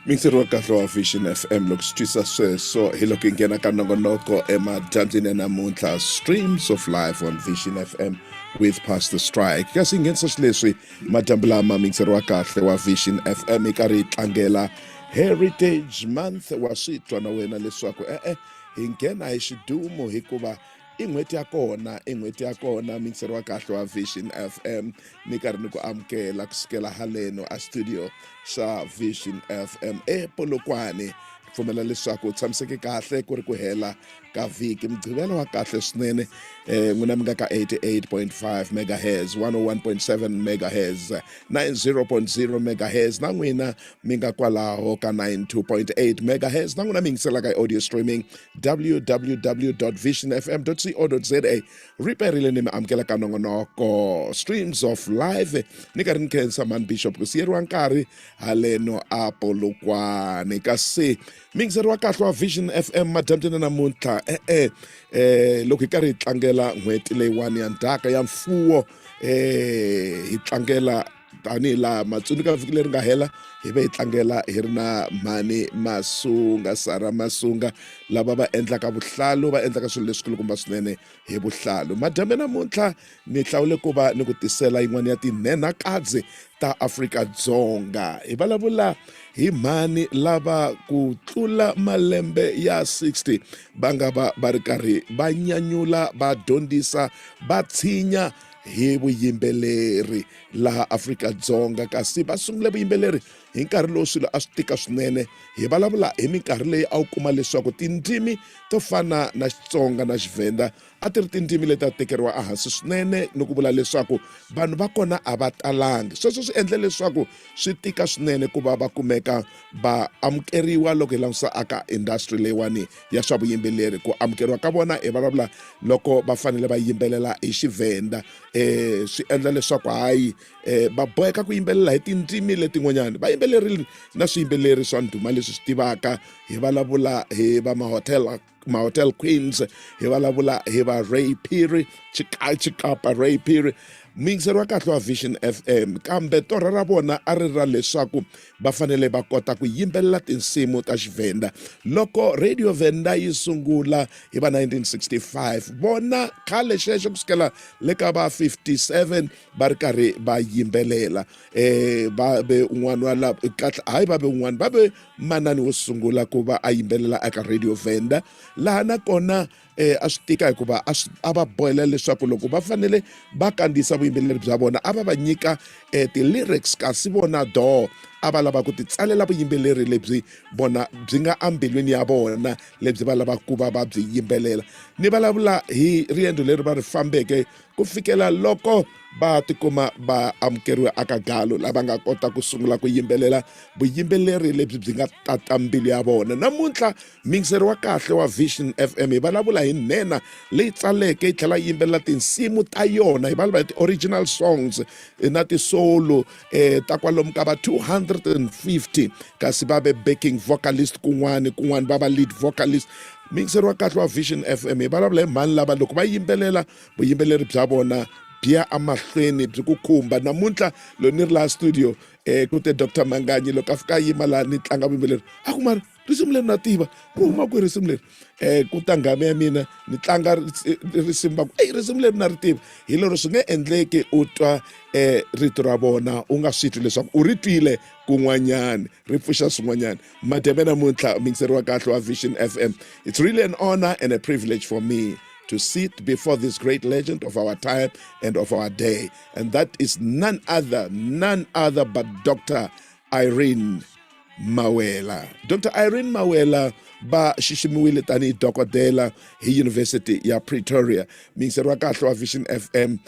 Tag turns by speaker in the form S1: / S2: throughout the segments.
S1: Mingiseriwa kahle wa Vision FM loko swi twisa sweswo hi loko hi nghena ka nongonoko emadyambyini namuntlha Streams of Life on Vision FM with Pastor Strike. Kasi hi nghenisa xileswi madyambu lama mingiseriwa kahle wa Vision FM hi karhi hi tlangela Heritage Month wa swi twa na wena leswaku hi nghena hi xidumo hikuva i n'hweti ya kona mingiseriwa kahle wa Vision FM ni karhi ni ku amukela kusukela haleno a studio xa Vision FM ePolokwane. Pfumela leswaku tshamiseke kahle ku ri ku hela ka vhiki mugqivela wa kahle swinene n'wina mi nga ka 88.5 megahertz 101.7 megahertz 90.0 megahertz na n'wina mi nga kwalaho ka 92.8 megahertz na n'wina mi yingiselaka audio streaming www.visionfm.co.za riperile ni mi amukela ka nongonoko Streams of Life ni karhi ni khensa man Bishop ku siyeriwa nkarhi haleno a Polokwane kasi mingiseriwa kahle wa Vision FM madyambyini namuntlha loko hi karhi hi tlangela n'hweti leyiwani ya ndhaka ya mfuwo hi tlangela tanihi laha matsunika vhiki leri nga hela hi ve hi tlangela hi ri na Mhani Masunga Sara Masunga lava va endlaka vuhlalu va endlaka swilo leswi kulukumba swinene hi vuhlalu. Madyambu namuntlha ni hlawule ku va ni ku tisela yin'wana ya tinhenhakadzi ta Afrika-Dzonga. Hi vulavula hi mhani lava ku tlula malembe ya 60 va nga va ri karhi va nyanyula va dyondzisa va tshinya hi vuyimbeleri laha Afrika-Dzonga kasi va sungule vuyimbeleri hi nkarhi lowu swilo a swi tika swinene. Hi vulavula hi minkarhi leyi a wu kuma leswaku tindzimi to fana na Xitsonga na Xivenda a ti ri tindzimi leti a tekeriwa ehansi swinene ni ku vula leswaku vanhu va kona a va talangi. Sweswo swi endle leswaku swi tika swinene ku va va kumeka va amukeriwa loko hi langutisa aka industry leyiwani ya swa vuyimbeleri. Ku amukeriwa ka vona hi vulavula loko va fanele va yimbelela hi Xivenda swi endla leswaku hayi va boheka ku yimbelela hi tindzimi letin'wanyana. Va yimbelerile na swiyimbeleri swa ndhuma leswi swi tivaka. Hi vulavula hi va ma-hotel queens, hi vulavula hi va Ray Phiri Chikapa Ray Phiri. Mingiseriwa kahle wa Vision FM kambe torha ra vona a ri ra leswaku va fanele va kota ku yimbelela tinsimu ta Xivenda. Loko Radio Venda yi sungula hi va 1965 vona khale xexo kusukela le ka va 57 va ri karhi va yimbelela. Va be un'wana wala hayi va be un'wana va be manani wo sungula ku va a yimbelela eka Radio Venda laha nakona a swi tika hikuva a va bohela leswaku loko va fanele va kandziyisa vuyimbeleri bya vona a va nyika ti-lyrics kasi vona a va lava ku ti tsalela vuyimbeleri lebyi vona byi nga ambilwini ya vona lebyi va lavaka ku va byi yimbelela. Ni vulavula hi riendzo leri va ri fambeke ku fikela loko va tikuma va amukeriwe aka Galo lava nga kota ku sungula ku yimbelela vuyimbeleri lebyi byi nga tata mbilu ya vona. Namuntlha mingiseriwa kahle wa Vision FM hi vulavula hi nhenha leyi tsaleke yi tlhela yimbelela tinsimu ta yona. Hi vulavula hi ti-original songs na ti-solo ta kwalomu ka va 250 kasi va ve backing vocalist kun'wana va va lead vocalist. Mingiseriwa kahle wa Vision FM hi vulavula hi mhani lava loko va yimbelela vuyimbeleri bya vona bya amahlweni byi ku khumba. Namuntlha lo ni ri laha studio ku te Dr. Manganyi loko a fika yima laha ni tlanga vuyimbeleri a ku mara risimu leri na tiva ku huma kwihi risimu leri ku ta ngami ya mina ni tlanga risimu va ku risimu leri na ri tiva. Hi lero swi nge endleki u twa rito ra vona u nga swi twi leswaku u ri twile kun'wanyana ri pfuxa swin'wanyana. Madyambu namuntlha mingiseriwa kahle wa Vision FM. It's really an honor and a privilege for me to sit before this great legend of our time and of our day. And that is none other but Dr. Irene Mawela. Dr. Irene Mawela ba xiximiwile tanihi dokodela hi University ya Pretoria. Mingiseriwa kahle wa Vision FM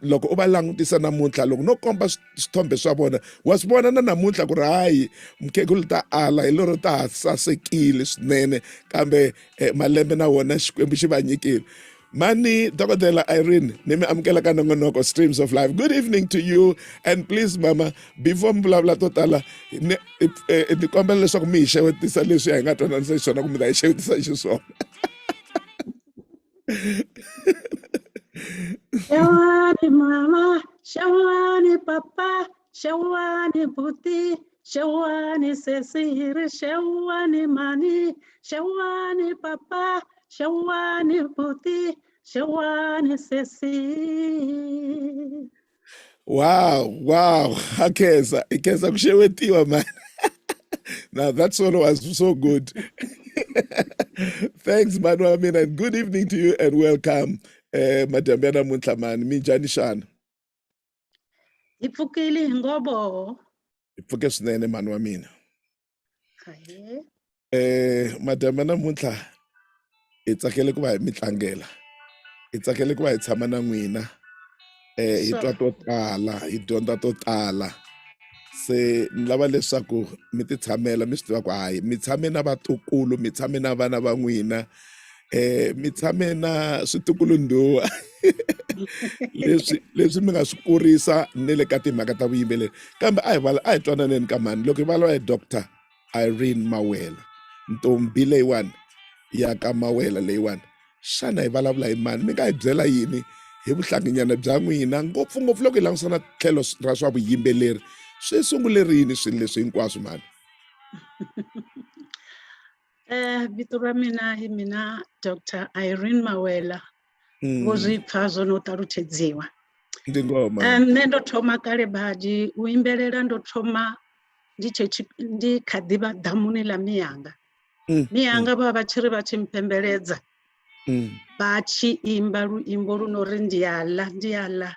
S1: loko u va langutisa namuntlha loko no komba swithombe swa vona wa swi vona na namuntlha ku ri hayi mukhegulu ta ala hi lero ta ha sasekile swinene kambe malembe na wona Xikwembu xi va nyikile. Mani Dokodela Irene ni mi amukela ka nongonoko Streams of Life. Good evening to you and please mama before mi vulavula to tala ni kombela leswaku mi hi xewetisa leswi hi nga twananisa xiswona kumbe ta hi xewetisa xiswona.
S2: Shawani mama, shawani papa, shawani buti, Shawani sesiri, shawani mani, shawani papa, shawani puti, shawani sesi.
S1: Wow. Akeza kushewetiwa, man. Now that song was so good. Thanks, Manuamin, and good evening to you and welcome, Madam Bena Muntlaman, Minjani Shan.
S2: Ipfukile ngobo.
S1: Ipfuke swinene Manuamin.
S2: Haye.
S1: Madam Bena Muntla, hi tsakele ku va hi mi tlangela. Hi tsakele ku va hi tshama na n'wina. Hi twa to tala, hi dyondza to tala. Se ni lava leswaku mi ti tshamela mi swi tiva ku hayi mi tshame na vatukulu, mi tshame na vana va n'wina, mi tshame na switukulundhuwa leswi mi nga swi kurisa ni le ka timhaka ta vuyimbeleri. Kambe a hi twananeni ka mani loko hi vulavula hi Dr. Irene Mawela, ntombi leyiwani ya ka Mawela leyiwani, xana hi vulavula hi mani? Mi nga hi byela yini hi vuhlanginyana bya n'wina, ngopfungopfu loko hi langusana tlhelo ra swa vuyimbeleri? Swi sungulerini swilo leswi hinkwaswo mani?
S2: Vito ra mina hi mina Dr. Irene Mawela, vozwipfa no talutshedziwa.
S1: Ndi ngoma.
S2: Nṋe ndo thoma kale badi u imbelela, ndo thoma ndi kha ḓi vha ḓamuni ḽa miyanga. Miyanga vha tshi ri vha tshi mpembeledza, vha tshi imba luimbo lu no ri ndiyaḽa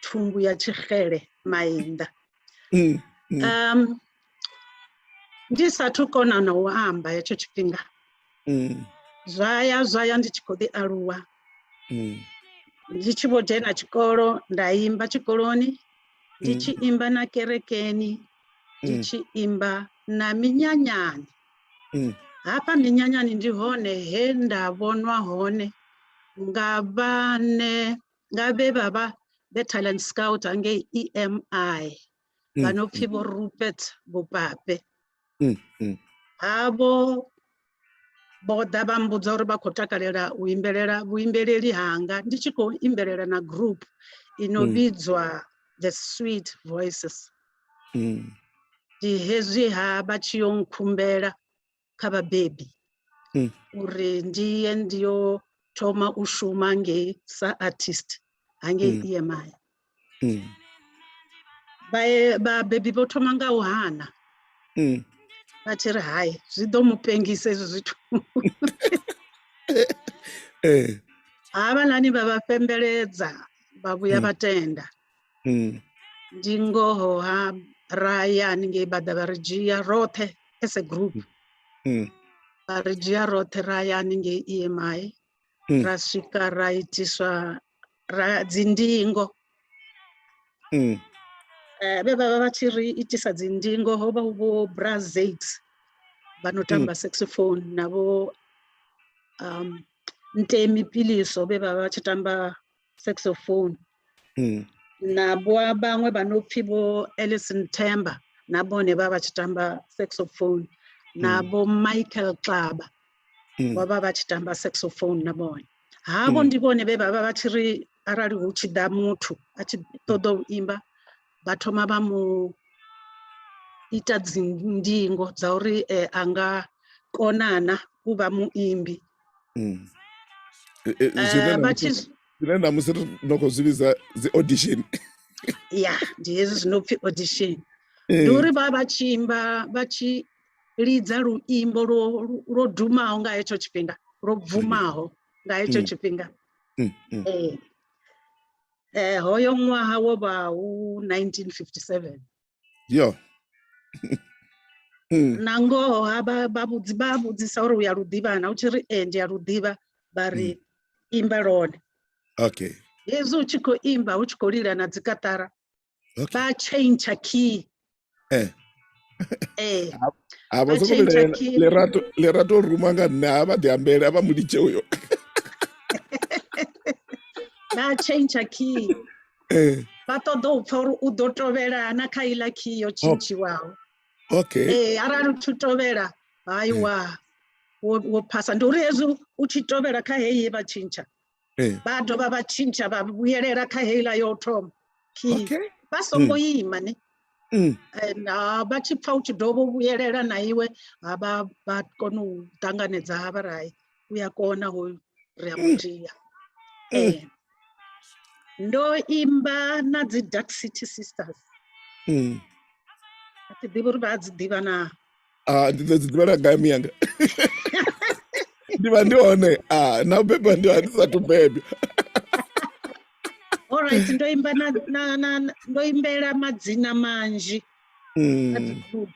S2: thumbu ya tshixele mainda. Ndi sathu kona na u amba hetsho tshifhinga. Zwaya ndi tshi khou ḓi aluwa. Ndi tshi vho dzhena tshikolo nda imba tshikoloni, ndi tshi imba na kerekeni, ndi tshi imba na minyanyani. Hafha minyanyani ndi hone he nda vhonwa hone nga vhe vha the talent scout hangei EMI, vano pfi vho Rupert Bopape. Havho vho ḓa vha mbudza uri vha khou takalela u imbelela vhuimbeleli hanga, ndi tshi khou imbelela na group ino vhidzwa The Sweet Voices. Ndi hezwi vha tshi yo nkhumbela kha vhabebi uri ndi yo thoma u shuma ngei sa artist hangei EMI. Vhabebi vho thoma nga u hana, vha tshi ri hayi zwi ḓo mupengisa hezwi zwithu. Havhaḽani vha vha pembeledza, vha vhuya vha tenda. Ndi ngoho ra ya haningei vha ḓa vha ri dzhia roṱhe as a group, vha ri dzhia roṱhe ra ya haningei EMI, ra swika ra itiswa dzindingo. Vhe vha vha tshi ri itisa dzindingo ho vha hu vho Brazils vha no tamba saxophone, na vho Ntemi Piliso vhe vha vha tshi tamba saxophone, na vhaṅwe vha no pfi vho Alison Themba na bone vha vha tshi tamba saxophone, na vho Michael Xaba vha vha tshi tamba saxophone na bone. Havho ndi vhone vhe vha vha tshi ri arali hu tshi ḓa muthu a tshi ṱoḓa u imba, vha thoma vha mu ita dzindingo dza uri a nga konana u vha muimbi.
S1: Zwine na musi no khou zwi vhidza dzi audition.
S2: Ya, ndi hezwi zwino pfi audition. Ndi uri vha tshi imba, vha tshi lidza luimbo lwo dumaho nga hetsho tshifhinga, lwo bvumaho nga hetsho tshifhinga. Hoyo ṅwaha wo vha hu 1957.
S1: Yo.
S2: Na ngoho vha vhudzisa uri u ya luḓivha na, u tshi ri ndi ya luḓivha, vha ri imba lone.
S1: Okay.
S2: Hezwi u tshi khou imba hu tshi khou lila na dzikatara, vha change key.
S1: Vha soko lerato ruma nga nne ha vha ḓi ambele vha mulitshe uyo.
S2: Vha change key. Vha ṱoḓa u pfa uri u ḓo tovhelana kha iḽa key yo tshintshiwaho.
S1: Okay.
S2: Arali u tshi tovhela hayiwa wo phasa. Ndi uri hezwi u tshi tovhela kha heyi vha tshintsha, vha dovha vha tshintsha vha vhuyelela kha heiḽa yo thoma key. Vha songo ima ne. and vha tshi pfa u tshi dovha u vhuyelela na iwe vha kona u ṱanganedza ha vha rai u ya kona hoyu ri a mutia. Ndo imba na dzi Dark City Sisters. A thi ḓivhi uri vha a dzi ḓivha na.
S1: Ndi ḓo dzi ḓivha na gai miyanga. Ndi vha ndi hone na u beba ndi vha ndi sathu bebwa.
S2: Alright, ndo imba ndo imbela madzina manzhi a dzi group.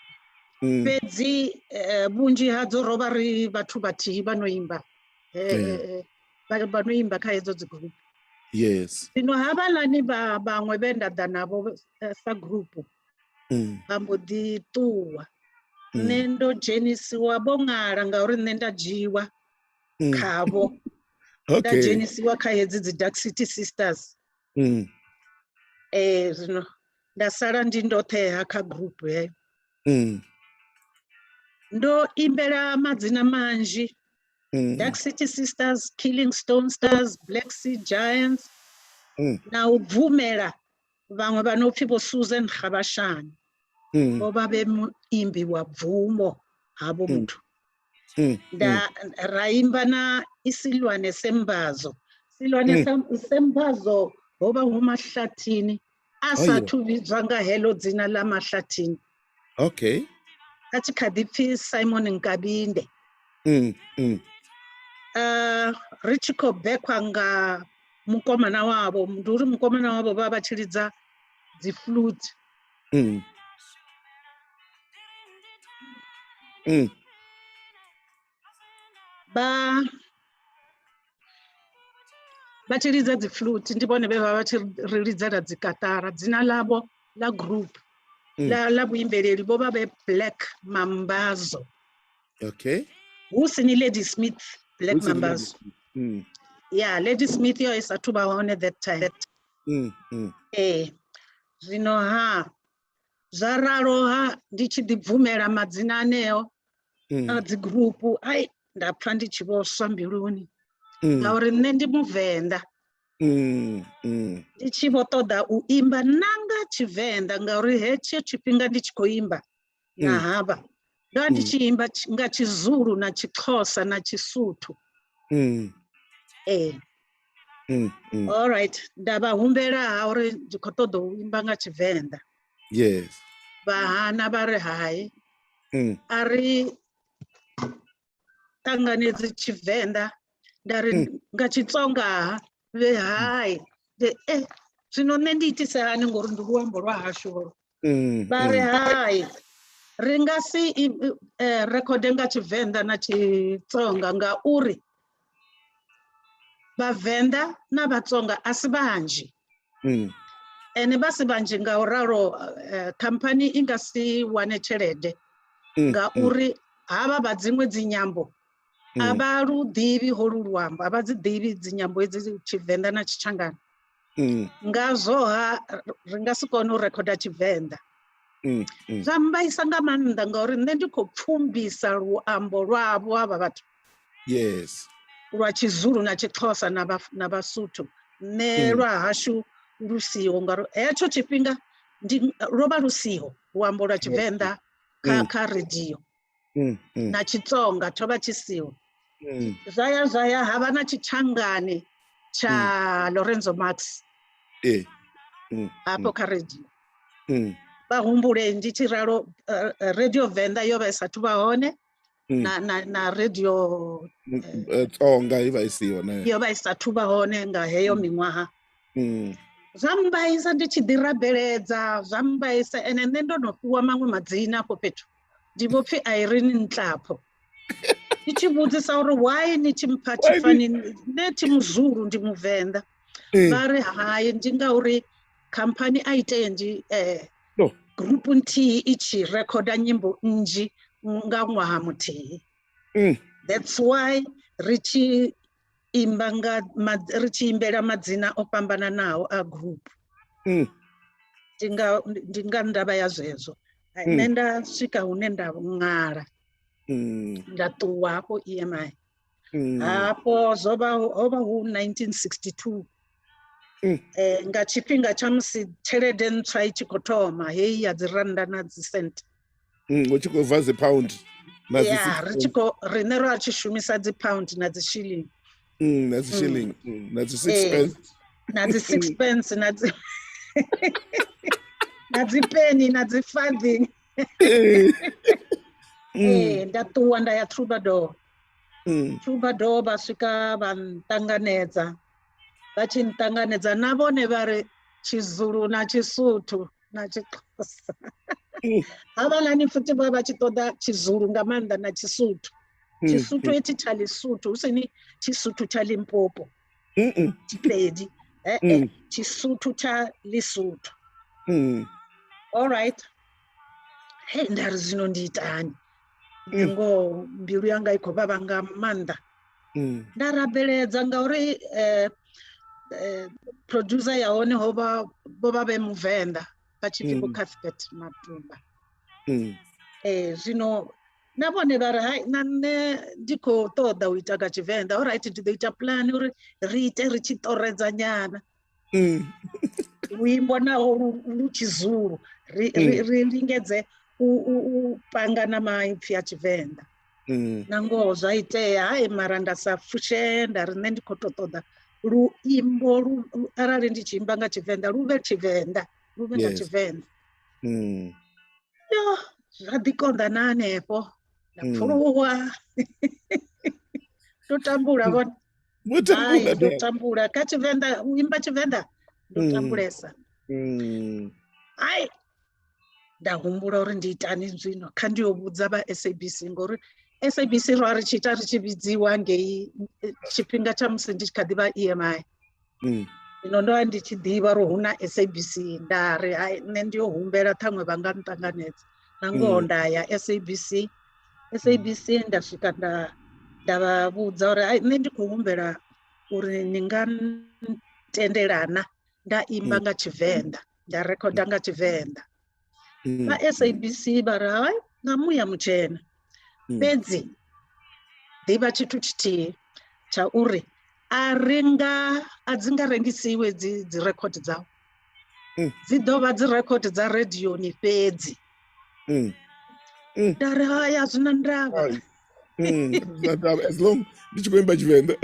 S2: Fhedzi vhunzhi hadzo ro vha ri vhathu vhathihi vha no imba vha no imba kha hedzo dzi group.
S1: Yes.
S2: Zwino havhalani vhaṅwe vhe nda ḓa navho sa group vha mbo ḓi ṱuwa. Nṋe ndo dzhenisiwa vho ṅala ngauri nṋe nda dzhiwa khavho. Nda dzhenisiwa kha hedzi dzi Dark City Sisters. Zwino nda sala ndi ndoṱhe kha group heyo. Ndo imbela madzina manzhi. Dark City Sisters, Killing Stone Stars, Black Sea Giants. Na u bvumela vhaṅwe vha no pfi vho Susan Khabashani. Vho vha vhe muimbi wa bvumo havho muthu. Ra imba na Isilwane Sembazo. Isilwane Sembazo ho vha hu Mahlathini a sathu vhidzwa nga heḽo dzina ḽa Mahlathini.
S1: Okay.
S2: A tshi kha ḓi pfi Simon Nkabinde. Ri tshi khou bekwa nga mukomana wavho, ndi uri mukomana wavho vha vha tshi lidza dzi flute. Vha tshi lidza dzi flute ndi vhone vhe vha vha tshi ri lidzela dzi katara. Dzina ḽavho ḽa group ḽa vhuimbeleli vho vha vhe Black Mambazo.
S1: Okay.
S2: Hu si ni Lady Smith Black Mambazo. Yeah, Lady Smith yo isa thu vha hone that time. Zwino zwa ralo ndi tshi ḓi bvumela madzina aneo a dzi group nda pfa ndi tshi vho swa mbiluni ngauri nṋe ndi Muvenḓa. Ndi tshi vho ṱoḓa u imba nanga Tshivenḓa ngauri hetsho tshifhinga ndi tshi khou imba na havha ndo ndi tshi imba nga TsiZulu na TsiXhosa na TsiSuthu. All right, nda vha humbela uri ndi khou ṱoḓa u imba nga Tshivenḓa.
S1: Yes.
S2: Vha hana vha ri hai a ri ṱanganedzi Tshivenḓa. Nda ri nga Xitsonga vhe hai zwino nṋe ndi itise hani ngori ndi luambo lwa hashu. Vha ri hai ri nga si rekhode nga Tshivenḓa na Xitsonga ngauri Vhavenḓa na Vhatsonga a si vhanzhi. Ene vha si vhanzhi nga u ralo khamphani i nga si wane tshelede ngauri havha vha dziṅwe dzi nyambo a vha lu ḓivhi holu luambo, a vha dzi ḓivhi dzi nyambo hedzi Tshivenḓa na Tshitshangana. Ngazwo ri nga si kone u rekhoda Tshivenḓa. Zwa mbaisa nga maanḓa ngauri nṋe ndi khou pfumbisa luambo lwavho havha vhathu.
S1: Yes.
S2: Lwa TsiZulu na TsiXhosa na Vhasuthu. Nṋe lwa hashu lu siho ngauri hetsho tshifhinga lwo vha lu siho luambo lwa Tshivenḓa kha radio na Xitsonga tsho vha tshi siho. Zwaya havha na Tshitshangane tsha Lorenzo Marx hafho kha radio. Vha humbule ndi tshi ralo radio Venḓa yo vha i sathu vha hone na radio
S1: Tsonga i vha i siho nayo.
S2: Yo vha i sathu vha hone nga heyo miṅwaha. Zwa mbaisa ndi tshi ḓi rabeledza zwa mbaisa ene nṋe ndo no fhiwa maṅwe madzina afho fhethu ndi vho pfi Irene Nhlapho. Ndi tshi vhudzisa uri why ni tshi mpha Tshifani nṋe thi Muzulu ndi Muvenḓa. Vha ri hai ndi ngauri khamphani a itengi group nthihi i tshi rekhoda nyimbo nnzhi nga ṅwaha muthihi. That's why ri tshi imbela madzina o fhambananaho a group. Ndi nga ndavha ya zwezwo. Nṋe nda swika hune nda ṅala nda ṱuwa hafho EMI. Hafho ho vha hu 1962. nga tshifhinga tsha musi tshelede ntswa i tshi khou thoma heyi ya dzi randa na dzi cent
S1: hu tshi khou bva dzi pound na dzi
S2: ya rine ro a tshi shumisa dzi pound na dzi shilling
S1: na dzi shilling na dzi 6 pence
S2: na dzi 6 pence na dzi na dzi penny na dzi farthing nda ṱuwa nda ya Troubadour vha swika vha nṱanganedza vha tshi nṱanganedza na vhone vha ri tshizulu na tshisuthu na tshixhosa havhalani futhi vha tshi ṱoḓa tshizulu nga maanḓa na tshisuthu tshisuthu hetshi tsha Lesotho hu sini tshisuthu tsha Limpopo Tshipedi tshisuthu tsha Lesotho all right hey nda ri zwino ndi itani ngoho mbilu yanga i khou vhavha nga maanḓa nda rabeledza ngauri producer ya hone vho vha vhe Muvenḓa vha tshi pfi vho Cuthbert Matumba zwino na vhone vha ri hai na nṋe ndi khou ṱoḓa u ita nga Tshivenḓa all right ndi ḓo ita plan uri ri ite ri tshi ṱoredza nyana luimbo naho lu tshizulu ri lingedze u panga na maipfi a Tshivenḓa na ngoho zwa itea hai mara nda sa fushe nda ri nṋe ndi khou tou ṱoḓa luimbo arali ndi tshi imba nga Tshivenḓa lu vhe Tshivenḓa lu vhe nga Tshivenḓa yo zwa ḓi konḓa na hanefho nda pfuluwa ndo tambula vhone ndo tambula kha Tshivenḓa u imba Tshivenḓa ndo tambulesa hai nda humbula uri ndi itani zwino kha ndi yo vhudza vha SABC ngori SABC ro ri tshi ita ri tshi vhidziwa ngei tshifhinga tsha musi ndi tshi kha ḓivha EMI zwino ndo vha ndi tshi ḓivha uri hu na SABC nda ri hai nṋe ndi yo humbela ṱhaṅwe vha nga nṱanganedza na ngoho nda ya SABC nda swika nda vha vhudza uri hai nṋe ndi khou humbela uri ni nga tendelana nda imba nga Tshivenḓa nda rekhoda nga Tshivenḓa vha SABC vha ri hai nga muya mutshena fhedzi ḓivha tshithu tshithihi tsha uri a dzi nga rengisiwe dzi rekhodi dzau dzi ḓo vha dzi rekhodi dza radioni fhedzi nda ri hai a zwina ndavha
S1: as long ndi tshi khou imba Tshivenḓa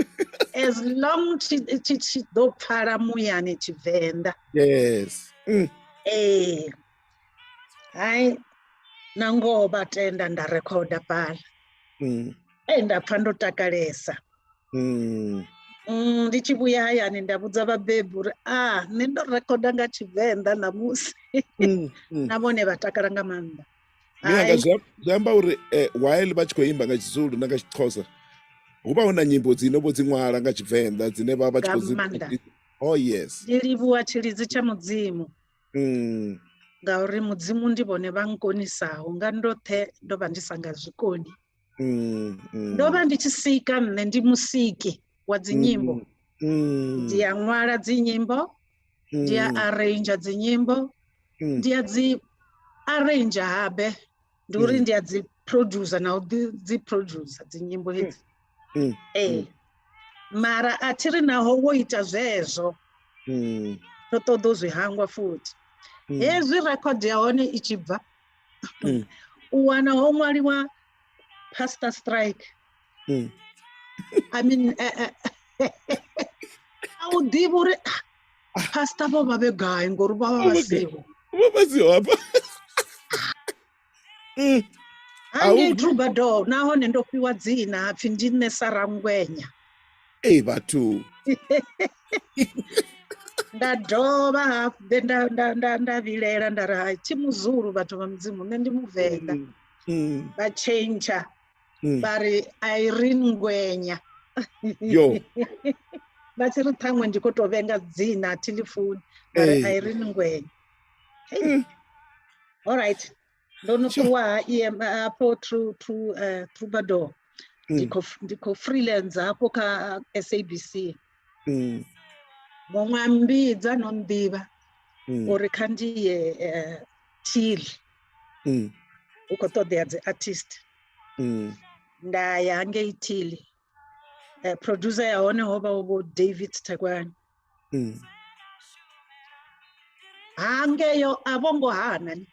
S2: as long tshi ḓo pfala muyani Tshivenḓa
S1: yes
S2: hai na ngoho vha tenda nda rekhoda phala nda pfa ndo takalesa ndi tshi vhuya hayani nda vhudza vhabebi uri nṋe ndo rekhoda nga Tshivenḓa ṋamusi na vhone vha takala nga maanḓa
S1: mianga zwi amba uri while vha tshi khou imba nga Tshizulu na nga Tshixhosa hu vha hu na nyimbo dzine vho dzi ṅwala nga Tshivenḓa dzine vha tshi khou oh yes
S2: ndi livhuwa tshilidzi tsha Mudzimu ngauri Mudzimu ndi vhone vha nkonisaho nga ndoṱhe ndo vha ndi sa nga zwikoni ndo vha ndi tshi sika nṋe ndi musiki wa dzinyimbo ndi ya ṅwala dzinyimbo ndi ya arrange dzinyimbo ndi ya dzi arrange habe ndi uri ndi ya dzi producer na u dzi producer dzinyimbo hedzi mara a thi ri naho wo ita zwezwo ndo ṱoḓa u zwi hangwa futhi hezwi rekhodi ya hone i tshi bva u wana ho ṅwaliwa Pastor Strike I mean a u ḓivha uri pastor vho vha vhe gai ngori vha vha vhasiho
S1: hapa
S2: hangei Troubadour nahone ndo fhiwa dzina hapfi ndi nṋe Sarangwenya
S1: vhathu
S2: nda dovha hafhu nda vilela nda ri hai thi Muzulu vhathu vha Mudzimu nṋe ndi Muvenḓa vha tshentsha vha ri Irene Ngwenya
S1: yo
S2: vha tshi ri ṱhaṅwe ndi khou tou vhenga dzina telefoni vha ri Irene Ngwenya all right ndo no ṱuwa hafho Troubadour ndi khou freelance hafho kha SABC muṅwe a mbidza no nḓivha uri kha ndi ye Till u khou ṱoḓea dzi artist nda ya hangei Till producer ya hone ho vha vho David Takwani hangeyo avongohana ni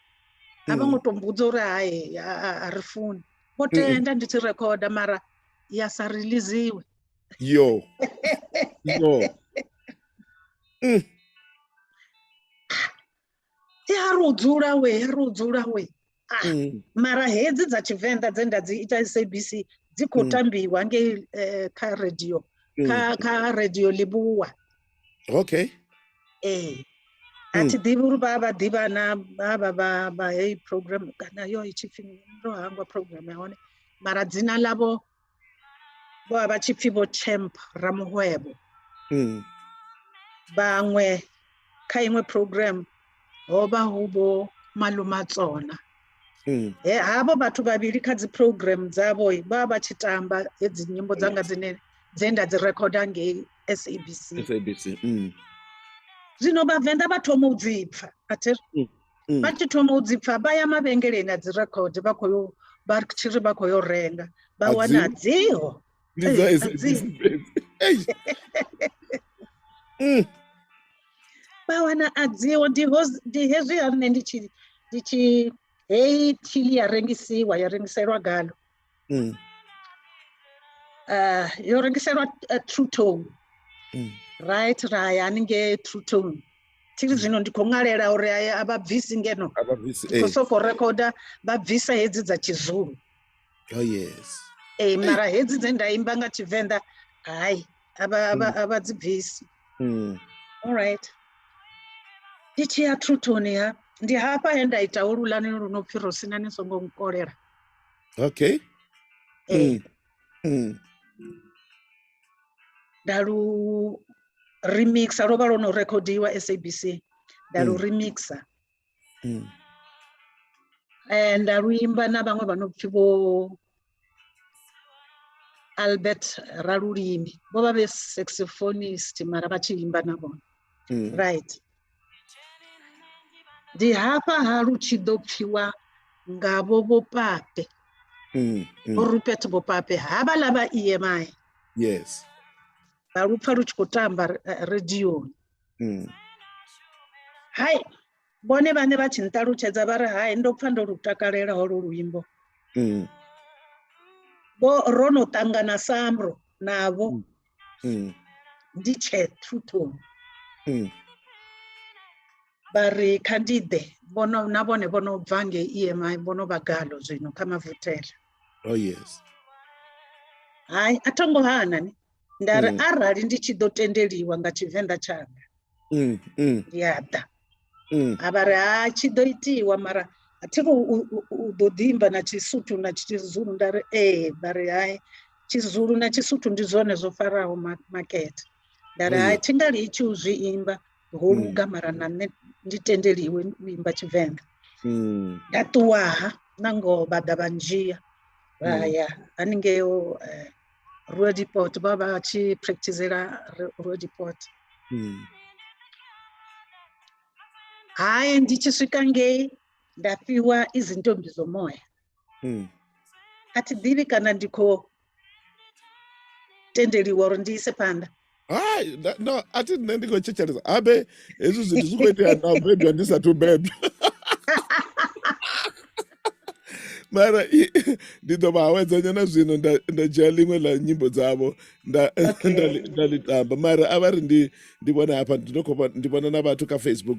S2: avangotombudza uri hayi harifuni votenda ndichirekoda mara yasariliziwe
S1: yo
S2: yarudzura we mara hedzi dzachivenḓa dzendadziita SABC dzikotambiwa karedio karedio libuwa
S1: okay
S2: hatidivi uri vavadhivana vava hei program kana yo ichipfi ndohangwa program yaone mara dzina lavo vova vachipfi vo Champ Ramuhwebo vamwe kaimwe program hova huvo Malumatsona havo vatu vaviri kadzi program dzavo vava vachitamba hedzi nyimbo dzanga dzendadzirekoda ngeSABC zvino vavenḓa vatoma udzipfa atiri vachitoma udzipfa vaya mavengeleni adzirekodhi vachiri vakoyorenga vawana adziho vawana adziho ndihezvi yarine ndichi hei tili yarengiserwa galo yorengiserwa True Tone right raya anenge True Tone tiri zvino ndikong'arera uri avabvisi ngeno kosokorekoda vabvisa hedzi dzachiZulu mara hedzi dzendaimba ngachiVenda hayi avadzibvisi alright ndichiya True Tone ya ndihapa endaita urulani runopfi Rosina nisongomukorera
S1: okay
S2: ndalu remixa rova ronorekodiwa SABC ndalu remixa ndaluimba navamwe vanopfi vo Albert Ralulimi vova vesaxophonist mara vachiimba navona right ndihapa haruchidopfiwa ngavo vopape Rupert vopape hava lava EMI
S1: yes
S2: varupfa ruchikotamba redioni hai vone vane vachinitaruchedza vari hai ndopfa ndorutakarera horo ruimbo vo ronotangana samro navo ndiche True Tone vari kandide navone vonobva ngeEMI vonova galo zvino kamavhutela
S1: yes
S2: hai atongohana ni ndari arali ndichidotendeliwa ngachiVenda changa ndiyada avari chidoitiwa mara atiri udodhimba nachiSuthu nachiZulu ndari vari hai chiZulu nachiSuthu ndizvone zvofarawo makete ndari hai tingariichi uzviimba holuga mara nane nditendeliwe uimba chiVenda ndatuwaha nangobada vanjiya vaya anengeyo Rodiport vava vachipracticera Rodiport hai ndichisvika ngei ndapiwa izintombi zomoya hatidhivi kana ndikotendeliwa uri ndiise panda
S1: hayi no ati nne ndingochechelesa abe hezvi zvinhu zvikuitika ndabhedwa ndisatobhedwa mara nditobawedza nyana zvino ndajaya limwe la nyimbo dzavo ndalitamba mara avari ndibona apa ndibona navatu kaFacebook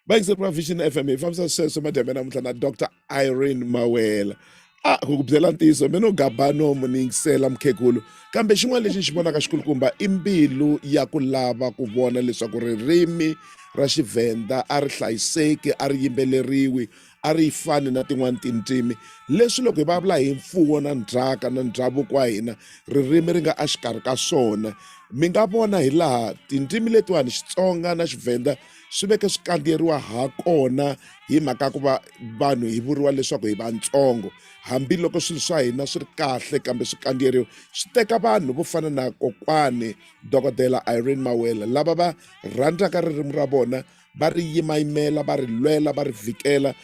S1: vangise Provision FM ifambisa sweswo madembe namuntlha na Dr. Irene Mawela ku ku byela ntiyiso mina ugabano muningisela mkhekulu kambe xin'wana lexi xi vonaka xikulukumba i mbilu ya ku lava ku vona leswaku ririmi ra xiVenda a ri hlayiseki a ri yimbeleriwi a ri fani na tin'wana tindzimi leswi loko hi vulavula hi mfuwo na ndzhaka na ndhavuko wa hina ririmi ri nga exikarhi ka swona mi nga vona hi laha tindzimi letiwani Xitsonga na xiVenda swi veke swi kandziyeriwa ha kona hi mhaka ya ku va vanhu hi vuriwa leswaku hi vatsongo hambiloko swilo swa hina swi ri kahle kambe swi kandziyeriwa swi teka vanhu vo fana na kokwani dokodela Irene Mawela lava va rhandzaka ririmi ra vona va ri yimayimela va ri lwela va ri vhikela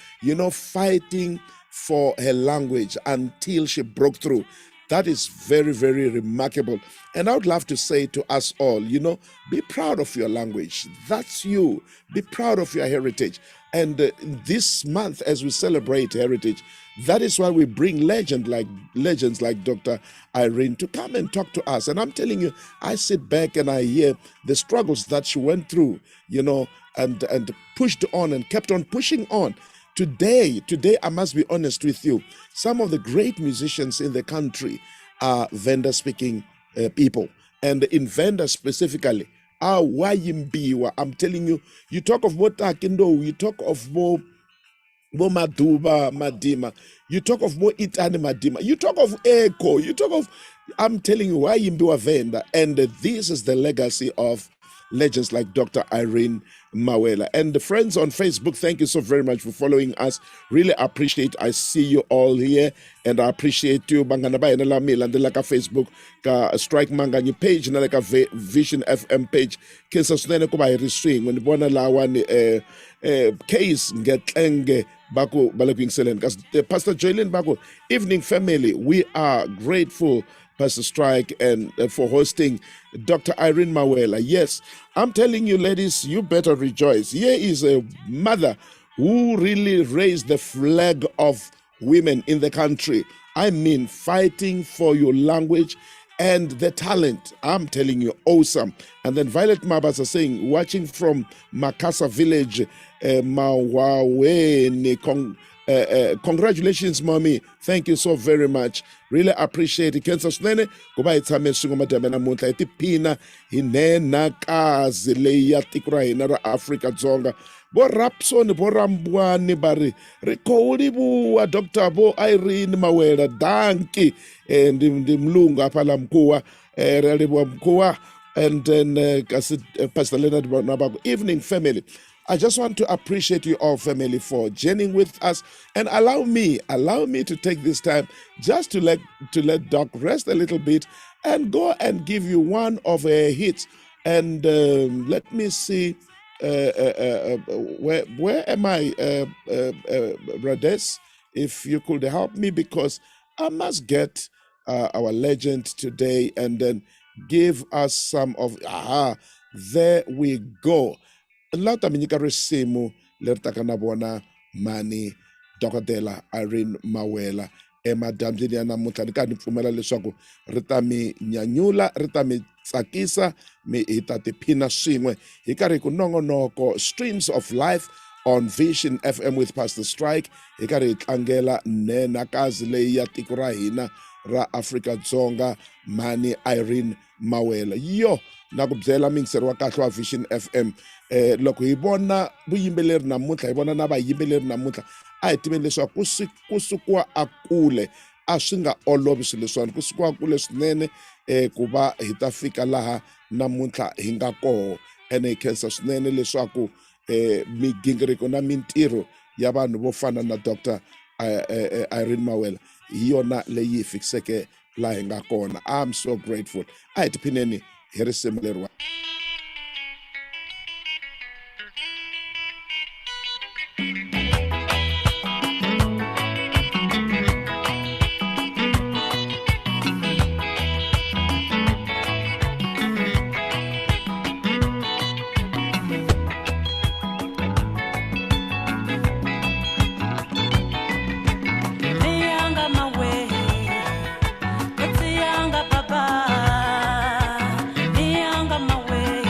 S1: fighting for her language until she broke through That is very, very remarkable. And I would love to say to us all, be proud of your language. That's you. Be proud of your heritage. And this month, as we celebrate heritage, that is why we bring legends like Dr. Irene to come and talk to us. And I'm telling you, I sit back and I hear the struggles that she went through, and pushed on and kept on pushing on. Today, I must be honest with you, some of the great musicians in the country are Venda-speaking people. And in Venda specifically, Wayimbiwa, I'm telling you, you talk of Botakindo, you talk of Bo Maduba Madima, you talk of Bo Itani Madima, you talk of Echo, I'm telling you, Wayimbiwa Venda. And this is the legacy of legends like Dr. Irene Mawela. And the friends on Facebook, thank you so very much for following us. Really appreciate. I see you all here, and I appreciate you. Bangana ba ena la mila like a Facebook ka Strike Mangani page na like a Vision FM page. Kesa sunene ko ba i-swing when bona la one case ngetlenge bako balakwing selen. Pastor Joylin Bako, evening family. We are grateful, Pastor Strike, and for hosting Dr. Irene Mawela. Yes, I'm telling you, ladies, you better rejoice. Here is a mother who really raised the flag of women in the country. I mean, fighting for your language and the talent. I'm telling you, awesome. And then Violet Mabasa saying, watching from Makasa village, congratulations, mommy. Thank you so very much. Really appreciate it. Kensa sunene kuba itsame sungu madame na mutla itipina hinena kazi leya tikura hina Africa Dzonga. Bo Rapson bo Rambwani bari rekodi buwa Dr. Bo Irene Mawela danki ndimlungu apala mkuwa ralibu mkuwa. And then Pastor Leonard Nabago. Evening family. I just want to appreciate you all, family, for journeying with us, and allow me to take this time just to let Doc rest a little bit and go and give you one of her hits. And let me see, where am I, Rades? If you could help me, because I must get our legend today and then give us some of. There we go. Lata minyika risimu lertaka na bona mani Dr. Irene Mawela emadamjini ya namuntlha ni karhi ni pfumela leswaku ri ta mi nyanyula, ri ta mi tsakisa, hi ta tiphina swin'we hi karhi ku nongonoko Streams of Life on Vision FM with Pastor Strike, hi karhi hi tlangela nenakazi leyi ya tiko ra hina ra Africa Dzonga, mani Irene Mawela. Yo na ku byela mingiseri wa kahle wa Vision FM, loko hi vona vuyimbeleri namuntlha, hi vona na vayimbeleri namuntlha, a hi tiveni leswaku ku sukiwa a kule, a swi nga olovi swilo leswiwani, ku sukiwa kule swinene ku va hi ta fika laha namuntlha hi nga koho. Ene hi khensa swinene leswaku migingiriko na mintirho ya vanhu vo fana na Dr. Irene Mawela hi yona leyi hi fikiseke laha hi nga kona. I'm so grateful. A hi tiphineni hi risimu leriwa.
S3: Away.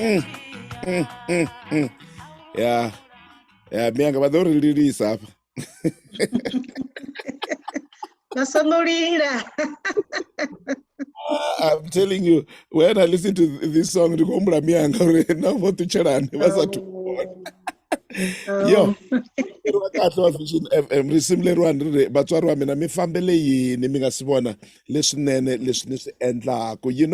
S1: Yeah, Mianga va do release up. I'm telling you, when I listen to this song, to Gombra Mianga, now what to Charan, yo. Vision FM risimu leriwani ri vatswari va mina mi fambele yini mi nga si vona leswinene leswi ni swi endlaku hi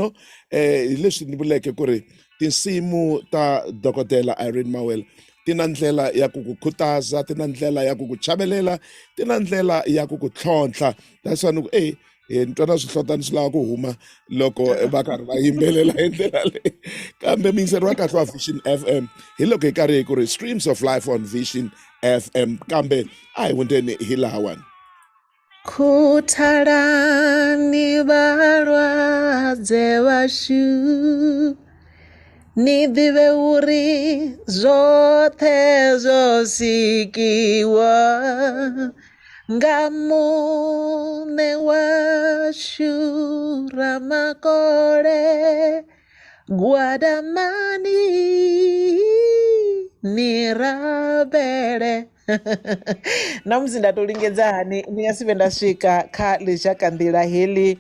S1: leswi ni vuleke ku ri tinsimu ta dokodela Irene Mawela ti na ndlela ya ku ku khutaza, ti na ndlela ya ku ku chavelela, ti na ndlela ya ku ku tlhontlha. That's why ni ku ni twa na swihlotani swi lava ku huma loko va karhi va yimbelela hi ndlela leyi. Kambe miyingiseri wa kahle wa Vision FM hi loko hi karhi hi ku ri Streams of Life on Vision FM. Kambe a hi hundeni hi lawani.
S3: Khuthalani vhalwadze vashu, ni ḓivhe uri zwoṱhe zwo sikiwa nga muṋe washu Ramakole Gwadamani ni rabele. Namusi ndatolingedza hani ni nga si vhe nda swika kha ḽishaka nḓila heḽi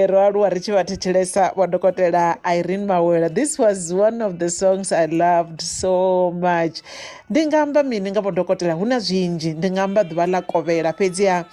S3: ro aluwa ri tshi vha thetshelesa wa dokotela Irene Mawela. This was one of the songs I loved so much. Ndi nga amba mini nga vho dokotela, hu na zwinzhi ndi nga amba ḓuvha ḽa kovhela, fhedziha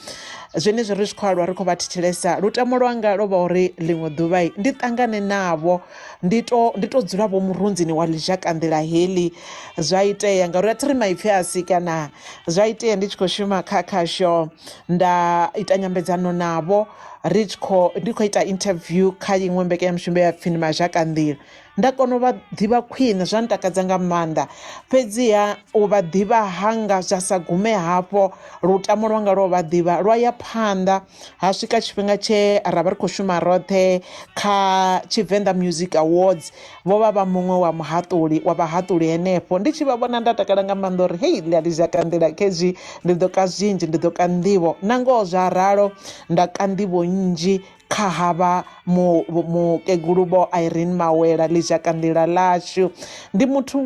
S3: zwenezwo ri tshi khou aluwa ri khou vha thetshelesa lutamo lwanga lo vha uri ḽiṅwe ḓuvha ndi ṱangane navho, ndi to dzula vho murunzini wa ḽishaka nḓila heḽi. Zwa itea ngauri a thi ri maipfhi a si kana zwa itea ndi tshi khou shuma kha khasho, nda ita nyambedzano navho ndi khou ita interview kha iṅwe mbekanyamushumo ya pfhi ni mazhaka nḓila. Nda kona u vha ḓivha khwine, zwa ntakadza nga maanḓa. Fhedziha u vha ḓivha hanga zwa sa gume hafho, lutamo lwanga lwo vha ḓivha lwa ya phanḓa. Ha swika tshifhinga tshe ra vha ri khou shuma roṱhe kha Tshivenḓa Music Awards, vho vha muṅwe wa vhahaṱuli henefho. Ndi tshi vha vhona nda takala nga maanḓa uri hei ḽi a ḽishaka nḓila khezwi ndi ḓo ka zwinzhi, ndi ḓo ka nḓivho. Na ngoho zwa ralo nda ka nḓivho nnzhi kha havha mukegulu vho Irene Mawela, ḽishaka nḓila ḽashu. Ndi muthu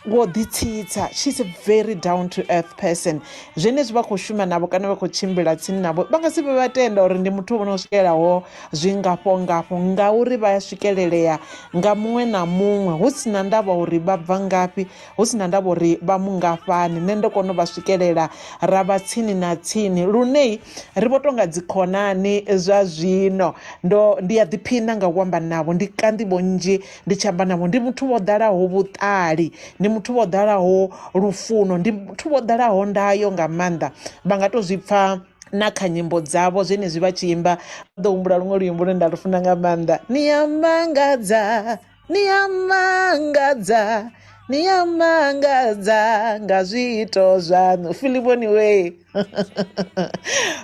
S3: wo ḓitsitsa. She's a very down to earth person. Zwenezwi vha khou shuma navho kana vha khou tshimbila tsini navho vha nga si vhe vha tenda uri ndi muthu vho no swikelaho zwingafho ngauri vha ya swikelelea nga muṅwe na muṅwe, hu si na ndavha uri vha bva ngafhi, hu si na ndavha uri vha mungafhani. Nṋe ndo kona u vha swikelela ra vha tsini na tsini lune ri vho tonga dzikhonani zwa zwino. Ndi a ḓiphina nga u amba navho, ndi ka nḓivho nnzhi ndi tshi amba navho. Ndi muthu vho ḓalaho vhuṱali, ndi muthu vho ḓalaho lufuno, ndi muthu vho ḓalaho ndayo nga maanḓa. Vha nga to zwi pfha na kha nyimbo dzavho zwenezwi vha tshi imba, ḓo humbula luṅwe luimbo lune nda lufuna nga maanḓa. Ni ya mangadza, ni ya mangadza, ni ya mangadza nga zwiito zwaṋu Filimoni we.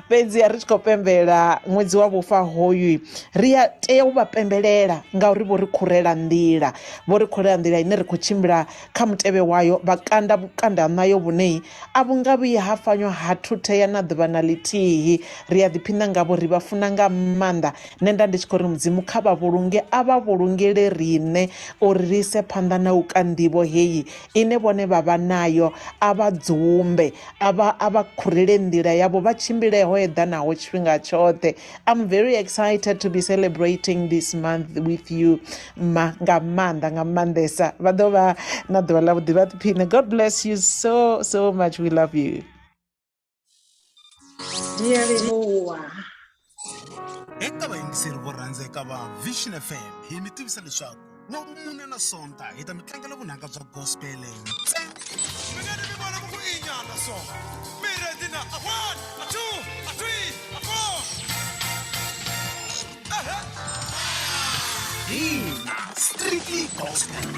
S3: Fhedzi ri tshi khou pembela ṅwedzi wa vhufa hoyu, ri a tea u vha pembelela ngauri vho ri khurela nḓila ine ri khou tshimbila kha mutevhe wayo. Vhakanda vhukanda nayo vhune a vhu nga vhuyi ha fanywa ha thuthea na ḓuvha na ḽithihi. Ri a ḓiphina ngavho, ri vha funa nga maanḓa. Nṋe nda ndi tshi khou ri mudzimu kha vha vhulunge, a vha vhulungele riṋe uri ri ise phanḓa na u ka nḓivho heyi ine vhone vha vha nayo. A vha dzumbe, a vha khurele nḓila yavho, vha tshimbile ho eḓanaho tshifhinga tshoṱhe. I'm very excited to be celebrating this month with you nga maanḓesa. Vha ḓo vha na ḓuvha ḽa vhuḓi, vha ḓiphine. God bless you so much. We love you.
S4: Eka vayingiseri vo rhandzeka va Vision FM, hi mi tivisa leswaku Wavumune na Sonta hi ta mi tlangela vunanga bya gospel ntsena. Mina ni vona ku inyana so. Mira dina a 1, a 2, a 3, a 4. Dina strictly gospel.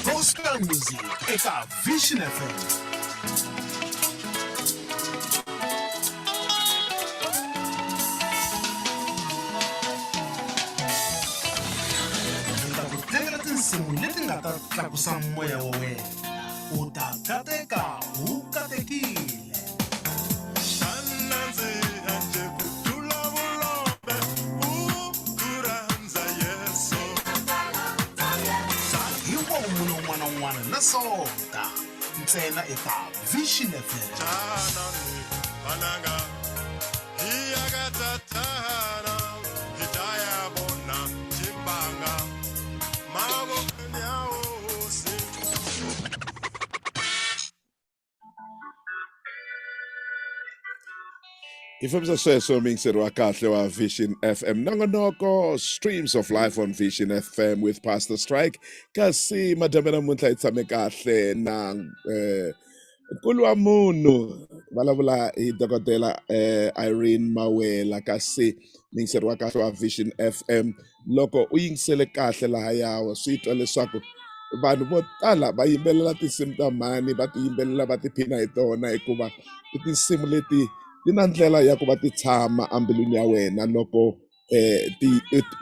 S4: Gospel music eka Vision FM. Tinsimu leti nga ta tlakusa moya wa wena. o ta kateka o katekile. Hi munhu un'wana un'wana na sonta ntsena eka Vision FM.
S1: Ifemsa sweswo mingisero wa kahle wa Vision FM nangonoko streams of life on Vision FM with Pastor Strike kasi madame namuntlha hi tshame kahle na nkulu wa munhu vulavula hi dokodela Irene Mawela kasi mingisero wa kahle wa Vision FM loko u yingisele kahle lahaya wa swi twa leswaku vanhu vo tala va yimbelela tinsimu ta mhani va ti yimbelela va tiphina hi tona hikuva i tinsimu leti ti na ndlela ya ku va ti tshama ambilwini ya wena loko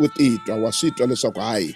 S1: u titwa wa swi twa leswaku hayi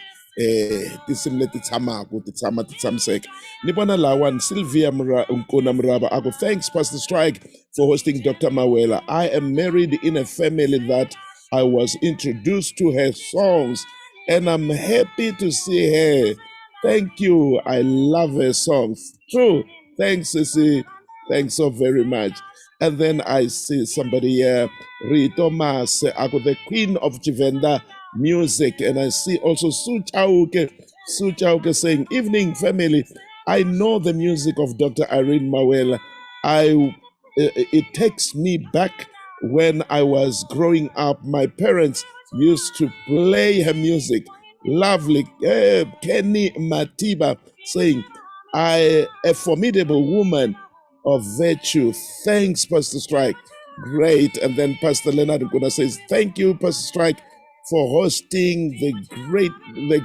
S1: tinsimu leti tshamaka ti tshama ti tshamiseka ni vona lawani Sylvia Nkuna Muraba ako thanks Pastor Strike for hosting Dr. Mawela. I am married in a family that I was introduced to her songs and I'm happy to see her. Thank you. I love her songs. True. Thanks, Sissy. Thanks so very much. And then I see somebody here, Rito Mas, the Queen of Chivenda Music. And I see also Su Chauke saying, evening family. I know the music of Dr. Irene Mawela. It takes me back when I was growing up. My parents used to play her music. Lovely. Kenny Matiba saying, a formidable woman of virtue. Thanks, Pastor Strike. Great. And then Pastor Leonard Nkuna says, thank you, Pastor Strike, for hosting the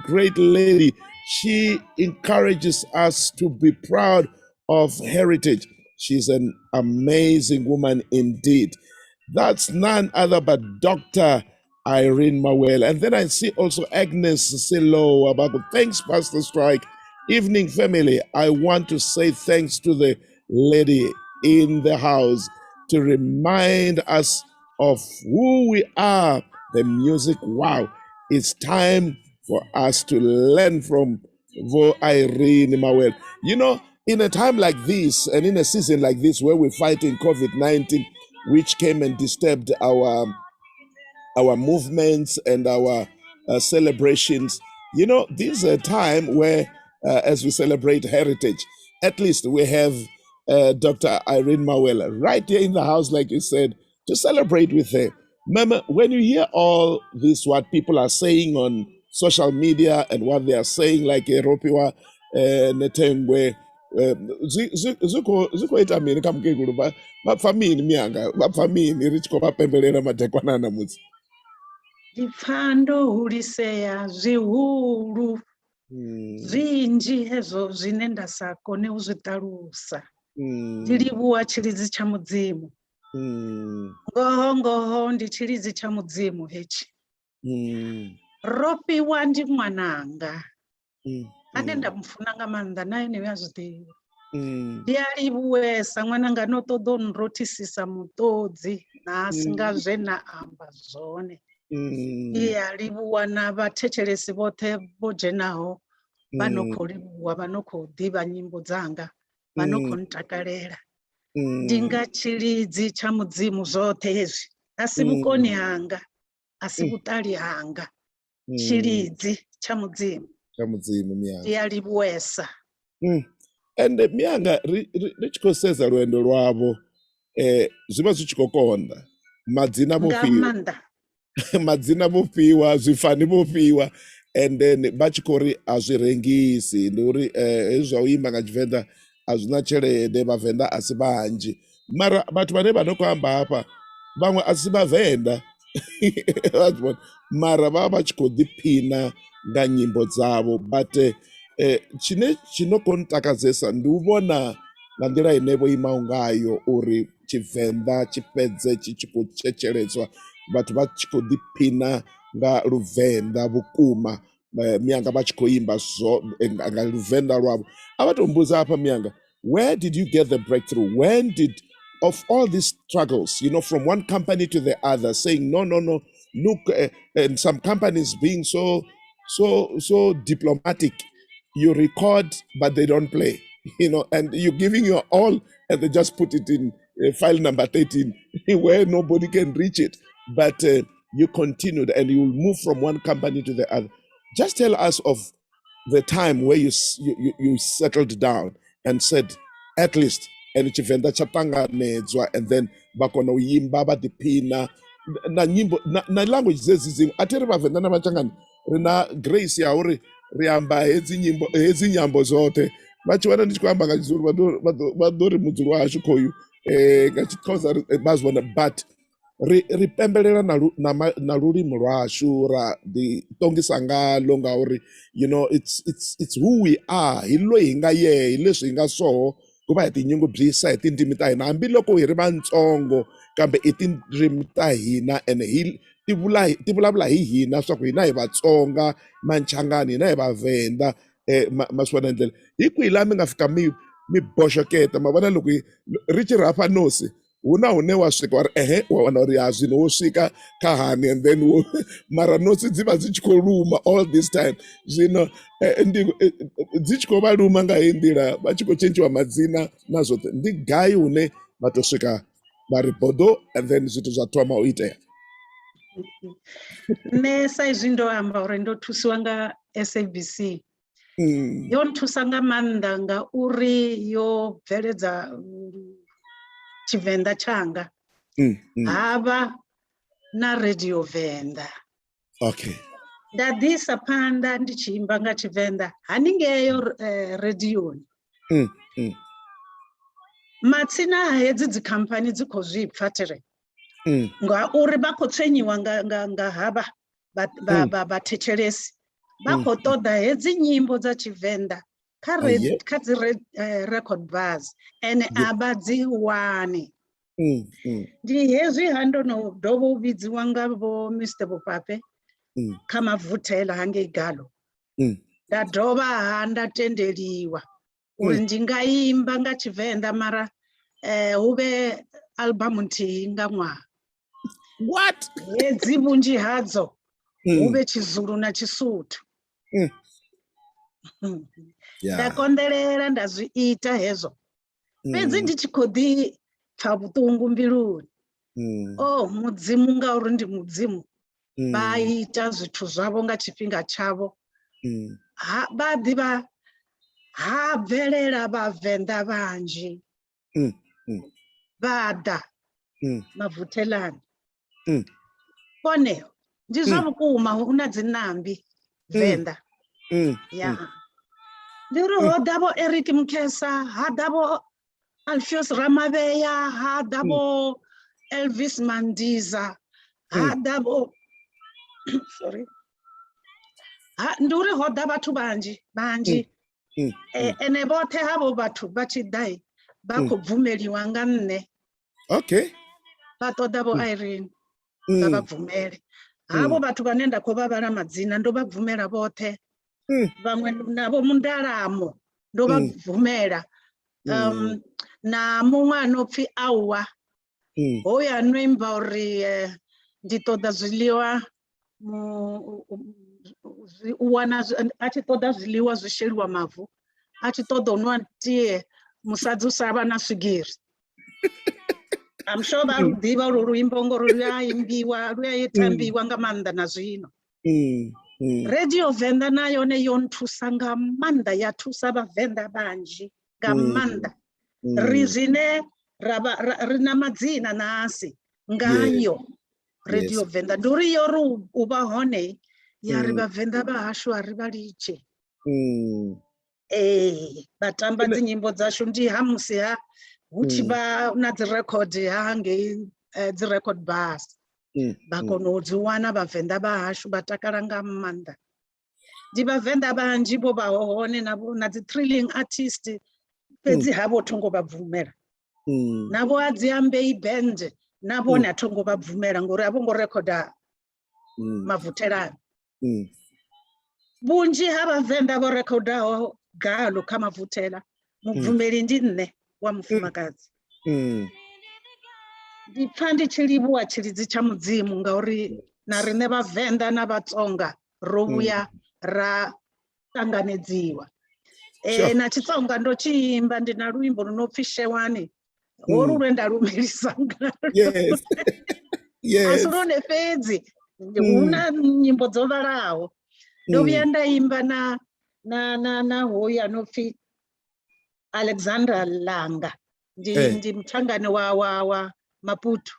S1: great lady. She encourages us to be proud of heritage. She's an amazing woman indeed. That's none other but Dr. Irene Mawela. And then I see also Agnes Silo about thanks, Pastor Strike. Evening family, I want to say thanks to the lady in the house to remind us of who we are. The music, wow. It's time for us to learn from Irene Mawela. You know, in a time like this and in a season like this where we're fighting COVID-19, which came and disturbed our movements and our celebrations. You know, this is a time where, as we celebrate heritage, at least we have Dr. Irene Mawela right here in the house, like you said, to celebrate with her. Mama, when you hear all this, what people are saying on social media and what they are saying, like Eropiwa Netengwe, zikoita mini kamkegulu bapfamini mianga bapfamini richiko bapembelela madekwanana mutsi
S2: Dipfando huliseya zwihulu zwinji hezwo zwine nda sa kone u zwi ṱalusa ndi livhuwa tshilidzi tsha mudzimu ngoho ndi tshilidzi tsha mudzimu hetshi Ropiwa ndi ṅwananga ane nda mufuna nga maanḓa na ene a zwi ḓivha ndi a livhuwesa ṅwananga no ṱoḓa u nrothisisa muṱodzi na a si nga zwe na amba zwone ndi a livhuwa na vhathetshelesi vhoṱhe vho dzhenaho vha no khou livhuwa vha no khou ḓivha nyimbo dzanga vha no khou ntakalela ndi nga tshilidzi tsha mudzimu zwoṱhe hezwi a si vhukoni hanga a si vhuṱali hanga tshilidzi tsha mudzimu
S1: Mianga.
S2: ndi a livhuwesa
S1: And Mianga ri tshi khou sedza lwendo lwavho zwi vha zwi tshi khou konḓa madzina
S2: nga maanḓa
S1: madzina vhofhiwa zwifani vhofhiwa and then vha tshi khou ri a zwi rengisi ndi uri hezwi zwa u imba nga Tshivenḓa a zwi na tshelede vhavenḓa a si vhanzhi mara vhathu vhane vha no khou amba hafha vhaṅwe a si vhavenḓa mara vha vha tshi khou ḓiphina nga nyimbo dzavho but tshine tshino khou ntakadzesa ndi u vhona nga nḓila ine vho imaho ngayo uri Tshivenḓa tshi fhedze tshi khou tshetsheledzwa vhathu vha tshi khou ḓiphina nga Luvenḓa vhukuma mianga bachikoimba zo ngaluvenda lwabo abatombuza apa mianga, where did you get the breakthrough? When did, of all these struggles, from one company to the other, saying no, look, and some companies being so diplomatic, you record but they don't play, and you're giving your all and they just put it in file number 13 where nobody can reach it, but you continued and you will move from one company to the other. Just tell us of the time where you settled down and said, at least, and chivenda chatanganedzwa, and then bakona uyimba batipina na nyimbo na language zezizimo atiri bavenda na machangani rina grace ya uri riamba hedzi nyambo zote vachiwana ndichikwamba ngachizuru vadori mudzuru washo koyu ngachikoza bazwana, but ripembelela na lulimi lwashu ra tongisa ngalo ngauri it's who we are, hi loyi hi nga yehe, hi leswi hi nga swoho ku va hi tinyungubyisa hi tindzimi ta hina hambiloko hi ri vantsongo, kambe i tindzimi ta hina and ti vulavula hi hina swa ku hina hi Vatsonga, Manchangani, hina hi Vavenda, ma swona ndlela hi kwihi laha mi nga fika mi boxoketa ma vona loko ri tshi rhapa nosi huna hune wa swika wa ri wa vona ri ya zwino wo swika kahani, and then mara nosi dzi vha dzi tshi khou luma all this time zwino dzi tshi khou vha luma nga heyi nḓila vha tshi khou tshentshiwa madzina na zwoṱhe. Ndi gai hune vha to swika vha ri bodo and then zwithu zwa thoma u itea?
S2: Nṋe sa izwi ndo amba uri ndo thusiwa nga SABC, yo nthusa nga maanḓa nga uri yo bveledza Tshivenda tshanga, havha na Radio Venda.
S1: Okay.
S2: Nda ḓisa phanḓa ndi tshi imba nga Tshivenda haningeyo radioni. Matsina a hedzi dzikhamphani dzi khou zwi pfa tere ngauri vha khou tswenyiwa nga havha vhathetshelesi vha khou ṱoḓa hedzi nyimbo dza Tshivenda kha dzi record bars ene a vha dzi wane. Ndi hezwi ha ndo no dovha u vhidziwa nga vho Mr Bopape kha mavuthela hangei Galo, nda dovha ha nda tendeliwa uri ndi nga imba nga Tshivenda mara hu vhe album nthihi nga ṅwaha.
S1: What?
S2: Hedzi vhunzhi hadzo hu vhe Tshizulu na Tshisuthu. Nda konḓelela nda zwi ita hezwo fhedzi ndi tshi khou ḓi pfa vhuṱungu mbiluni. Mudzimu ngauri ndi mudzimu vha ita zwithu zwavho nga tshifhinga tshavho. Vha ḓivha ha bvelela vhavenḓa vhanzhi vha ḓa mavuthelani vhone ndi zwa vhukuma hu na dzi ṋambi Venḓa. Ndi uri ho ḓa vho Eric Mkhesa, ha ḓa vho Alpheus Ramavheya, ha ḓa vho Elvis Mandiza, ha ḓa vho sorry, ndi uri ho ḓa vhathu vhanzhi ene vhoṱhe havho vhathu vha tshi ḓa vha khou bvumeliwa nga nṋe.
S1: Okay.
S2: Vha ṱoḓa vho Irene vha vha bvumele, havho vhathu vhane nda khou vha vhala madzina ndo vha bvumela vhoṱhe, vhaṅwe navho Mundalamo ndo vha bvumela, na muṅwe ano pfhi Auwa hoyu ano imba uri ndi ṱoḓa zwiḽiwa u wana a tshi ṱoḓa zwiḽiwa zwi sheliwa mavu, a tshi ṱoḓa u nwa tie musadzi u sa vha na swigiri. I'm sure vha lu ḓivha ulu luimbo ngori lu a imbiwa, lu a tambiwa nga maanḓa na zwino. Radio Venda na yone yo nthusa nga maanḓa, ya thusa vhavenḓa vhanzhi nga maanḓa. Ri zwine ri na madzina nasi ngayo Radio Venda, ndi uri yo ri u vha hone ya ri vhavenḓa vha hashu a ri vha litshe. Vha tamba dzi nyimbo dzashu ndi ha musi hu tshi vha na dzi record hangei dzi record bars vha kona u dzi wana vhavenḓa vha hashu vha takala nga maanḓa. Ndi vhavenḓa vhanzhi vho vha hone na dzi thrilling artist fhedzi havho thongo vha bvumela, navho a dzi Ambei band na vhone a thongo vha bvumela ngori a vho ngo rekhoda mavuthelani. vhunzhi ha vhavenḓa vho rekhodaho galo kha mavutela mubvumeli ndi nṋe wa mufumakadzi. Ndi pfha ndi tshi livhuwa tshilidzi tsha mudzimu ngauri na riṋe vhavenḓa na vhatsonga ro vhuya ra ṱanganedziwa. Na Xitsonga ndo tshi imba, ndi na luimbo lu no pfhi Shewani, holu lwe nda lumelisa ngalo.
S1: Yes.
S2: A si lwone fhedzi, hu na nyimbo dzo vhalaho. Ndo vhuya nda imba na hoyu ano pfhi Alexander Langa, ndi mthangane wa Maputo,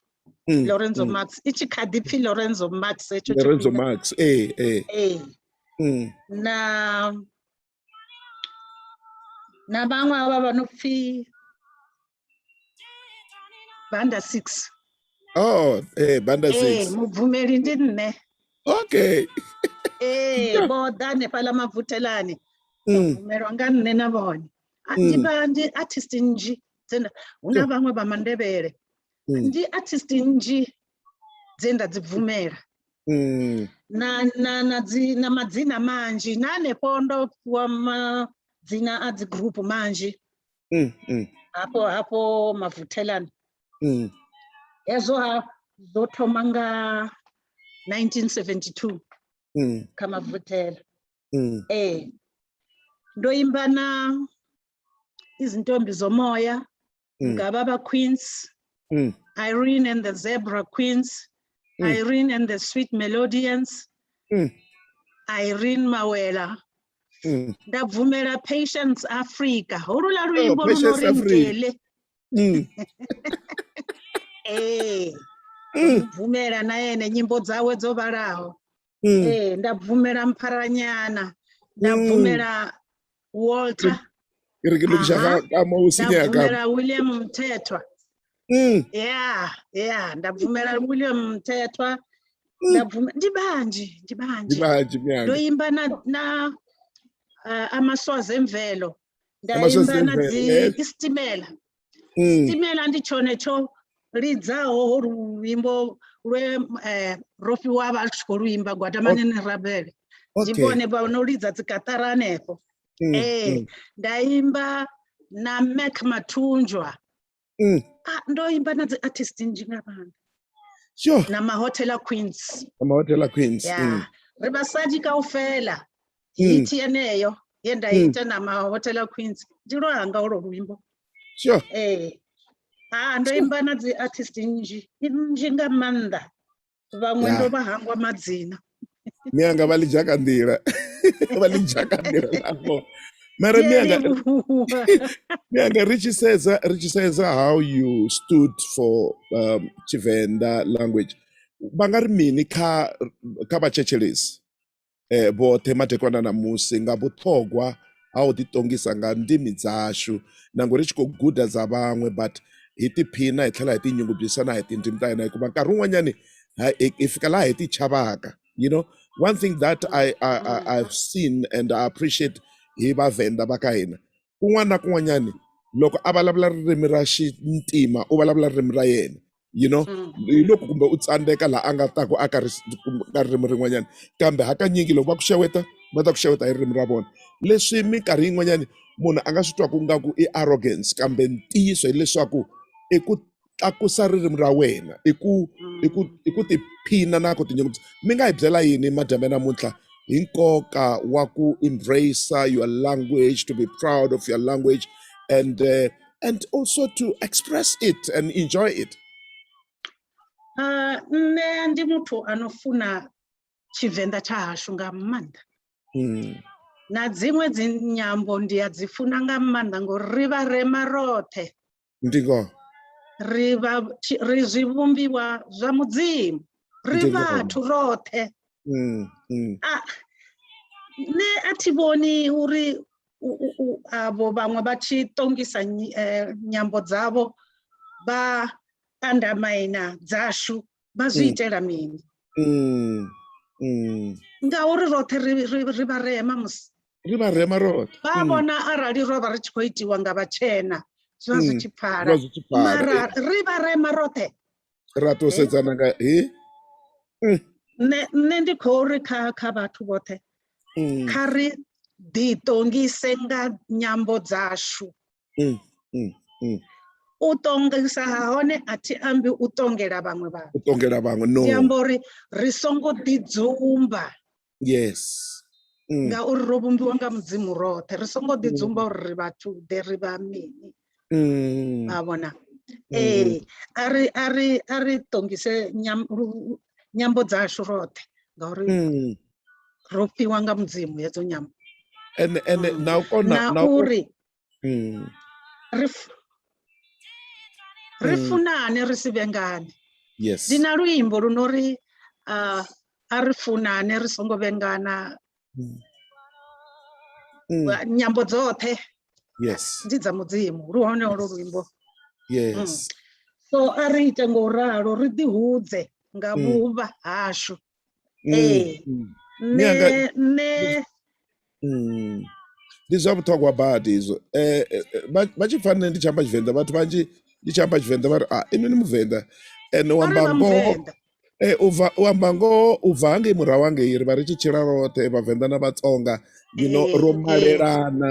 S2: Lorenzo Marx. I tshi kha ḓi pfhi Lorenzo Marx hetsho tshifhinga.
S1: Lorenzo Marx,
S2: na vhaṅwe ava vha no pfhi Banda 6.
S1: Banda 6.
S2: Mubvumeli ndi nṋe.
S1: Okay.
S2: Vho ḓa hanefhaḽa mavuthelani, bvumelwa nga nṋe na vhone. Ndi artist nnzhi dzenda, hu na vhaṅwe vha Mandebele. Ndi artist nnzhi dze nda dzi bvumela. Na madzina manzhi, na hanefho ndo fhiwa madzina a dzi group manzhi. Hapo mavuthelani. Hezwo dzo thoma nga 1972 kha mavutela. Ndo imba na izintombi zomoya, Ngababa Queens, Irene and the Zebra Queens, Irene and the Sweet Melodians, Irene Mawela. Ndabvumela Patience Africa, holula luimbo lunorengele. Ndabvumela na yene nyimbo dzawe dzo vhalaho. Ndabvumela Mpharanyana, ndabvumela Walter, ndabvumela William Mthethwa. Ndabvumela William Mthethwa. Ndi banji. Ndo imba na amaswazi emvelo. Ndaimba na Istimela. Istimela ndi chone cho lidzaho luimbo lwe Rofi wava ali tshi luimba Gwadamanene Rabele. Ndibone vanolidza dzikatara hanefho. Ndaimba na Mac Matunjwa. Ndoimba na dzi artist nnzhi nga maanḓa.
S1: Sure.
S2: Na Mahotela Queens. Ri vhasadzi kaofela hiti yeneyo ye ndaita na Mahotela Queens ndi lwanga olo luimbo.
S1: Sure.
S2: Ndoimba na dzi artist nnzhi nga maanḓa, vhaṅwe ndo vha hangwa madzina.
S1: Mianga valijakandira lapho. Mara Mianga, Richie says how you stood for Chivenda language. Bangari mini ka bachechelesi. Bo tematekwana na musi nga buthogwa how ditongisa nga ndimi dzashu nangori tshi khou guda dza vhaṅwe, but hi tiphina hi tlhela hi tinyungubyisana hi tindzimi ta hina hikuva nkarhi wun'wanyani hi fika laha hi ti chavaka. One thing that I've seen and I appreciate hi vaVenda va ka hina, kun'wana na kun'wanyani loko a vulavula ririmi ra xintima u vulavula ririmi ra yena. Hi loko kumbe u tsandzeka laha a nga ta ku aka ririmi rin'wanyani, kambe hakanyingi loko va ku xeweta va ta ku xeweta hi ririmi ra vona. Leswi minkarhi yin'wanyani munhu a nga swi twa ku ngaku i arrogance, kambe ntiyiso hileswaku i ku tlakusa ririmi ra wena, i ku tiphina na ku tinyungubyisa. Mi nga hi byela yini madyambe namuntlha hi nkoka wa ku embrace your language, to be proud of your language, and also to express it and enjoy it?
S2: Nṋe ndi muthu anofuna Tshivenda tsha hashu nga maanḓa. Na dziṅwe dzinyambo ndi a dzi funa nga maanḓa ngori ri vharema roṱhe.
S1: Ndingo.
S2: Ri zwi vhumbiwa zwa mudzimu, ri vhathu roṱhe. Nṋe a thi vhoni uri avo vhaṅwe vha tshi ṱongisa nyambo dzavho vha andamaina dzashu vha zwi itela mini. Ngauri roṱhe ri vharema musi.
S1: Ri vharema roṱhe.
S2: Vha vhona arali ro vha ri tshi khou itiwa nga vhatshena zwa zwi tshi pfala. Mara ri vharema roṱhe.
S1: Ra to sedzana nga
S2: Nṋe ndi khou ri kha vhathu vhoṱhe kha ri ḓiṱongise nga nyambo dzashu. U ṱongisa ha hone a thi ambi u ṱongela vhaṅwe vhathu,
S1: u ṱongela vhaṅwe, no.
S2: ndi amba uri ri songo ḓidzumba.
S1: Yes.
S2: Ngauri ro vhumbiwa nga mudzimu roṱhe, ri songo ḓidzumba uri ri vhathu ḓe ri vha mini, a vhona. A ri ṱongise nyambo dzashu roṱhe ngauri ro fhiwa nga mudzimu hedzo nyambo. Na uri ri funane ri si vhengane.
S1: Yes.
S2: Ndi na luimbo luno ri a ri funane ri songo vhengana nyambo dzoṱhe.
S1: Yes.
S2: Ndi dza mudzimu, lu hone holo luimbo.
S1: Yes.
S2: So a ri ite ngo ralo, ri ḓihudze nga vhuvha hashu.
S1: Ndi zwa vhuṱhogwa badi izwo. Vha tshi pfa nṋe ndi tshi amba Tshivenḓa, vhathu vhanzhi ndi tshi amba Tshivenḓa vha ri inwi ni Muvenḓa, and u amba ngoho, u amba ngoho u bva hangei murahu hangei ri vha ri tshi tshila roṱhe Vhavenḓa na Vhatsonga, ro malelana,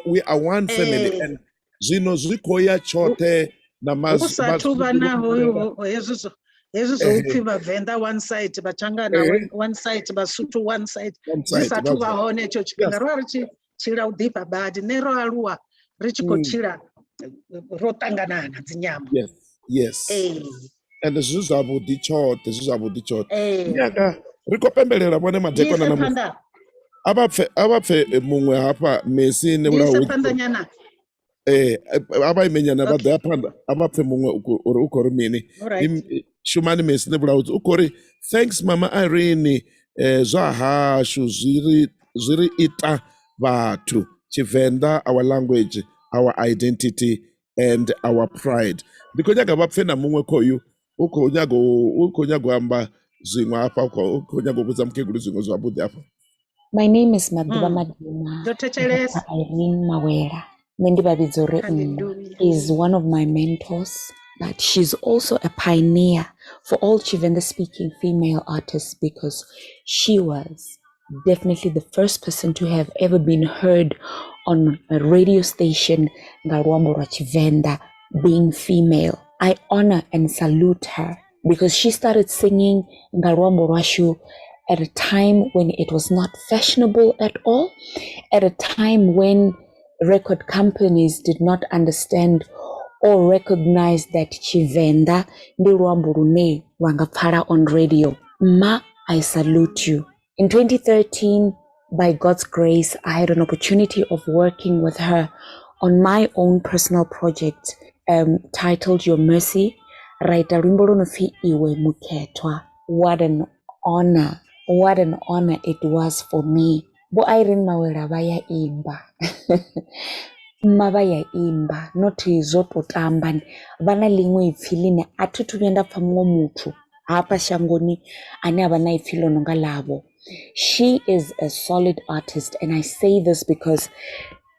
S1: we are one family, and zwino zwi khou ya tshoṱhe na
S2: hu sathu vha na hezwi zwo upfhi Vhavenḓa one side, Vhatshangana one side, Basotho one side, zwi sathu vha hone hetsho tshifhinga. Ro ri tshi tshila u ḓifha badi, ne ro aluwa ri tshi khou tshila ro ṱanganana dzinyambo.
S1: Yes. And zwi zwavhuḓi tshoṱhe, zwi zwavhuḓi tshoṱhe. Nyaga ri khou pembelela vhone madekwana na a vha pfe muṅwe hafha Messi ne a vha imenyana vha ḓo ya phanḓa, a vha pfe muṅwe uri u khou ri mini. Shumani Messi ne vhulaudzi u khou ri thanks Mama Irene, zwa hashu zwi ri ita vhathu. Tshivenḓa, our language, our identity and our pride. Ndi khou nyaga vha pfe na muṅwe khoyu u khou nyaga u amba zwiṅwe hafha, u khou nyaga u vhudza mukegulu zwiṅwe zwavhuḓi hafha.
S5: My name is Maduba Madima. Irene Mawela. Is one of my mentors, but she's also a pioneer for all Chivenda speaking female artists, because she was definitely the first person to have ever been heard on a radio station, Ngarwambora Chivenda, being female. I honor and salute her because she started singing Ngarwamborashu at a time when it was not fashionable at all, at a time when record companies did not understand or recognize that Chivenda ndi luambo lune wangapfala on radio. Ma, I salute you. In 2013, by God's grace, I had an opportunity of working with her on my own personal project titled Your Mercy. Raita lwimbo lunofi Iwe Mukhetwa. What an honor it was for me. Bo Irene Mawela vaya imba. Mavaya imba, not izoto tambani. Vana lingwe ifilini atutu vyenda pfa muṅwe muthu hapa shangoni ane avana ifilo nonga lavo. She is a solid artist, and I say this because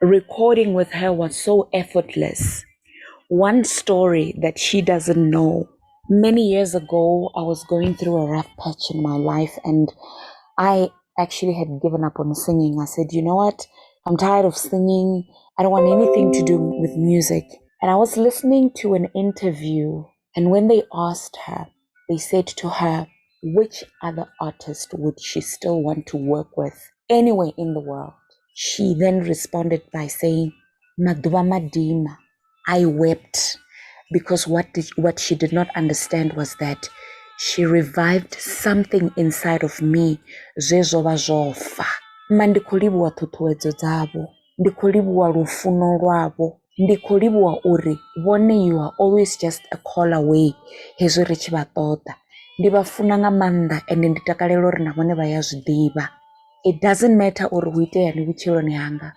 S5: recording with her was so effortless. One story that she doesn't know. Many years ago, I was going through a rough patch in my life, and I actually had given up on singing. I said, you know what? I'm tired of singing. I don't want anything to do with music. And I was listening to an interview, and when they asked her, they said to her, which other artist would she still want to work with anywhere in the world? She then responded by saying, Maduba Madima. I wept, because what she did not understand was that she revived something inside of me. Zezova zofa. Mandikolibuwa tutuwedzo dzavo. Ndikolibuwa lufuno lwavo. Ndikolibuwa uri vone you are always just a call away. Hezo richi vatota. Ndivafuna nga manda ende nditakalela uri na vone vaya zwiḓivha. It doesn't matter uri huitea ni vhutshiloni hanga.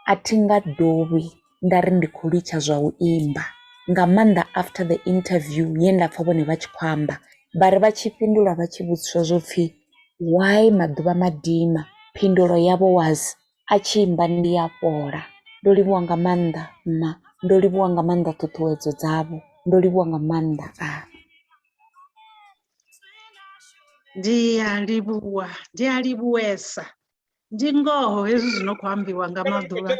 S5: Atinga dovi ndari ndikholicha zwa u imba. Nga manda after the interview yenda pfa vone vha tshi khou amba. Bari vha tshi fhindula vha tshi vhudziswa zwo pfi why Maduba Madima? Phindulo yavo was a tshi imba ndi ya fhola. Ndo livhuwa nga manda ma, ndo livhuwa nga manda ṱhuṱhuwedzo dzavho, ndo livhuwa nga manda
S2: Ndi a livhuwesa ndi ngoho hezwi zwi no khou ambiwa nga maḓuvha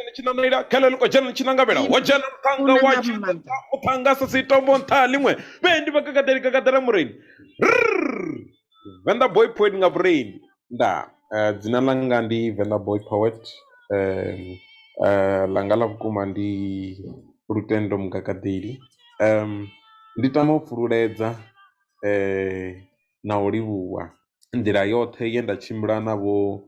S6: khelela dzhena ni tshi nangavhela wo dzhena muthanga wa
S2: nga maanḓa
S6: muthanga sa si tombo nṱha ḽiṅwe vhe ndi kakadela mureni Venda Boy Poet nga Brain nda dzina langa ndi Venda Boy Poet langa ḽa vhukuma ndi Lutendo Mukakadeli ndi tama u pfululedza na u livhuwa nḓila yoṱhe ye nda tshimbila navho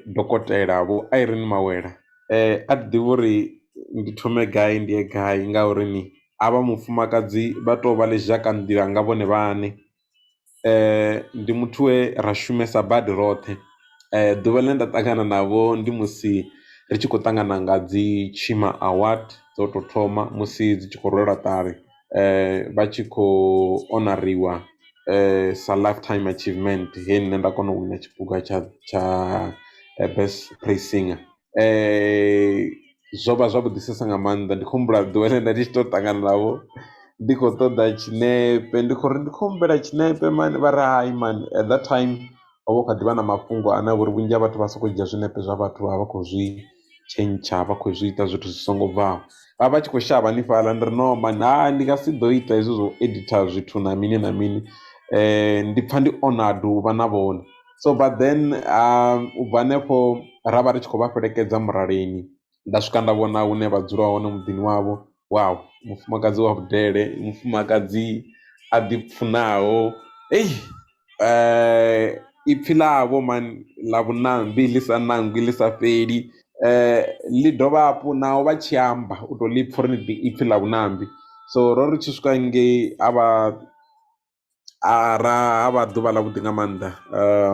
S6: dokotela vho Irene Mawela a ḓi ḓivha uri ndi thome gai ndi ye gai ngauri ni avha mufumakadzi vha tou vha ḽezhaka nḓila nga vhone vhaṋe ndi muthu we ra shumesa badi roṱhe ḓuvha ḽine nda ṱangana navho ndi musi ri tshi khou ṱangana nga dzi Chima Award dzo tou thoma musi dzi tshi khou rwelwa ṱari vha tshi khou onariwa sa lifetime achievement he nṋe nda kona u wina tshiphuga tsha best praise singer zwo vha zwavhuḓisesa nga maanḓa ndi khou humbula ḓuvha ḽe nda ndi tshi tou ṱangana navho ndi khou ṱoḓa tshinepe ndi khou ri ndi khou humbela tshinepe mani vha ri hai mani at that time ho vha hu kha ḓivha na mafhungo ane a vha uri vhunzhi ha vhathu vha sokou dzhia zwinepe zwa vhathu vha khou zwi tshentsha vha khou zwi ita zwithu zwi songo bvaho vha vha tshi khou shavha hanefhaḽa ndi ri no mani ndi nga si ḓo ita hezwi zwo edita zwithu na mini na mini ndi pfha ndi honored u vha na vhone so but then u bva hanefho ra vha ri tshi khou vha fhelekedza muraleni nda swika nda vhona hune vha dzula hone muḓini wavho wow mufumakadzi wa vhudele mufumakadzi a ḓipfunaho ipfhi ḽavho man ḽa vhunambi ḽi sa nangwi ḽi sa fheli ḽi dovha hafhu naho vha tshi amba u tou ḽi pfha uri ndi ipfhi ḽa vhunambi so ro ri tshi swika ngei havha ḓuvha ḽa vhuḓi nga maanḓa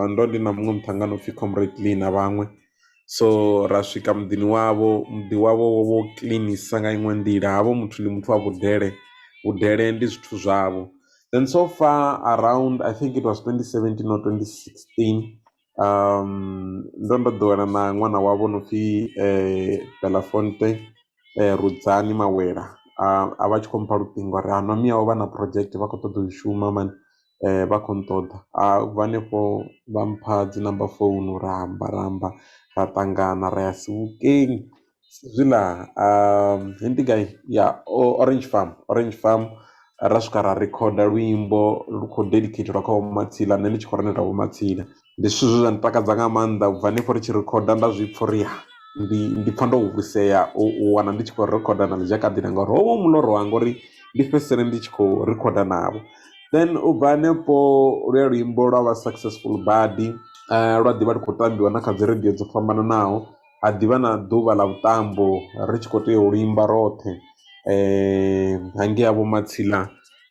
S6: ndo ndi na muṅwe muṱangano upfhi comrade Lee na vhaṅwe so ra swika muḓini wavho muḓi wavho wo cleanisa nga iṅwe nḓila havho muthu ndi muthu wa vhudele ndi zwithu zwavho then so far around I think it was 2017 or 2016 ndo ḓowela na ṅwana wavho no pfhi Belafonte Rudzani Mawela a vha tshi khou mpha luṱingo ri hanwa miyaho vha na project vha khou ṱoḓa u shuma mani vha khou nṱoḓa ubva hanefho vha mpha dzi number phone ra amba ra ṱangana ra ya Sebokeng zwiḽa ndi gai ya Orange Farm ra swika ra rekhoda luimbo lu khou dedicatelwa kha Vho Matsila nṋe ndi tshi khou renela Vho Matsila ndi zwithu zwe zwa ntakadza nga maanḓa ubva hanefho ri tshi rekhoda nda zwi pfha uri ndi pfha ndo hulisea u wana ndi tshi khou rekhoda na ḽidzhakadila ngauri hovho muḽoro wanga uri ndi fhedzisele ndi tshi khou rekhoda navho then ubva hanefho luya luimbo lwa vha successful badi lwa ḓivha ri khou tambiwa na kha dzi radio dzo fhambananaho ha ḓivha na ḓuvha ḽa vhuṱambo ri tshi khou tea u limba roṱhe hangei ha Vho Matsila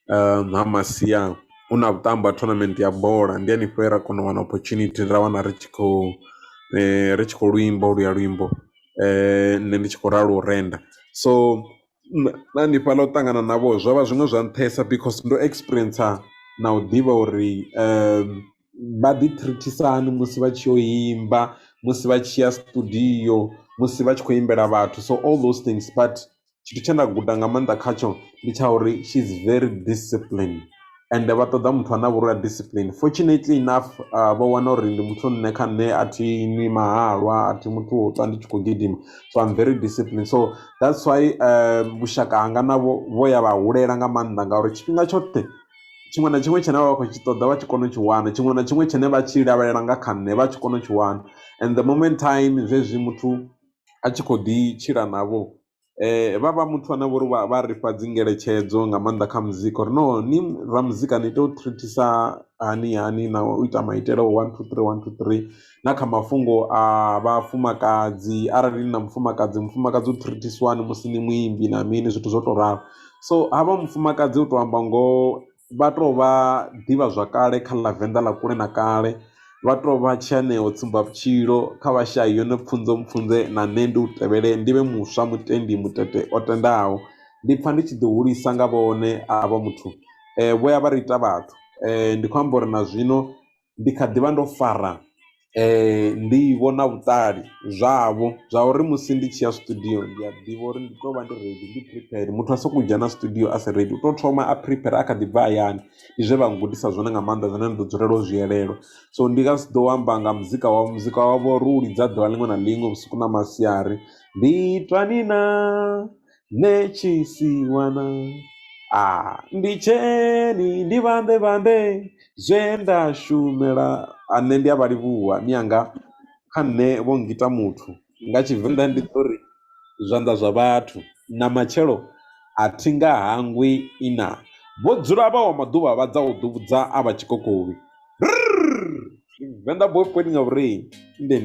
S6: ha Masia hu na vhuṱambo ha tournament ya bola ndi hanefho ra kona u wana opportunity ra wana ri tshi khou luimba luya luimbo nṋe ndi tshi khou ralo u renda so na hanefhaḽa u ṱangana navho zwo vha zwiṅwe zwa nṱhesa because ndo experiencer na u ḓivha uri vha ḓi treatisa hani musi vha tshi yo imba musi vha tshi ya studio musi vha tshi khou imbela vhathu so all those things but tshithu tshe nda guda nga maanḓa khatsho ndi tsha uri she is very disciplined and vha ṱoḓa muthu ane a vha uri a discipline fortunately enough vho wana uri ndi muthu nne kha nṋe a thi nwi mahalwa a thi muthu wo ṱwa ndi tshi khou gidima so I'm very disciplined so that's why vhushaka hanga navho vho ya vha hulela nga maanḓa ngauri tshifhinga tshoṱhe tshiṅwe na tshiṅwe tshine vha khou tshi ṱoḓa vha tshi kona u tshi wana tshiṅwe na tshiṅwe tshine vha tshi lavhelela nga kha nṋe vha tshi kona u tshi wana and the moment time zwezwi muthu a tshi khou ḓi tshila navho vha muthu ane vhori vha ri fha dzi ngeletshedzo nga maanḓa kha muzika uri no ni ra muzika ni tea u treatisa hani na u ita maitele o 1 2 3 1 2 3 na kha mafhungo a vhafumakadzi arali ni na mufumakadzi u treatisiwani musi ni muimbi na mini zwithu zwo tou ralo so havha mufumakadzi u tou amba ngoho vha tou vha ḓivha zwakale kha ḽa venḓa ḽa kule na kale vha tou vha tshaneho tsumba vhutshilo kha vhashai yone mpfunze na nṋe ndi u tevhele ndi vhe muswa mutendi mutete o tendaho ndi pfha ndi tshi ḓi hulisa nga vhone avha muthu vho ya vha ri ita vhathu ndi khou amba uri na zwino ndi kha ḓivha ndo fara nḓivho na vhuṱali zwavho zwa uri musi ndi tshi ya studio ndi a ḓivha uri ndi tou vha ndi ready, ndi prepare. Muthu a sokou dzhena studio a si ready, u tou thoma a prepare a kha ḓi bva hayani. Ndi zwe vha ngudisa zwone nga maanḓa, zwine ndi ḓo dzulela u zwi elelwa. So ndi nga si ḓo amba nga muzika wavho ri u lidza ḓuvha liṅwe na liṅwe, vhusiku na masiari. Ndi twani na netshisiwana ndi tsheni ndi vhanḓe zwe nda shumela ane ndi a vha livhuwa mianga kha nṋe vho ngita muthu. Nga Tshivenḓa ndi ḓo ri zwanḓa zwa vhathu na matshelo a thi nga hangwi ina, vho dzula vha wa maḓuvha vha dza u ḓuvhudza a vha tshikokovhi. Venḓa boy pointing of rain ndi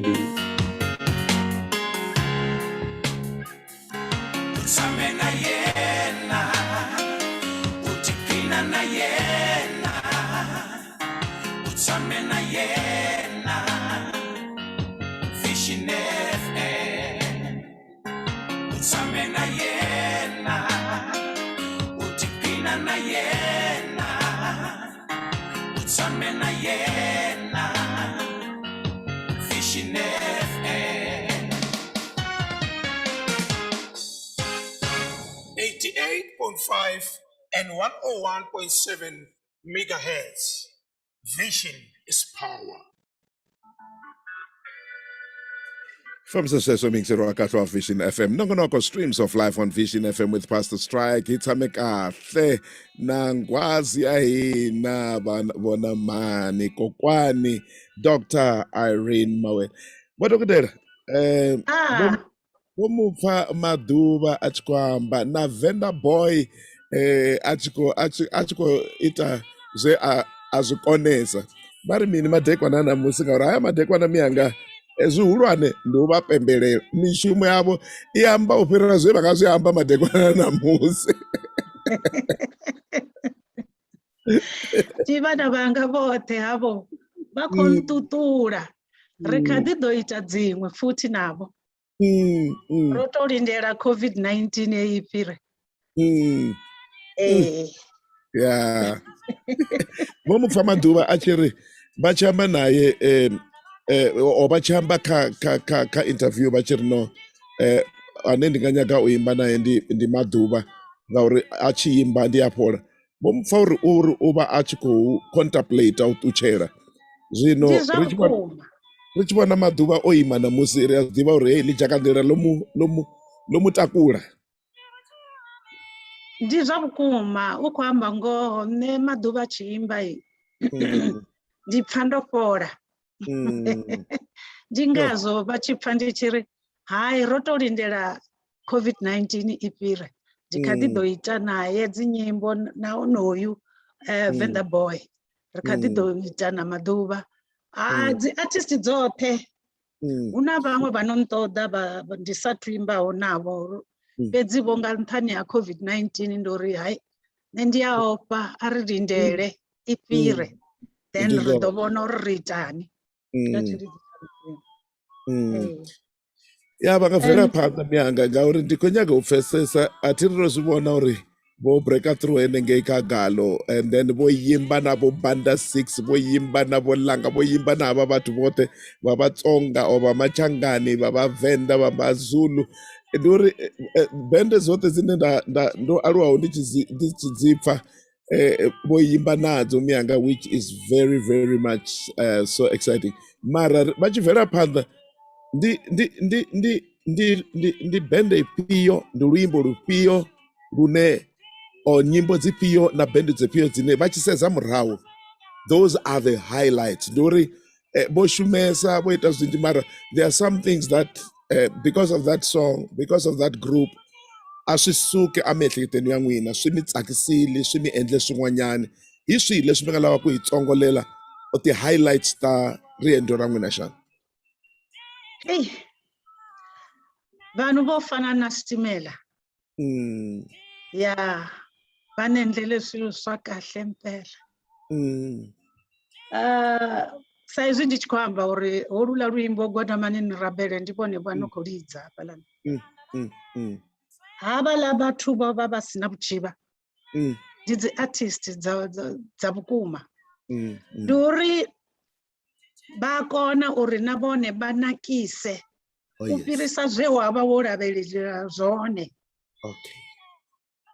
S4: and 101.7 megahertz. Vision is power.
S1: From Successor Mixer Wakatwa Vision FM. Nongonoko streams of life on Vision FM with Pastor Strike. Itamekahle nangwazi ahina bona mani kokwani Dr. Irene Mawe. Bodokotela bomupha maduba achikwamba na Venda boy achiko ita ze azikonesa. Bari mini madekwana na musika ora madekwana mianga ezihulwane ndovapembelela mishumo yavo iyamba upirira zve vakazvihamba madekwana namusi.
S2: Tivana vanga vote havo vakontutura rekadi doita dzimwe futi navo rotolindela COVID-19 eipire.
S1: Yeah. Vomupfa maduva achiri vachamba naye vachamba ka interview vachiri no ane ndinganyaka uimba naye ndi maduva ngauri achiimba ndi apora. Vomupfa uri uva achikou contemplate utuchera zvino richivona maduva oima namusi riyaziva uri hei lijakandira lomutakura.
S2: Ndi zvavukuma ukuhamba ngoho ne maduva achiimba ndipfa ndopora. Ndingazo vachipfa ndichiri hai rotolindela COVID-19 ipire ndikadidoita naye dzinyimbo naonoyu Venda boy rikadidoita namaduva dzi artist dzote. Una vamwe vanontoda ndisatuimbawo navo bedzi vonga nthani ya COVID-19 ndori hai nendiyaopa arilindele ipire then ridovona uri ritani.
S1: Ya vakabvera phanḓa mianga ngauri ndikonyaka upfesesa atiri rozvivona uri vo breaka through enenge ikagalo and then voyimba navo banda 6 voyimba navo langa voyimba nava vathu vote vavatsonga o vamachangani vavavenda vamazulu ndori bende zote dzine ndo aluwaho ndichidzipfa voyimba nadzo mianga, which is very very much so exciting. Mara vachibvera phanḓa ndi bende ipio ndi luimbo lupio lune o nyimbo dzipio na bende dzipio dzine vachiseza murahu. Those are the highlights. Ndori voshumesa voita zvinji mara there are some things that because of that song, because of that group, a swi suki emiehleketweni ya n'wina, swi mi tsakisile, swi mi endle swin'wanyana. Hi swihi leswi mi nga lava ku hi tsongolela o ti-highlights ta riendzo ra n'wina xana?
S2: Vanhu vo fana na Stimela ya vanendlele swilo swa kahle mpela. Saizwi ndi tshi khou amba uri holula luimbo Godamani ni rabele ndi vhone vha no khou lidza hafhaḽani. Havhaḽa vhathu vha vha sina vhutshivha ndi dzi artist dza vhukuma. Ndi uri ba kona uri na vhone vha nakise
S1: Oh,
S2: u
S1: yes.
S2: fhirisa zwe wavha wo lavhelela zwone.
S1: Okay.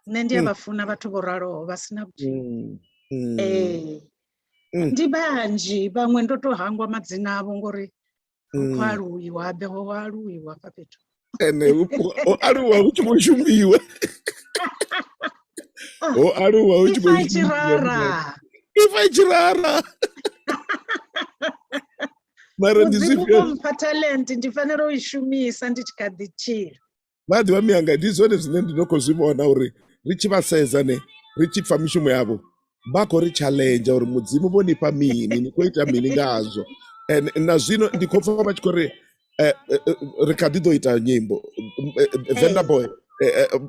S2: Nṋe ndi a vha funa vhathu vho raloho vha sina vhuthii.
S1: Mm.
S2: Ndi vhanzhi vhaṅwe ndo to hangwa madzina avho ngori hu khou aluwiwa habe ho aluwiwa hafha fhethu.
S1: Ene o aluwa hu tshi khou shumiwa. O aluwa hu tshi khou
S2: Ifa i tshirara.
S1: Ifa i tshirara. Mara ndi
S2: Mudzimu
S1: zwifhio?
S2: vho mpha talent ndi fanela u i shumisa ndi tshi kha ḓi tshila.
S1: Maḓuvha mianga ndi zwone zwine ndi no khou zwi vhona uri ri tshi vha sedza ri tshi pfa mishumo yavho vha khou ri challenge uri mudzimu vho nifha mini, ni khou ita mini ngazwo. Na zwino ndi khou pfa vha tshi khou ri ri kha ḓi ḓo ita nyimbo. Venda boy,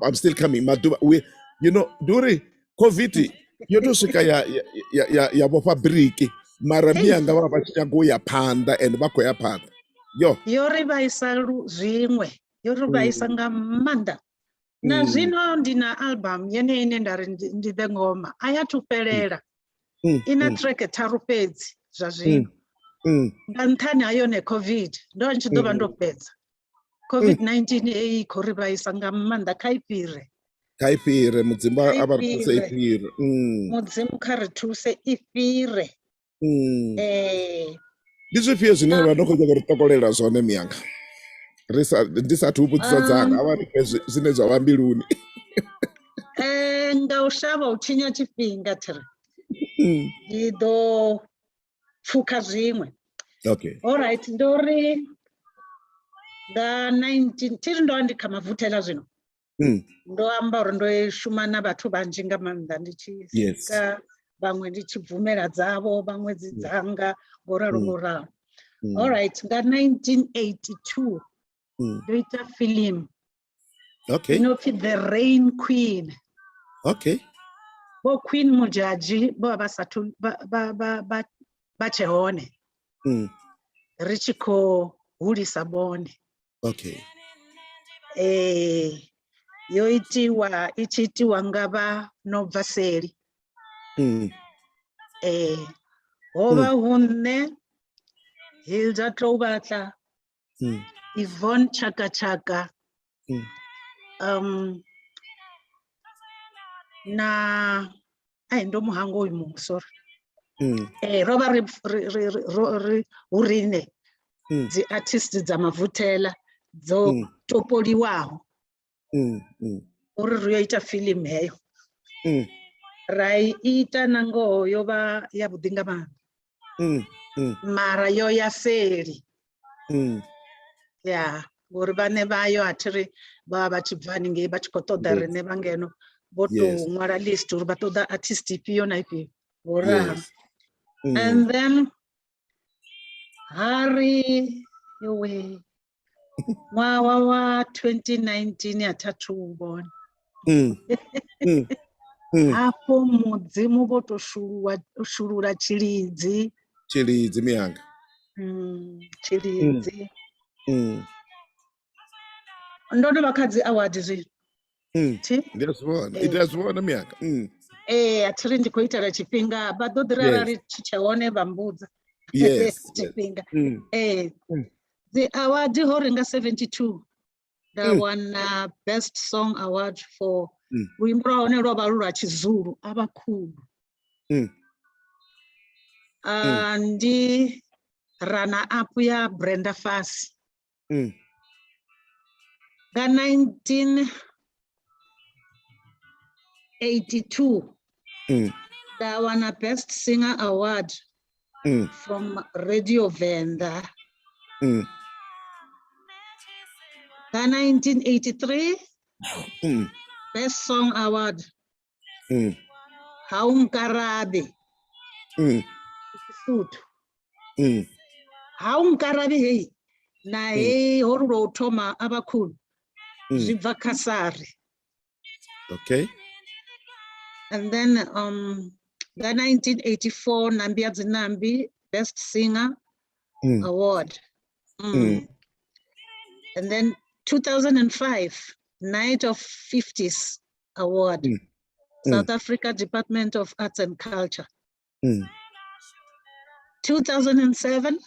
S1: I'm still coming. Maḓuvha you know ndi uri COVID yo to swika ya vhofha briki mara mianga vha vha tshi nyaga u ya phanḓa and vha khou ya phanḓa.
S2: Yo ri vhaisa zwiṅwe, yo ri vhaisa nga maanḓa. Na zwino ndi na album yeneyi ine nda ri ndi The Ngoma a ya thu fhelela. I na track tharu fhedzi zwa zwino. Nga nṱhani ha yone COVID ndo tshi ḓo vha ndo fhedza. COVID-19 i khou ri vhaisa nga maanḓa kha i fhire.
S1: Kha i fhire mudzimu a vha ri thuse i fhire.
S2: Mudzimu kha ri thuse i fhire.
S1: Ndi zwifhio zwine vha no khou nyaga ri tokolela zwone mianga? Ndi sathu vhudzisa dzanga avha ri zwine zwa vha mbiluni.
S2: Nga u shavha u tshinya tshifhinga thiri ndi ḓo pfukha zwiṅwe.
S1: Okay.
S2: Alright, ndo ri nga 19 thiri ndo ndi kha mavuthela zwino. Ndo amba uri ndo shuma na vhathu vhanzhi nga maanḓa ndi tshi sika vhaṅwe ndi tshi bvumela dzavho vhaṅwe dzi dzanga ngoralo ngoralo. Alright, nga 1982 ndo ita film.
S1: Okay.
S2: Inopfi The Rain Queen.
S1: Okay.
S2: Bo Queen Mujaji bo vha sathu ba tshe hone. Ri tshi khou hulisa bone.
S1: Okay.
S2: Yo itiwa i tshi itiwa nga vha Nobva Seli. Hovha hu nṋe Hilda Troubatla, Yvonne Chaka Chaka, na ndo muhango uyu muṅwe sorry. Ro vha ri Irene dzi artist dza mavuthela dzo topoliwaho uri ri yo ita film heyo. Ra I ita na ngoho yo vha ya vhuḓi nga maanḓa. Mara yo ya Seli. Ya ngori vhane vhayo a thiri vha vha tshi bva haningei vha tshi khou ṱoḓa riṋe vha ngeno vho tou ṅwala list uri vha ṱoḓa artist ifhio na ifhio ngoralo. And then hari yowe ṅwaha wa 2019 a thathu u vhona. Hafho mudzimu vho to shulula tshilidzi.
S1: Tshilidzi mianga.
S2: Tshilidzi. Ndo no vha kha dzi award zwi.
S1: Ndi a zwivhona mianga.
S2: A thiri ndi khou itela tshifhinga vha ḓo ḓi rarali tshi tshe hone vha mbudza. Tshifhinga. The award ho ri nga 72 nda wana best song award for luimbo lwa hone lwo vha lwa Tshizulu a vha khulu. Ndi runner up ya Brenda Fassie. Nga 1982 nda wana best singer award from Radio Venda. Nga 1983 best song award Haumkarabe. Sotho. Haumkarabe hey na hey ho ro thoma abakhulu zibva Kasari.
S1: Okay.
S2: And then nga 1984 Nambia Zinambi best singer award. And then 2005 Night of 50s award. South Africa Department of Arts and Culture. 2007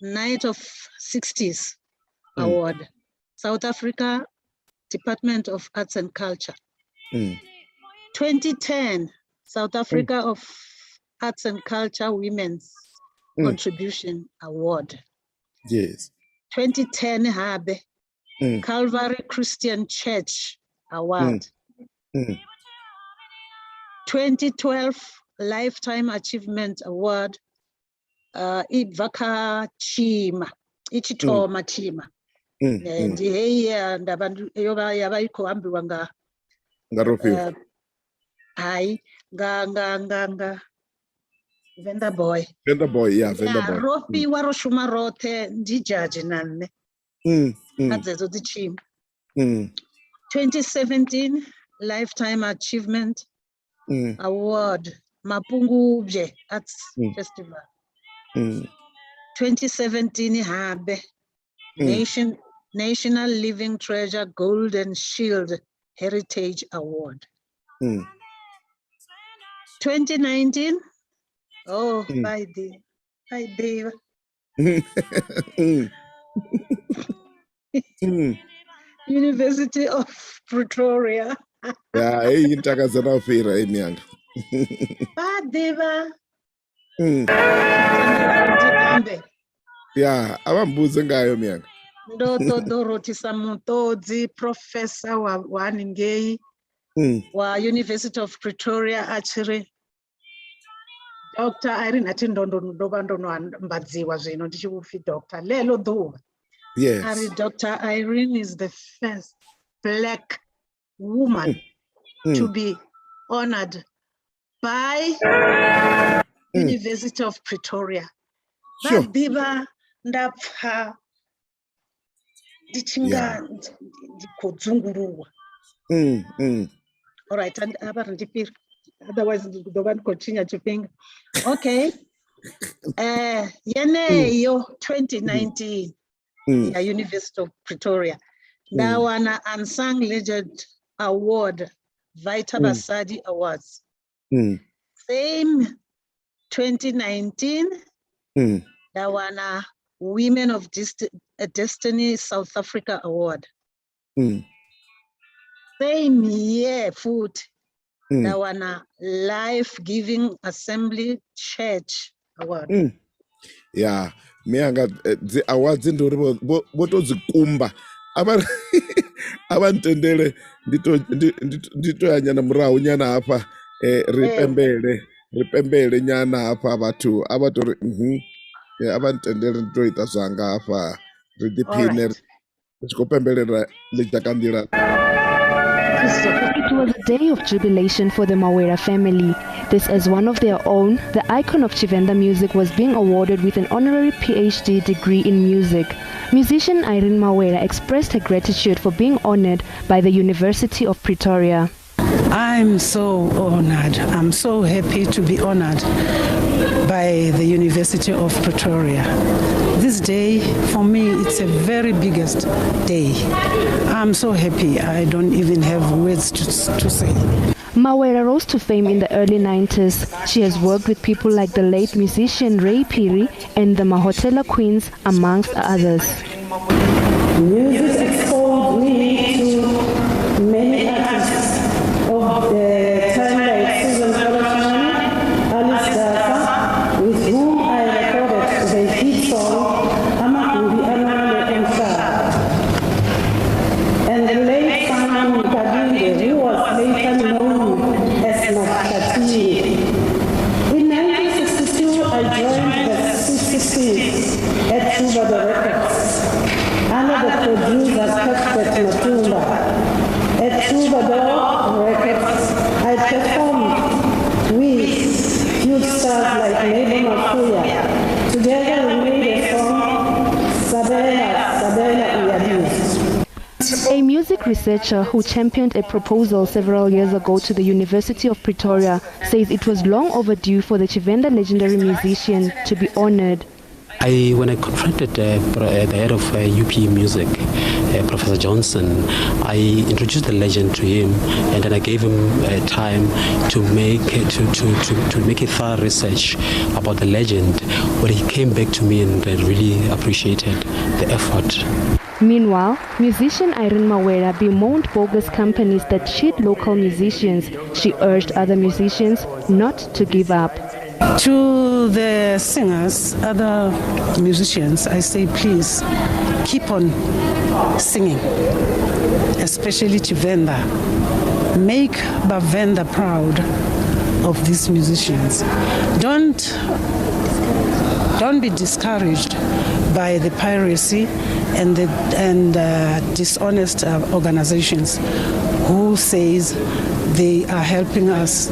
S2: Night of 60s Award. South Africa Department of Arts and Culture. 2010 South Africa of Arts and Culture Women's Contribution Award.
S1: Yes.
S2: 2010 Habe Calvary Christian Church Award. 2012 Lifetime Achievement Award. Ivaka Chima, Ichitoma Chima. And here ndabantu yaba ikohambiwa nga
S1: Ngarofiwa.
S2: hayi nga Venda Boy.
S1: Venda Boy, yeah, Venda Boy.
S2: Rofi waroshuma rote ndi judge nanne. Adzezo tichima. 2017 Lifetime Achievement Award Mapungubje Arts Festival. 2017 Habe National Living Treasure Golden Shield Heritage Award. 2019 by the University of Pretoria.
S1: Yeah, hey, intakazana ufira imianga.
S2: Badiva.
S1: Yeah, abambuze ngayo mianga.
S2: Ndoto Dorothy Samutodzi, professor wa Ningei wa University of Pretoria achiri. Dr. Irene ati ndondo mbadziwa zvino ndichikufi Dr. Lelo Dhuva.
S1: Yes.
S2: Ari Dr. Irene is the first Black woman to be honored by University of Pretoria.
S1: Sure.
S2: Badiva ndapfa ndichinga ndikodzunguruwa. All right, and otherwise don't continue to think. Okay. Yeneyo 2019 ya University of Pretoria. Dawana Unsung Legend Award, Vita Basadi Awards. Same 2019. Dawana Women of Destiny South Africa Award. Same year food. Dawana Life Giving Assembly Church Award.
S1: Yeah, mianga the awards ndori botodzikumba. Abantendele ndito yanyana murahu nyana apa ripembele nyana apa abatori abantendele ndito itazanga apa ridipine chikopembelera litakandira.
S7: It was a day of jubilation for the Mawera family. This, as one of their own, the icon of Chivenda music was being awarded with an honorary PhD degree in music. Musician Irene Mawera expressed her gratitude for being honored by the University of Pretoria.
S8: I'm so honored. I'm so happy to be honored by the University of Pretoria. This day, for me, it's a very biggest day. I'm so happy. I don't even have words to say.
S7: Mawera rose to fame in the early 90s. She has worked with people like the late musician Ray Phiri and the Mahotela Queens, amongst others.
S8: Music exposed me to many artists of the time like Susan Colachani, Alice Dasa, with whom I recorded the hit song Amakundi Anwale Emsa, and the late Simon Kadinde, who was later known as Makatini. In 1962, I joined the 66 at Tuba Records under the producer Cuthbert Matumba. At Troubadour Records, I performed with huge stars like Mabel Mafuya. Together we made a song, Sabela Uyabused.
S7: A music researcher who championed a proposal several years ago to the University of Pretoria says it was long overdue for the Chivenda legendary musician to be honored.
S9: When I confronted the head of UP Music, Professor Johnson, I introduced the legend to him, and then I gave him time to make a thorough research about the legend. But he came back to me and really appreciated the effort.
S7: Meanwhile, musician Irene Mawera bemoaned bogus companies that cheat local musicians. She urged other musicians not to give up.
S8: To the singers, other musicians, I say please keep on singing, especially Chivenda. Make Bavenda proud of these musicians. Don't be discouraged by the piracy and dishonest organizations who says they are helping us,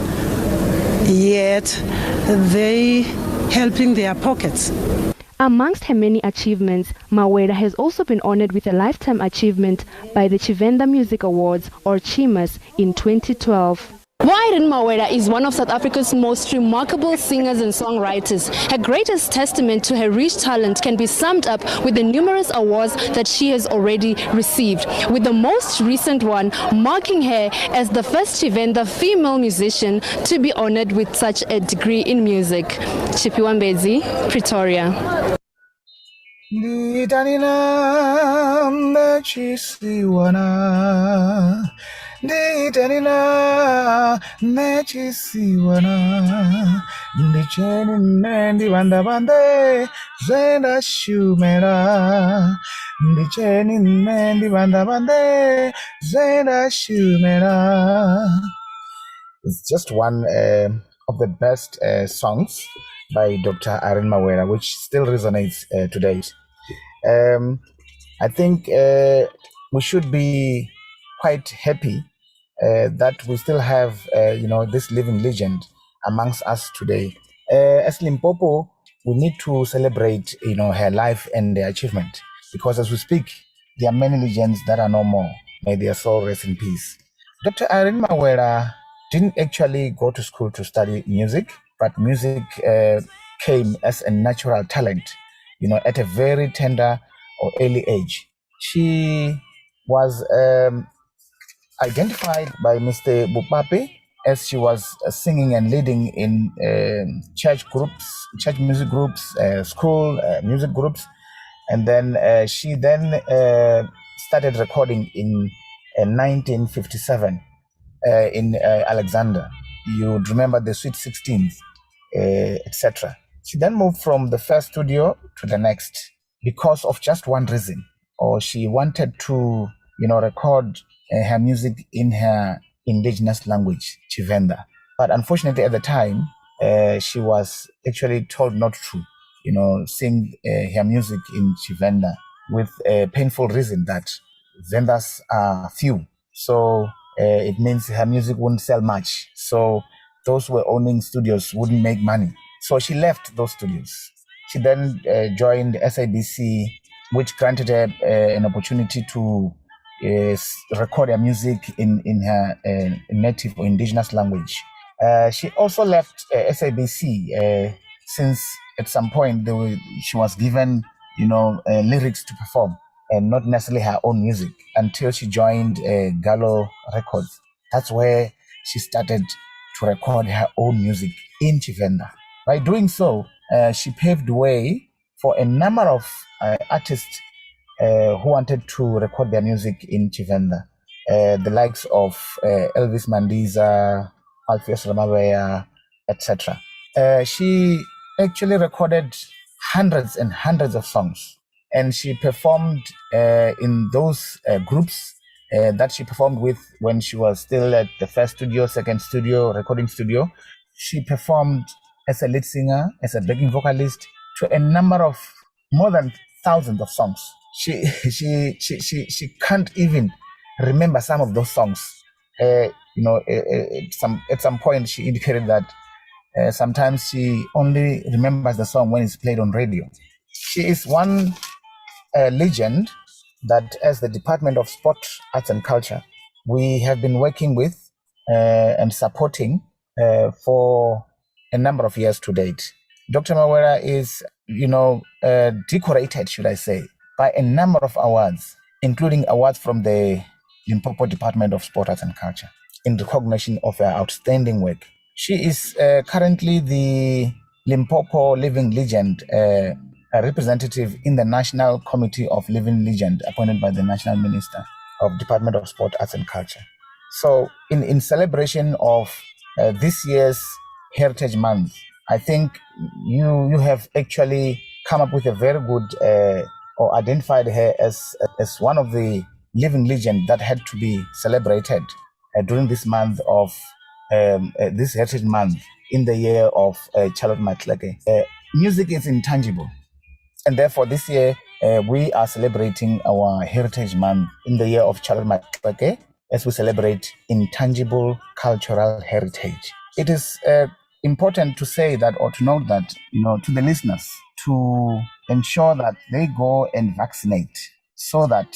S8: yet they helping their pockets.
S7: Amongst her many achievements, Mawera has also been honored with a lifetime achievement by the Chivenda Music Awards, or Chimas, in 2012.
S10: Irene Mawera is one of South Africa's most remarkable singers and songwriters. Her greatest testament to her rich talent can be summed up with the numerous awards that she has already received, with the most recent one marking her as the first Chivenda female musician to be honored with such a degree in music. Chipiwa Mbezi, Pretoria.
S11: Nditanina mechisiwana ndicheni nendi banda bande zenda shumera ndicheni nendi banda bande zenda shumera. It's just one of the best songs by Dr. Irene Mawera, which still resonates today. I think we should be quite happy that we still have, this living legend amongst us today. As Limpopo, we need to celebrate, her life and her achievement, because as we speak, there are many legends that are no more. May their soul rest in peace. Dr. Irene Mawera didn't actually go to school to study music, but music came as a natural talent, at a very tender or early age. She was identified by Mr. Bupape as she was singing and leading in church music groups, school music groups. And then she started recording in 1957 in Alexander. You'd remember the Sweet 16s, etc. She then moved from the first studio to the next because of just one reason, or she wanted to, record her music in her indigenous language, Chivenda. But unfortunately at the time, she was actually told not to, sing her music in Chivenda, with a painful reason that Vendas are few. So it means her music wouldn't sell much. So those who were owning studios wouldn't make money. So she left those studios. She then joined SABC, which granted her an opportunity to record her music in her native or indigenous language. She also left SABC since at some point she was given, lyrics to perform, and not necessarily her own music, until she joined Gallo Records. That's where she started to record her own music in Chivenda. By doing so, she paved the way for a number of artists who wanted to record their music in Chivenda. The likes of Elvis Mandiza, Alpheus Ramavea, etc. She actually recorded hundreds and hundreds of songs, and she performed in those groups that she performed with when she was still at the first studio, second studio, recording studio. She performed as a lead singer, as a backing vocalist, to a number of more than thousands of songs. She can't even remember some of those songs. At some point she indicated that sometimes she only remembers the song when it's played on radio. She is one legend that, as the Department of Sport, Arts and Culture, we have been working with and supporting for a number of years to date. Dr. Mawera is, decorated, should I say, by a number of awards, including awards from the Limpopo Department of Sport, Arts and Culture in recognition of her outstanding work. She is currently the Limpopo Living Legend, a representative in the National Committee of Living Legend appointed by the National Minister of Department of Sport, Arts and Culture. So in celebration of this year's Heritage Month, I think you have actually come up with a very good or identified her as one of the living legend that had to be celebrated during this month of this Heritage Month in the year of Charlotte Maxeke. Music is intangible, and therefore this year we are celebrating our Heritage Month in the year of Charlotte Maxeke as we celebrate intangible cultural heritage. It is important to say that, or to note that, to the listeners, to ensure that they go and vaccinate so that,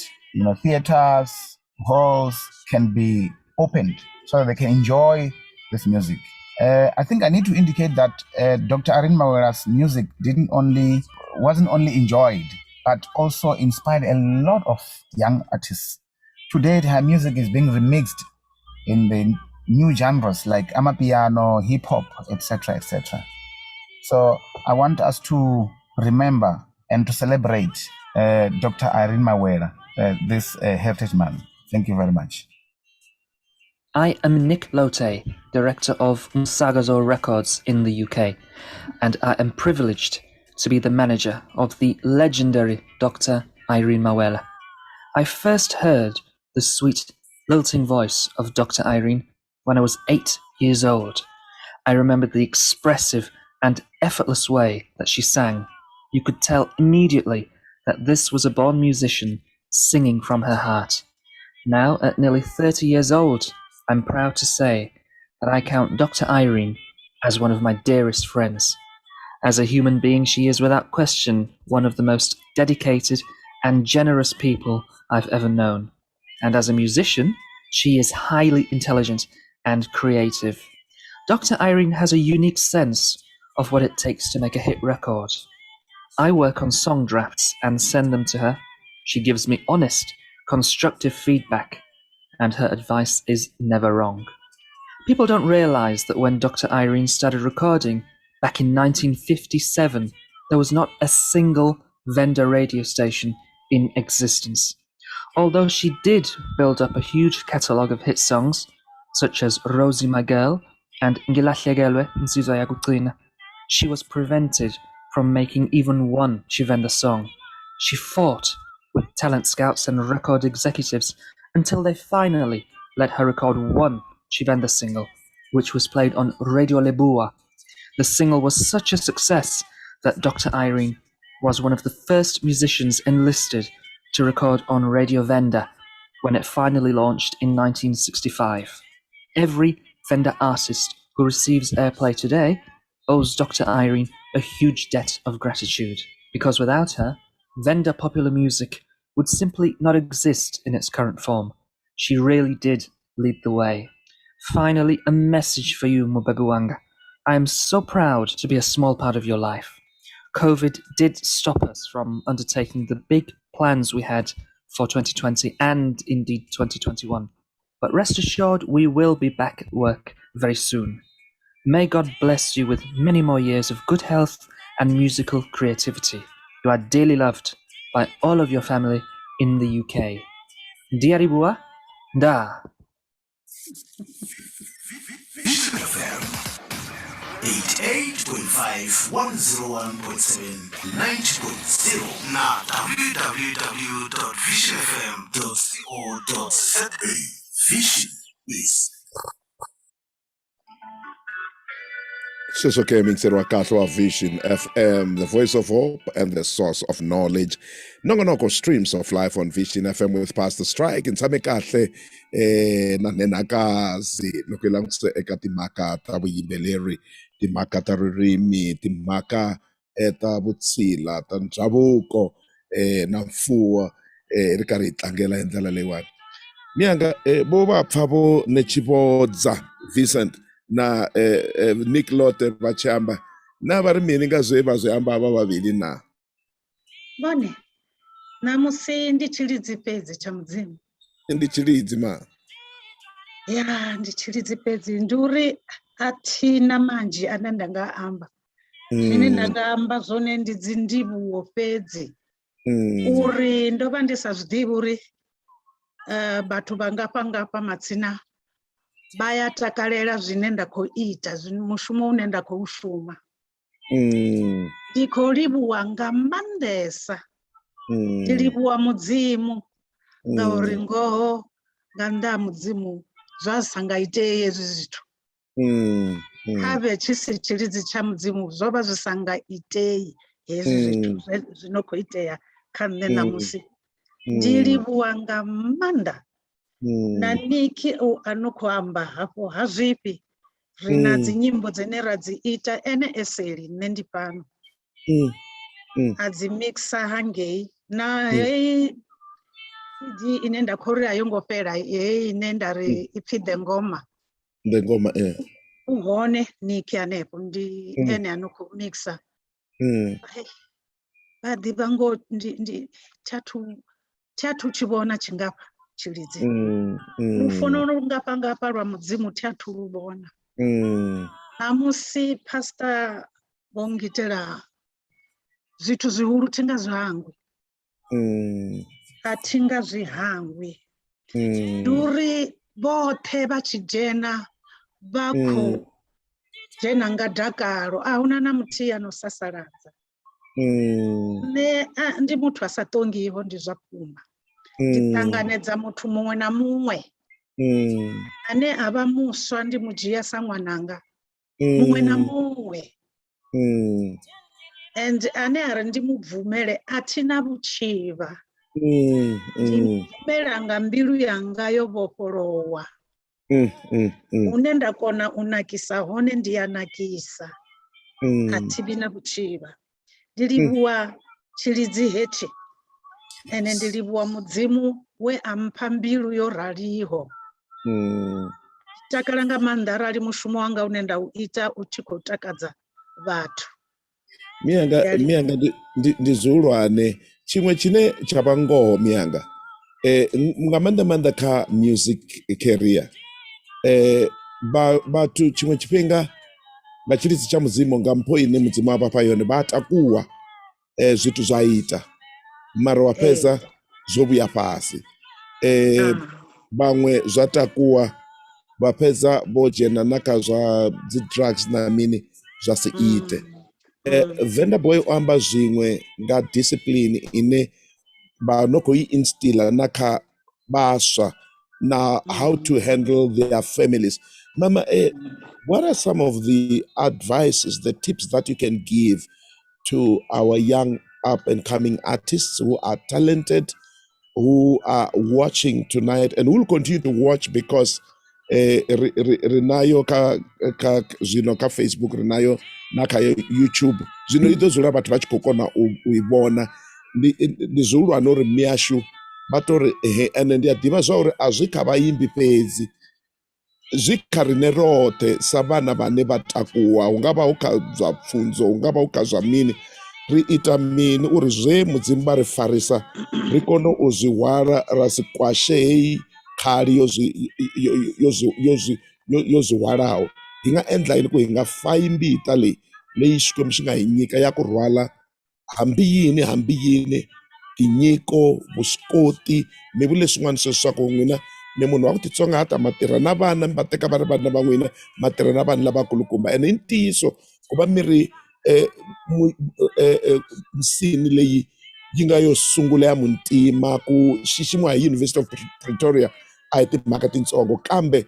S11: theaters, halls can be opened so that they can enjoy this music. I think I need to indicate that Dr. Irene Mawela's music wasn't only enjoyed, but also inspired a lot of young artists. To date, her music is being remixed in the new genres like amapiano, hip hop, etc., etc. So I want us to remember and to celebrate Dr. Irene Mawela this Heritage Month. Thank you very much.
S12: I am Nick Lote, director of Msagazo Records in the UK, and I am privileged to be the manager of the legendary Dr. Irene Mawela. I first heard the sweet, lilting voice of Dr. Irene when I was 8 years old. I remembered the expressive and effortless way that she sang. You could tell immediately that this was a born musician singing from her heart. Now, at nearly 30 years old, I'm proud to say that I count Dr. Irene as one of my dearest friends. As a human being, she is without question one of the most dedicated and generous people I've ever known. And as a musician, she is highly intelligent and creative. Dr. Irene has a unique sense of what it takes to make a hit record. I work on song drafts and send them to her. She gives me honest, constructive feedback, and her advice is never wrong. People don't realize that when Dr. Irene started recording back in 1957, there was not a single vendor radio station in existence. Although she did build up a huge catalogue of hit songs, such as Rosie My Girl and Ngilahlekelwe Nsizwa Yakuqina, she was prevented from making even one Chivenda song. She fought with talent scouts and record executives until they finally let her record one Chivenda single, which was played on Radio Lebua. The single was such a success that Dr. Irene was one of the first musicians enlisted to record on Radio Venda when it finally launched in 1965. Every Venda artist who receives airplay today owes Dr. Irene a huge debt of gratitude, because without her, Venda popular music would simply not exist in its current form. She really did lead the way. Finally, a message for you, Mubebuwanga. I am so proud to be a small part of your life. COVID did stop us from undertaking the big plans we had for 2020 and indeed 2021. But rest assured, we will be back at work very soon. May God bless you with many more years of good health and musical creativity. You are dearly loved by all of your family in the UK. Diaribua, da.
S4: Vision FM 88.5 101.7 90.0 na www.visionfm.co.za. Vision is
S1: Sisoke mixerwa kahle wa Vision FM, the voice of hope and the source of knowledge. Nongonoko streams of life on Vision FM with Pastor Strike. Ntsame kahle na nenakazi nokwelangise eka timhaka ta vuyimbeleri, timhaka ta ririmi, timhaka ta vutshila, ta ndhavuko na mfuwo ri karhi hi tlangela hi ndlela leyiwani. Mianga vo vapfa vo Nechibodza Vincent na Nick Lote Bachamba na vari mini nga zwe va zwi amba va vavili na
S2: Bone, namusi ndichilidzi pedzi cha mudzimu.
S1: Ndichilidzi ma.
S2: Ya, ndichilidzi pedzi nduri atina manji anandanga amba. Zvine ndakaamba zvone ndidzi ndivuwo pedzi. Uri ndova ndisazvidivi uri batu vangapa matsina bayatakarera zvine ndakoita mushumo une ndakoushuma. Ndikolivuwa ngamandesa. Ndilivuwa mudzimu ngauri ngoho nganda mudzimu zvasangaitei ezvi zvithu. Ave chisi chilidzi cha mudzimu zvova zvisangaitei ezvi zvithu zvinokoiteya kane namusi. Ndilivuwa ngamanda. Naniki anokuamba hapo hazvipi rinadzi nyimbo dzene radziita ene eseri nendipano. Adzimixa hangei na hei CD inenda korera yongopera hei inenda ipfide ngoma.
S1: Ngoma
S2: Ugone niki anepo ndi ene anokumixa. Vadi vango ndi chatu chivona chingapa chilidzi. Rufono ngapa rwa mudzimu chatu rubona. Namusi pastor vongitera zvithu zvihuru tingazvihangwe. Atingazvihangwe. Nduri vothe vachijena vako jena ngadhakaro ahuna namuti anosasaradza. Ndi muthu asatongiwo ndizvapfuma. Nditanganedza muthu mumwe na mumwe ane ava muswa ndimujiya samwananga mumwe na mumwe. And ane ari ndimubvumere atina vuchiva. Ndimubvumera nga mbilu yanga yovopolowa. Une ndakona unakisa hone ndiyanakisa. Atibina vuchiva. Ndilivuwa chilidzi hechi. Ene ndilivuwa mudzimu we ampa mbilu yoraliho. Takalanga mandara ali mushumo wanga unenda uita uchikotakadza vatu.
S1: Miyanga ndizulwane chimwe chine chapangoho miyanga. Ngamanda ka music career. Batu chimwe chipenga bachilidzi cha mudzimu ngampo ine mudzimu apa payone batakuwa zvitu zvaita. Mara wapeza zvobuya pasi. Bamwe zvatakuwa vapedza bojena naka zva drugs na mini zvasiite. Venda boy amba zvimwe nga discipline ine vanokoiinstila naka baswa na how to handle their families. Mama, what are some of the advices, the tips that you can give to our young up and coming artists who are talented, who are watching tonight and who will continue to watch because rinayo ka Facebook, rinayo na ka YouTube, zvino idzo zvura vatu vachikokona uibona ndi zvuru anori miashu vatori ene ndiyadiva zvauri hazvikavaimbi pedzi zvikari nerote savana vane vatakuwa ungava ukabva pfunzo ungava ukazva mini riita mini uri zvemudzimba rifarisa rikono uzvihwara rasikwashei khali yozvihwarawo hi nga endla yini ku hi nga fayimbita leyi xikwembu xi nga hi nyika ya ku rhwala hambi yini tinyiko vuswikoti ni vuleswin'wana sweswi swa ku n'wina ni munhu wa ku titsongahata ma tirha na vana mi va teka va ri vana va n'wina ma tirha na vanhu lavakulukumba ene hi ntiyiso ku va mi ri nsini leyi yi nga yo sungula ya muntima ku xiximiwa hi University of Pretoria a hi timhaka titsongo kambe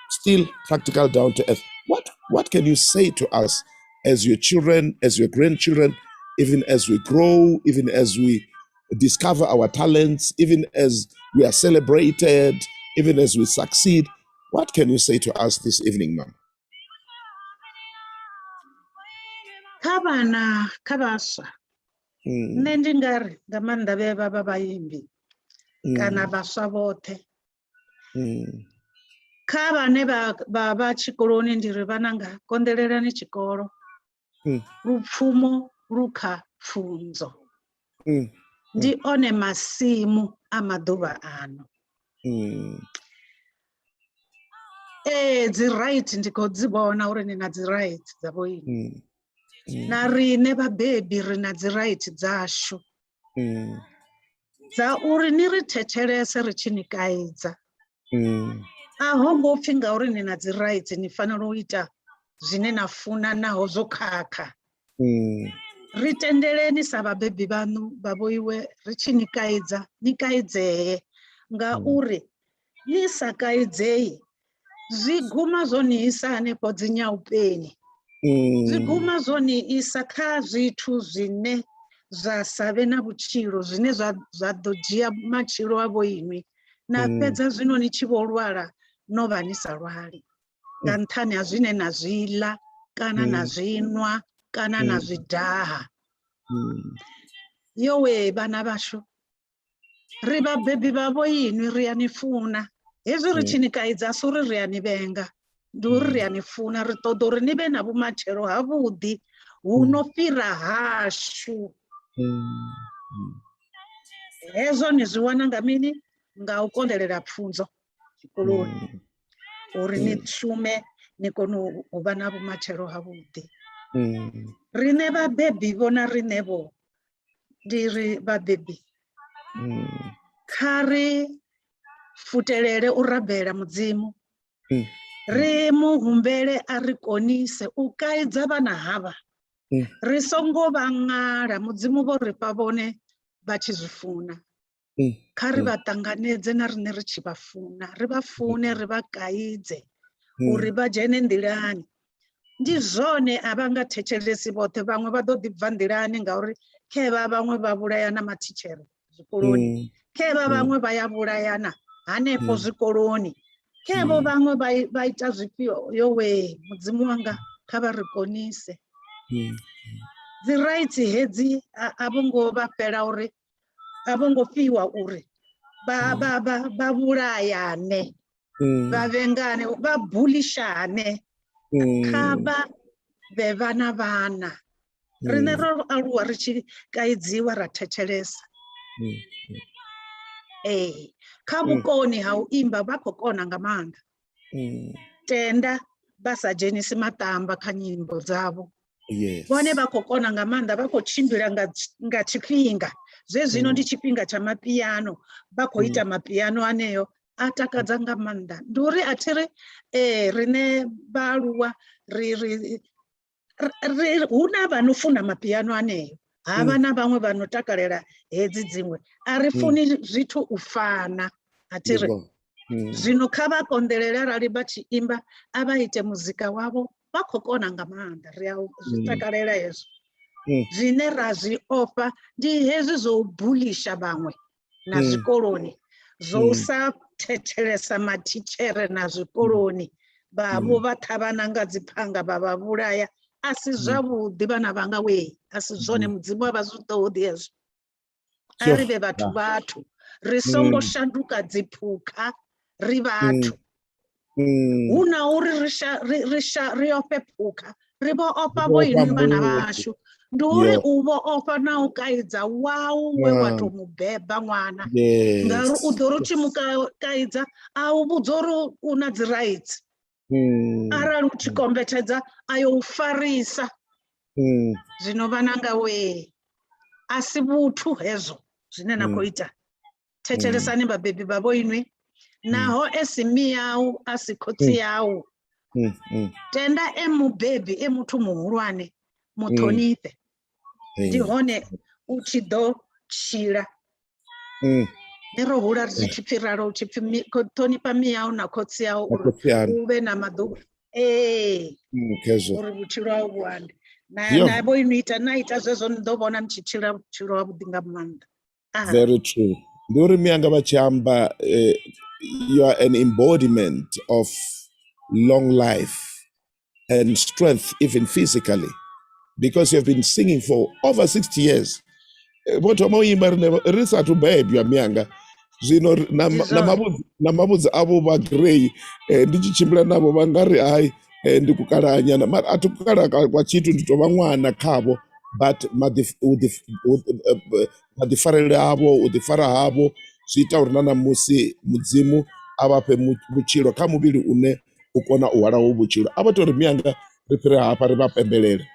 S1: still practical down to earth. What can you say to us as your children, as your grandchildren, even as we grow, even as we discover our talents, even as we are celebrated, even as we succeed? What can you say to us this evening, ma'am?
S2: Kavana kavaswa nendingari ngamanda veva vavaimbi kana vaswa vothe kavane vava chikoloni ndiri vananga kondererani chikoro rupfumo ruka pfunzo ndi one masimu a maḓuvha ano. Dzi right ndi khou dzi vhona uri ni na dzi right dzavho ini. Na rine vhabebi ri na dzi right dzashu dza uri ni ri thetshelese ri tshi ni kaidza. A ho ngo pfhi ngauri ni na dzi right ni fanela u ita zwine na funa naho zwo khakha. Ri tendeleni sa vhabebi vhanu vhavho iwe ri tshi ni kaidza ni kaidzee ngauri ni sa kaidzei zwi guma zwo ni isa hanefho dzi nyaupeni. Zwi guma zwo ni isa kha zwithu zwine zwa sa vhe na vhutshilo zwine zwa ḓo dzhia matshilo avho iṅwi. Na fhedza zwino ni tshi vho lwala no vha ni sa lwali nga nṱhani ha zwine na zwi ḽa kana na zwinwa kana na zwi daha. Yowe vhana vhashu ri vhabebi vhavho iṅwi ri a ni funa. Hezwi ri tshi ni kaidza a si uri ri a ni vhenga, ndi uri ri a ni funa. Ri ṱoḓa uri ni vhe na vhumatshelo havhuḓi hu no fhira hashu. Hezwo ni zwi wana nga mini? Nga u konḓelela pfunzo tshikoloni uri ni shume ni kone u vha na vhumatshelo havhuḓi. Rine vhabebi vhona rine vho ndi ri vhabebi kha ri futelele u rabela mudzimu. Ri mu humbele a ri konise u kaidza vhana havha. Ri songo vha ṅala mudzimu vho ri fha vhone vha tshi zwi funa. Kha ri vha ṱanganedze na rine ri tshi vha funa. Ri vha fune ri vha kaidze uri vha dzhene nḓilani. Ndi zwone a vha nga thetshelesi vhoṱhe. Vhaṅwe vha ḓo ḓi bva nḓilani ngauri khevha vhaṅwe vha vhulayana mathitshere zwikoloni. Khevha vhaṅwe vha ya vhulayana hanefho zwikoloni. Khevho vhaṅwe vha ita zwifhio. Yowe mudzimu wanga kha vha ri konise. Dzi rights hedzi a vho ngo vha fhela uri a vho ngo fhiwa uri vha vhulayane vha vhengane vha bulishane. Kha vha vhe vhana. Rine ro aluwa ri tshi kaidziwa ra thetshelesa. Kha vhukoni ha u imba vha khou kona nga maanḓa. Tenda vha sa dzhenisi maṱamba kha nyimbo dzavho. Vhone vha khou kona nga maanḓa. Vha khou tshimbila nga tshifhinga. Zwezwino ndi tshifhinga tsha mapiano. Vha khou ita mapiano aneyo a takadza nga maanḓa. Ndi uri a thi ri rine vhaaluwa hu na vha no funa mapiano aneyo. Havha na vhaṅwe vha no takalela hedzi dziṅwe. A ri funi zwithu u fana. A thi ri zwino kha vha konḓelele arali vha tshi imba a vha ite muzika wavho. Vha khou kona nga maanḓa. Ri a zwi takalela hezwo. Zwine ra zwi ofha ndi hezwi zwo u bulisha vhaṅwe na zwikoloni. Zwo u sa thetshelesa mathitshere na zwikoloni. Vhavho vha ṱhavhana nga dzi phanga vha vha vhulaya. A si zwavhuḓi vhana vhanga we. A si zwone mudzimu a vha zwi ṱoḓi hezwo. A ri vhe vhathu. Ri songo shanduka dzi phukha ri vhathu. Hu na uri ri ofhe phukha. Ri vho ofha vho ini vhana vhashu. Ndi uri u vho ofha na u kaidza wau we wa to mu beba ṅwana. Ngauri u ḓo ri tshi mu kaidza a u vhudza uri u na dzi rights. Arali u tshi kombetshedza ayo u farisa. Zwino vhananga we a si vhuthu hezwo zwine na khou ita. Thetshelesani vhabebi vhavho inwi. Naho esi miyau a si khotsi yau. Tenda mubebi muthu muhulwane muṱhonifhe. Ndi hone u tshi ḓo tshila. Ni ro hula ri tshi pfi ralo u tshi pfi ṱhonifha miyau na khotsi yau uri u vhe na maḓuvha. Uri vhutshilo hau vhu ande. Na vho ino ita zwezwo ni ḓo vhona ni tshi tshila vhutshilo havhuḓi nga maanḓa.
S1: Very true. Ndi uri mianga vha tshi amba you are an embodiment of long life and strength even physically because you have been singing for over 60 years. Vho thoma u imba ri sathu bebwa mianga. Zwino na mavhudzi avho vha grey ndi tshi tshimbila navho vha nga ri hai ndi kukalanyana mara a thi kukala kwa tshithu ndi tou vha ṅwana khavho but maḓifarele avho u ḓifara havho zwi ita uri na namusi mudzimu a vhafhe vhutshilo kha muvhili une u kona u hwalaho vhutshilo. A vha tori mianga ri fhire hafha ri vha pembelele.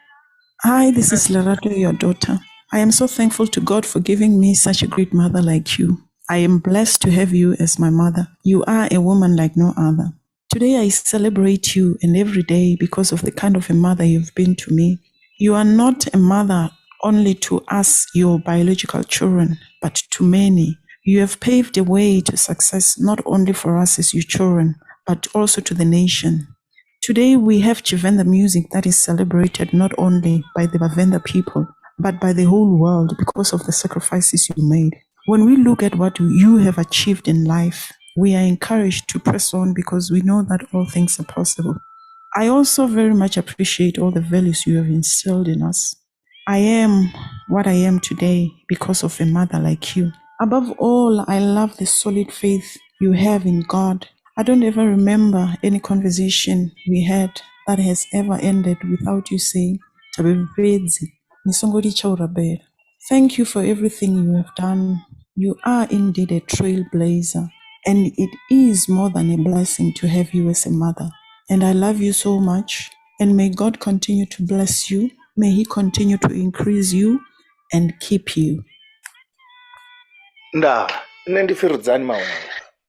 S13: Hi, this is Lerato, your daughter. I am so thankful to God for giving me such a great mother like you. I am blessed to have you as my mother. You are a woman like no other. Today I celebrate you and every day because of the kind of a mother you've been to me. You are not a mother only to us, your biological children, but to many. You have paved a way to success not only for us as your children, but also to the nation. Today we have Chivenda music that is celebrated not only by the Bavenda people, but by the whole world because of the sacrifices you made. When we look at what you have achieved in life, we are encouraged to press on because we know that all things are possible. I also very much appreciate all the values you have instilled in us. I am what I am today because of a mother like you. Above all, I love the solid faith you have in God. I don't ever remember any conversation we had that has ever ended without you saying, "Tabebezi, nisongodi chaurabera." Thank you for everything you have done. You are indeed a trailblazer, and it is more than a blessing to have you as a mother. And I love you so much, and may God continue to bless you. May He continue to increase you and keep you.
S11: Nda, nṋe ndi Firudzani Mawela,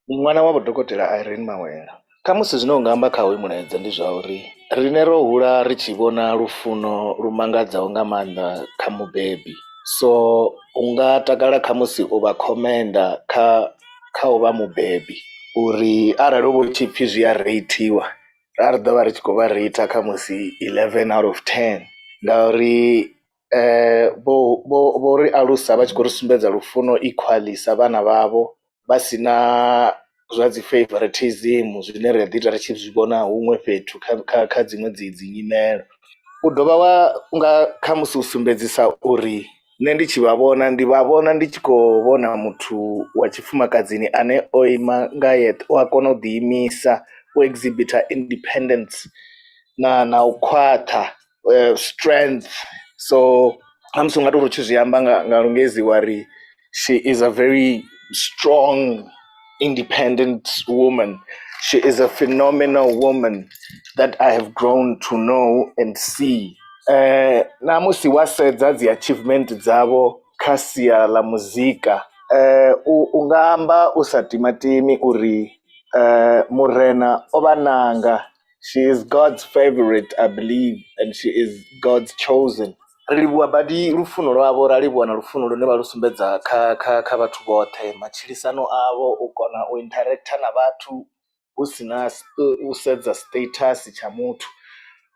S11: ndi ṅwana wa vhodokotela Irene Mawela. Kha musi zwine u nga amba kha hoyu mulaedza ndi zwa uri riṋe ro hula ri tshi vhona lufuno lu mangadzaho nga maanḓa kha mubebi. So u nga takala kha musi u vha khomenda kha u vha mubebi uri arali u tshi pfhi zwi a reithiwa ra ri ḓo vha ri tshi khou vha reitha kha musi 11 out of 10 ngauri vho ri alusa vha tshi khou ri sumbedza lufuno equally sa vhana vhavho vha si na zwa dzi favoritism zwine ri a ḓi ita ri tshi zwi vhona huṅwe fhethu kha dziṅwe dzi nyimelo. U dovha wa nga kha musi u sumbedzisa uri nṋe ndi tshi vha vhona ndi tshi khou vhona muthu wa tshifumakadzini ane o ima nga yeṱhe u a kona u ḓiimisa u exhibita independence na u khwaṱha strength. So musi u nga tori u tshi zwi amba nga lungezi wa ri she is a very strong independent woman. She is a phenomenal woman that I have grown to know and see. Na musi wa sedza dzi achievement dzavho kha sia ḽa muzika u nga amba u sa timatimi uri murena o vha nanga. She is God's favorite, I believe, and she is God's chosen. Ri livhuwa badi lufuno lwavho, ra livhuwa na lufuno lune vha lu sumbedza kha vhathu vhoṱhe, matshilisano avho, u kona u interacta na vhathu hu sina u sedza status tsha muthu,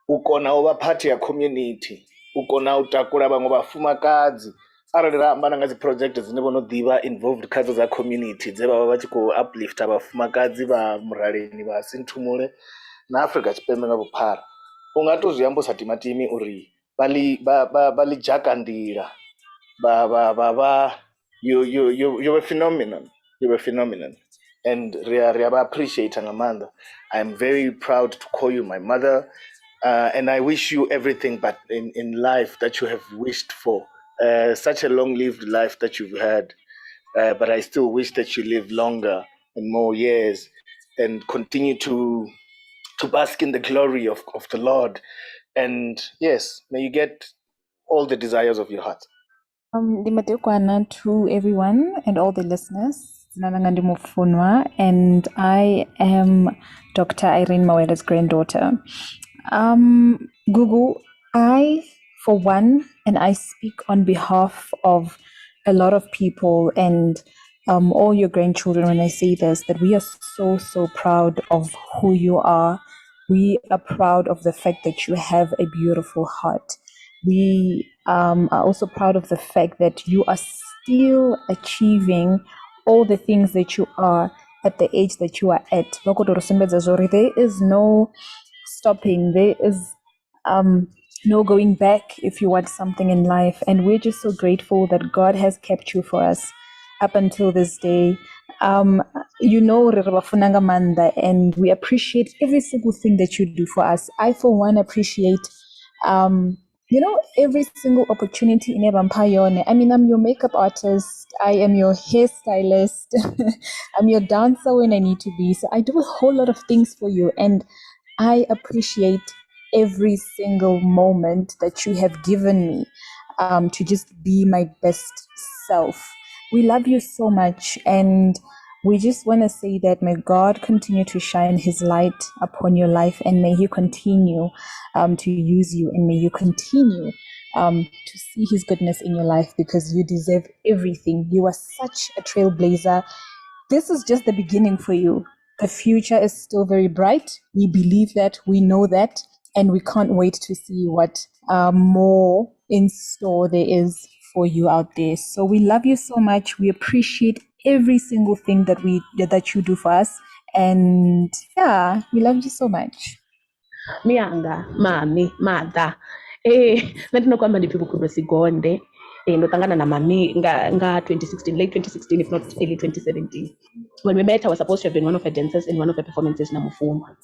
S11: u kona u vha part ya community, u kona u takula vhaṅwe vhafumakadzi. Arali ra amba na nga dzi project dzine vho no ḓivha involved khadzo dza community dze vha vha vha tshi khou uplifta vhafumakadzi vha muraleni vha Sinthumule na Afrika Tshipembe nga vhuphara, u nga to zwi amba u sa timatimi uri vha ḽi dzhaka nḓila you were phenomenal, you were phenomenal, and ri a vha appreciate nga maanḓa. I am very proud to call you my mother, and I wish you everything but in life that you have wished for, such a long-lived life that you've had, but I still wish that you live longer and more years and continue to bask in the glory of the Lord. And yes, may you get all the desires of your heart.
S14: Limadekwana to everyone and all the listeners. Nanangandi Mufunwa, and I am Dr. Irene Mawela's granddaughter. Gugu, I, for one, and I speak on behalf of a lot of people and all your grandchildren when I say this, that we are so proud of who you are. We are proud of the fact that you have a beautiful heart. We are also proud of the fact that you are still achieving all the things that you are at the age that you are at. There is no stopping. There is no going back if you want something in life. And we're just so grateful that God has kept you for us up until this day. You know, and we appreciate every single thing that you do for us. I, for one, appreciate every single opportunity in Evampayone. I mean, I'm your makeup artist, I am your hairstylist, I'm your dancer when I need to be. So I do a whole lot of things for you, and I appreciate every single moment that you have given me to just be my best self. We love you so much, and we just want to say that may God continue to shine his light upon your life, and may he continue to use you, and may you continue to see his goodness in your life, because you deserve everything. You are such a trailblazer. This is just the beginning for you. The future is still very bright. We believe that, we know that, and we can't wait to see what more in store there is for you out there. So we love you so much. We appreciate every single thing that you do for us, and yeah, we love you so much.
S15: Miyanga, mami, mada. Nṋe ndi no kwamba ndi pfhi vhukhudo sigonde. Ndo ṱangana na mami nga 2016, late 2016 if not early 2017. When we met, I was supposed to have been one of her dancers in one of her performances na Mufuma.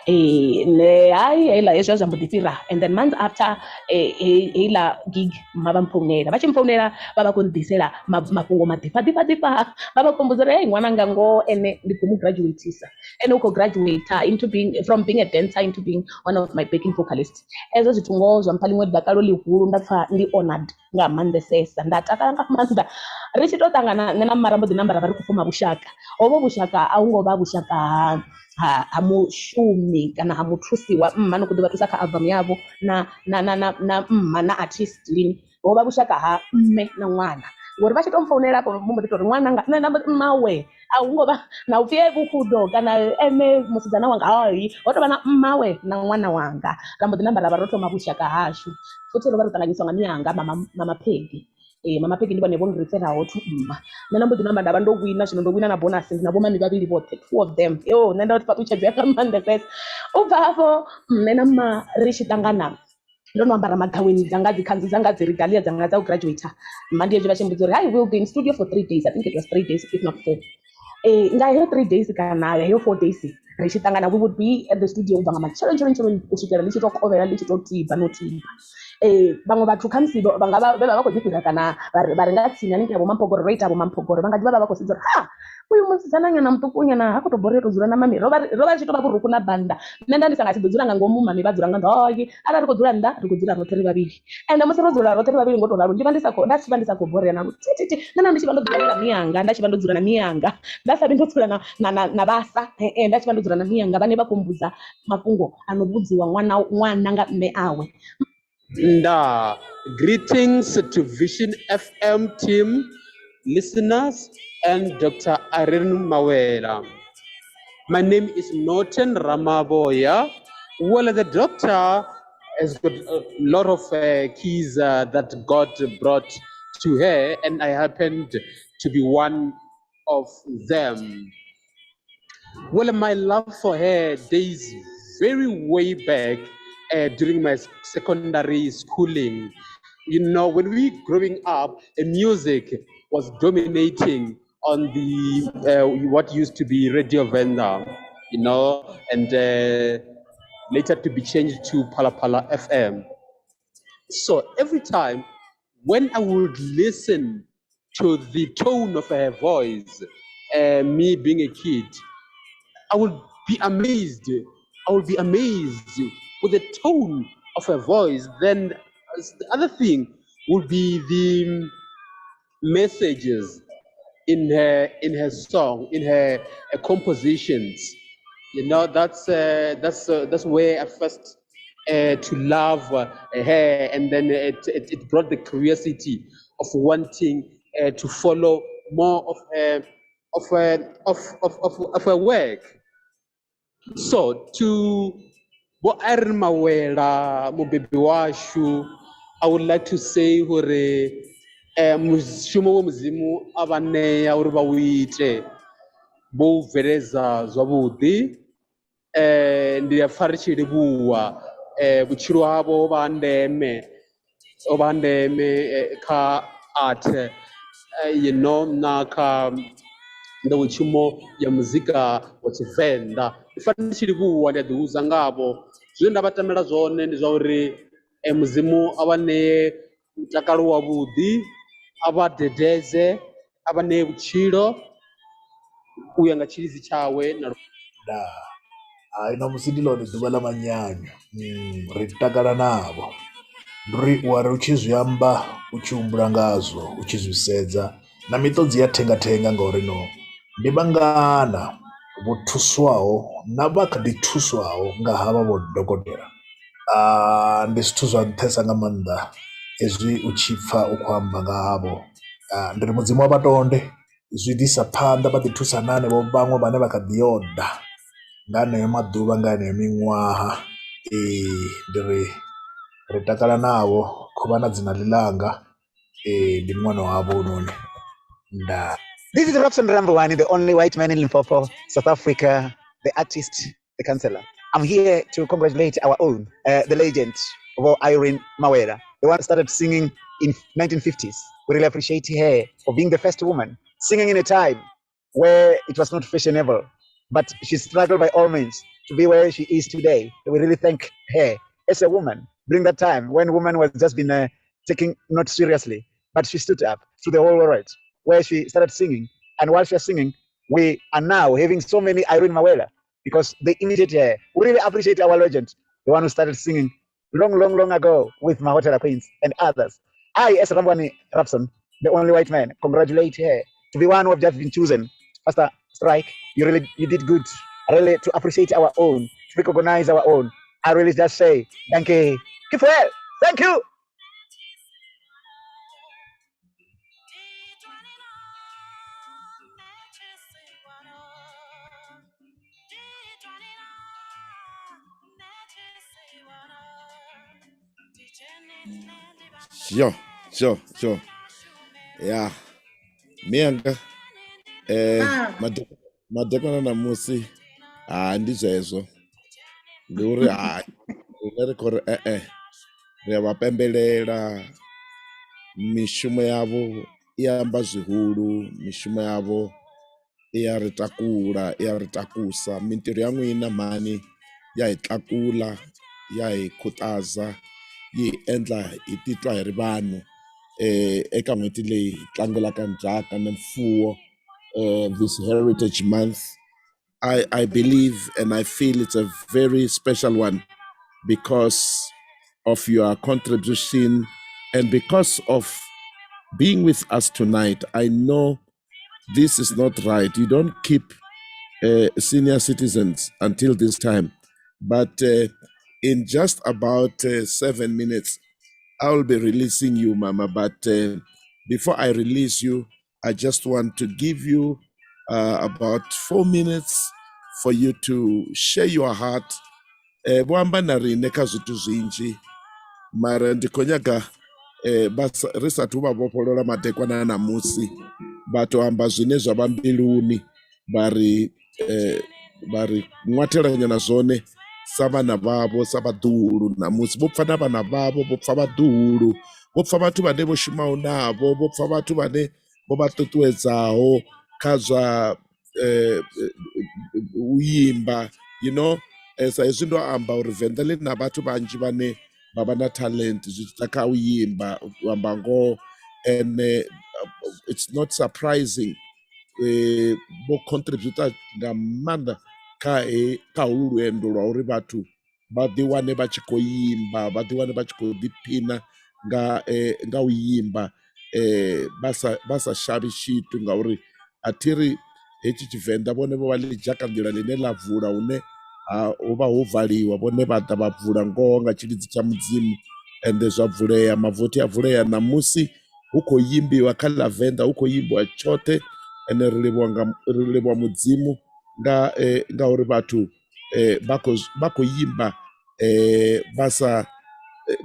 S15: Hayi hezwo zwa mbo ḓi fhira, and then months after heiḽa gig vha mpfounela, vha tshi mpfounela vha vha khou nḓisela mafhungo maḓifha vha vha khou mbudza uri ṅwananga ngoho ene ndi khou mu graduateisa, ene u khou graduatea into from being a dancer into being one of my backing vocalists. Ezwo zwithu ngoho zwa mpha ḽiṅwe dakalo ḽihulu, nda pfha ndi honored nga maanḓesesa, nda takala nga maanḓa. Ri tshi tou ṱangana nṋe na Marambo ḓi namba ra vha ri khou foma vhushaka. Hovho vhushaka a hu ngo vha vhushaka ha mushumi kana ha muthusi wa mma no khou ḓo vha thusa kha album yavho na mma na artist lini, ho vha vhushaka ha mme na ṅwana, ngori vha tshi tou mpfounela afho mbo ḓi tou ri ṅwananga nṋe nda mmawe, a hu ngo vha na u pfhi vhukhudo kana ene musidzana wanga, hayi ho tou vha na mmawe na ṅwana wanga. Ra mbo ḓi namba ra vha ro thoma vhushaka hashu, futhi ro vha ro ṱanganyiswa nga miyanga mama Peggy. Mama Peggy ndi vhone vho nriferaho thu mma. Nṋe na mbo ḓi namba nda vha ndo wina, zwino ndo wina na bonus na vhomani vhavhili vhoṱhe, 2 of them. Nṋe nda ṱalutshedza nga maanḓesesa. U bva hafho nṋe na mma ri tshi ṱangana, ndo no ambara magaweni dzanga, dzikhanzu dzanga, dzi regalia dzanga dza u graduator. Mma ndi hezwi vha tshi mbudza uri, hi will be in studio for 3 days. I think it was 3 days if not 4. Nga heyo 3 days kana heyo 4 days ri tshi ṱangana, we would be at the studio u bva nga matsheloni u swikela ḽi tshi tou kovhela, ḽi tshi tou tiba no tiba. Vhaṅwe vhathu khamusi vha vha khou ḓifhira kana vha re nga tsini hanengei vho Mampogoro, ro ita vho Mampogoro, vha nga ḓi vha khou sedza uri uyu musidzana nyana muṱuku nyana ha khou tou borea tou dzula na mami. Ro vha tshi tou vha vhuruku na banda. Nṋe nda ndi sa nga tshi ḓo dzula nga ngomu, mami vha dzula nga nnḓa. Hayi, arali ri khou dzula nnḓa ri khou dzula roṱhe ri vhavhili, ende musi ro dzula roṱhe ri vhavhili ngo tou ralo nda tshi vha ndi sa khou borea na luthihi. Nṋe ndi tshi vha ndo dzula na miyanga, nda tshi vha ndo dzula na miyanga, nda sa vhi ndo dzula na vhasa, nda tshi vha ndo dzula na miyanga vhane vha khou mbudza mafhungo ano vhudziwa ṅwana nga mme awe.
S16: Greetings to Vision FM team, listeners, and Dr. Irene Mawela. My name is Norton Ramaboya. Well, the doctor has got a lot of keys that God brought to her, and I happened to be one of them. Well, my love for her days very way back during my secondary schooling. When we growing up, music was dominating on the what used to be Radio Venda, and later to be changed to Palapala FM. So every time when I would listen to the tone of her voice, me being a kid, I would be amazed. with the tone of her voice. Then the other thing would be the messages in her song, in her compositions. That's where I first to love her, and then it brought the curiosity of wanting to follow more of her work. So to Bo Irene Mawela, mubebi washu, I would like to say hore mushumo wa muzimu abaneya uri ba o ite bo u bveledza zwavhuḓi. Ndi a pfha ri tshi livhuwa vhutshilo havho vha ndeme kha art na kha nḓowetshumo ya muzika wa Tshivenḓa. Ndi fanela ndi tshi livhuwa, ndi a ḓihudza ngavho. Zwine nda vha tamela zwone ndi zwa uri mudzimu a vha ṋee mutakalo wavhuḓi, a vha dededze, a vha ṋee vhutshilo u ya nga tshilidzi tshawe na
S17: ṋamusi ndi ḽone ḓuvha ḽa manyanyu, ri takala navho. Ndi uri u wari u tshi zwi amba u tshi humbula ngazwo u tshi zwi sedza na miṱodzi ya thengathenga ngauri no ndi vhangana vho thuswaho na vha kha ḓi thuswaho nga havha vho dokotela. Ndi zwithu zwa nṱhesa nga maanḓa hezwi u tshi pfha u khou amba nga havho. Ndi ri mudzimu wa vhatonde zwi ḓisa phanḓa, vha ḓi thusa na hanevho vhaṅwe vhane vha kha ḓi yoda nga haneyo maḓuvha nga haneyo miṅwaha. Ndi ri takala navho, khuvha na dzina ḽilanga, ndi ṅwana wavho noni. Ndaa.
S18: This is Robson Rambowani, the only white man in Limpopo, South Africa, the artist, the counselor. I'm here to congratulate our own, the legend of Irene Mawela, the one who started singing in 1950s. We really appreciate her for being the first woman singing in a time where it was not fashionable, but she struggled by all means to be where she is today. We really thank her as a woman during that time when woman was just been taken not seriously, but she stood up to the whole world where she started singing. And while she was singing, we are now having so many Irene Mawela because they imitate her. We really appreciate our legend, the one who started singing long ago with Mahotela Queens and others. I, as Rambwani Rapson, the only white man, congratulate her to be one who have just been chosen. Pastor Strike, you did good. I really to appreciate our own, to recognize our own. I really just say, thank you. Keep well. Thank you.
S1: Sure. Yeah. Mianga. Madekwana namusi. Ndi zwezwo. Ndi uri ri khou ri ri a vha pembelela, mishumo yavho i amba zwihulu, mishumo yavho i ya ri takula, i ya ri takusa. Mintirho ya n'wina mhani ya hi tlakula, ya hi khutaza, yi hi endla hi titwa hi ri vanhu eka n'hweti leyi hi tlangelaka ndzhaka na mfuwo, this Heritage Month. I believe and I feel it's a very special one because of your contribution and because of being with us tonight. I know this is not right. You don't keep senior citizens until this time. But in just about 7 minutes, I will be releasing you, Mama. But before I release you, I just want to give you about 4 minutes for you to share your heart. Boamba na Irene kha zwithu zwinzhi, mara ndi khou nyaga ri sathu vha vhofholola madekwana namusi vha to amba zwine zwa vha mbiluni, vha ri ṅwathela nyana zwone sa vhana vhavho, sa vhaḓuhulu namusi. Vho pfa na vhana vhavho, vho pfa vhaḓuhulu, vho pfa vhathu vhane vho shumaho navho, vho pfa vhathu vhane vho vha ṱuṱuwedzaho kha zwa u imba, you know. Sa hezwi ndo amba uri Venḓa ḽi na vhathu vhanzhi vhane vha vha na talent zwi tshi ḓa kha u imba, u amba ngoho. And it's not surprising vho contributor nga maanḓa kha holu lwendo lwa uri vhathu vha ḓi wane vha tshi khou imba, vha ḓi wane vha tshi khou ḓiphina nga u imba, vha sa shavhi tshithu, ngauri a thi ri hetshi Tshivenḓa vhone vho vha ḽi dzhaka nḓila ḽine ḽa vula hune hu vha ho valiwa, vhone vha ḓa vha vula ngoho nga tshilidzi tsha mudzimu, ende zwa vulea, mavothi a vulea. Namusi hu khou yimbiwa kha ḽa Venḓa, hu khou yimbiwa tshoṱhe, ende ri livhuwa mudzimu nga uri vhathu vha khou yimba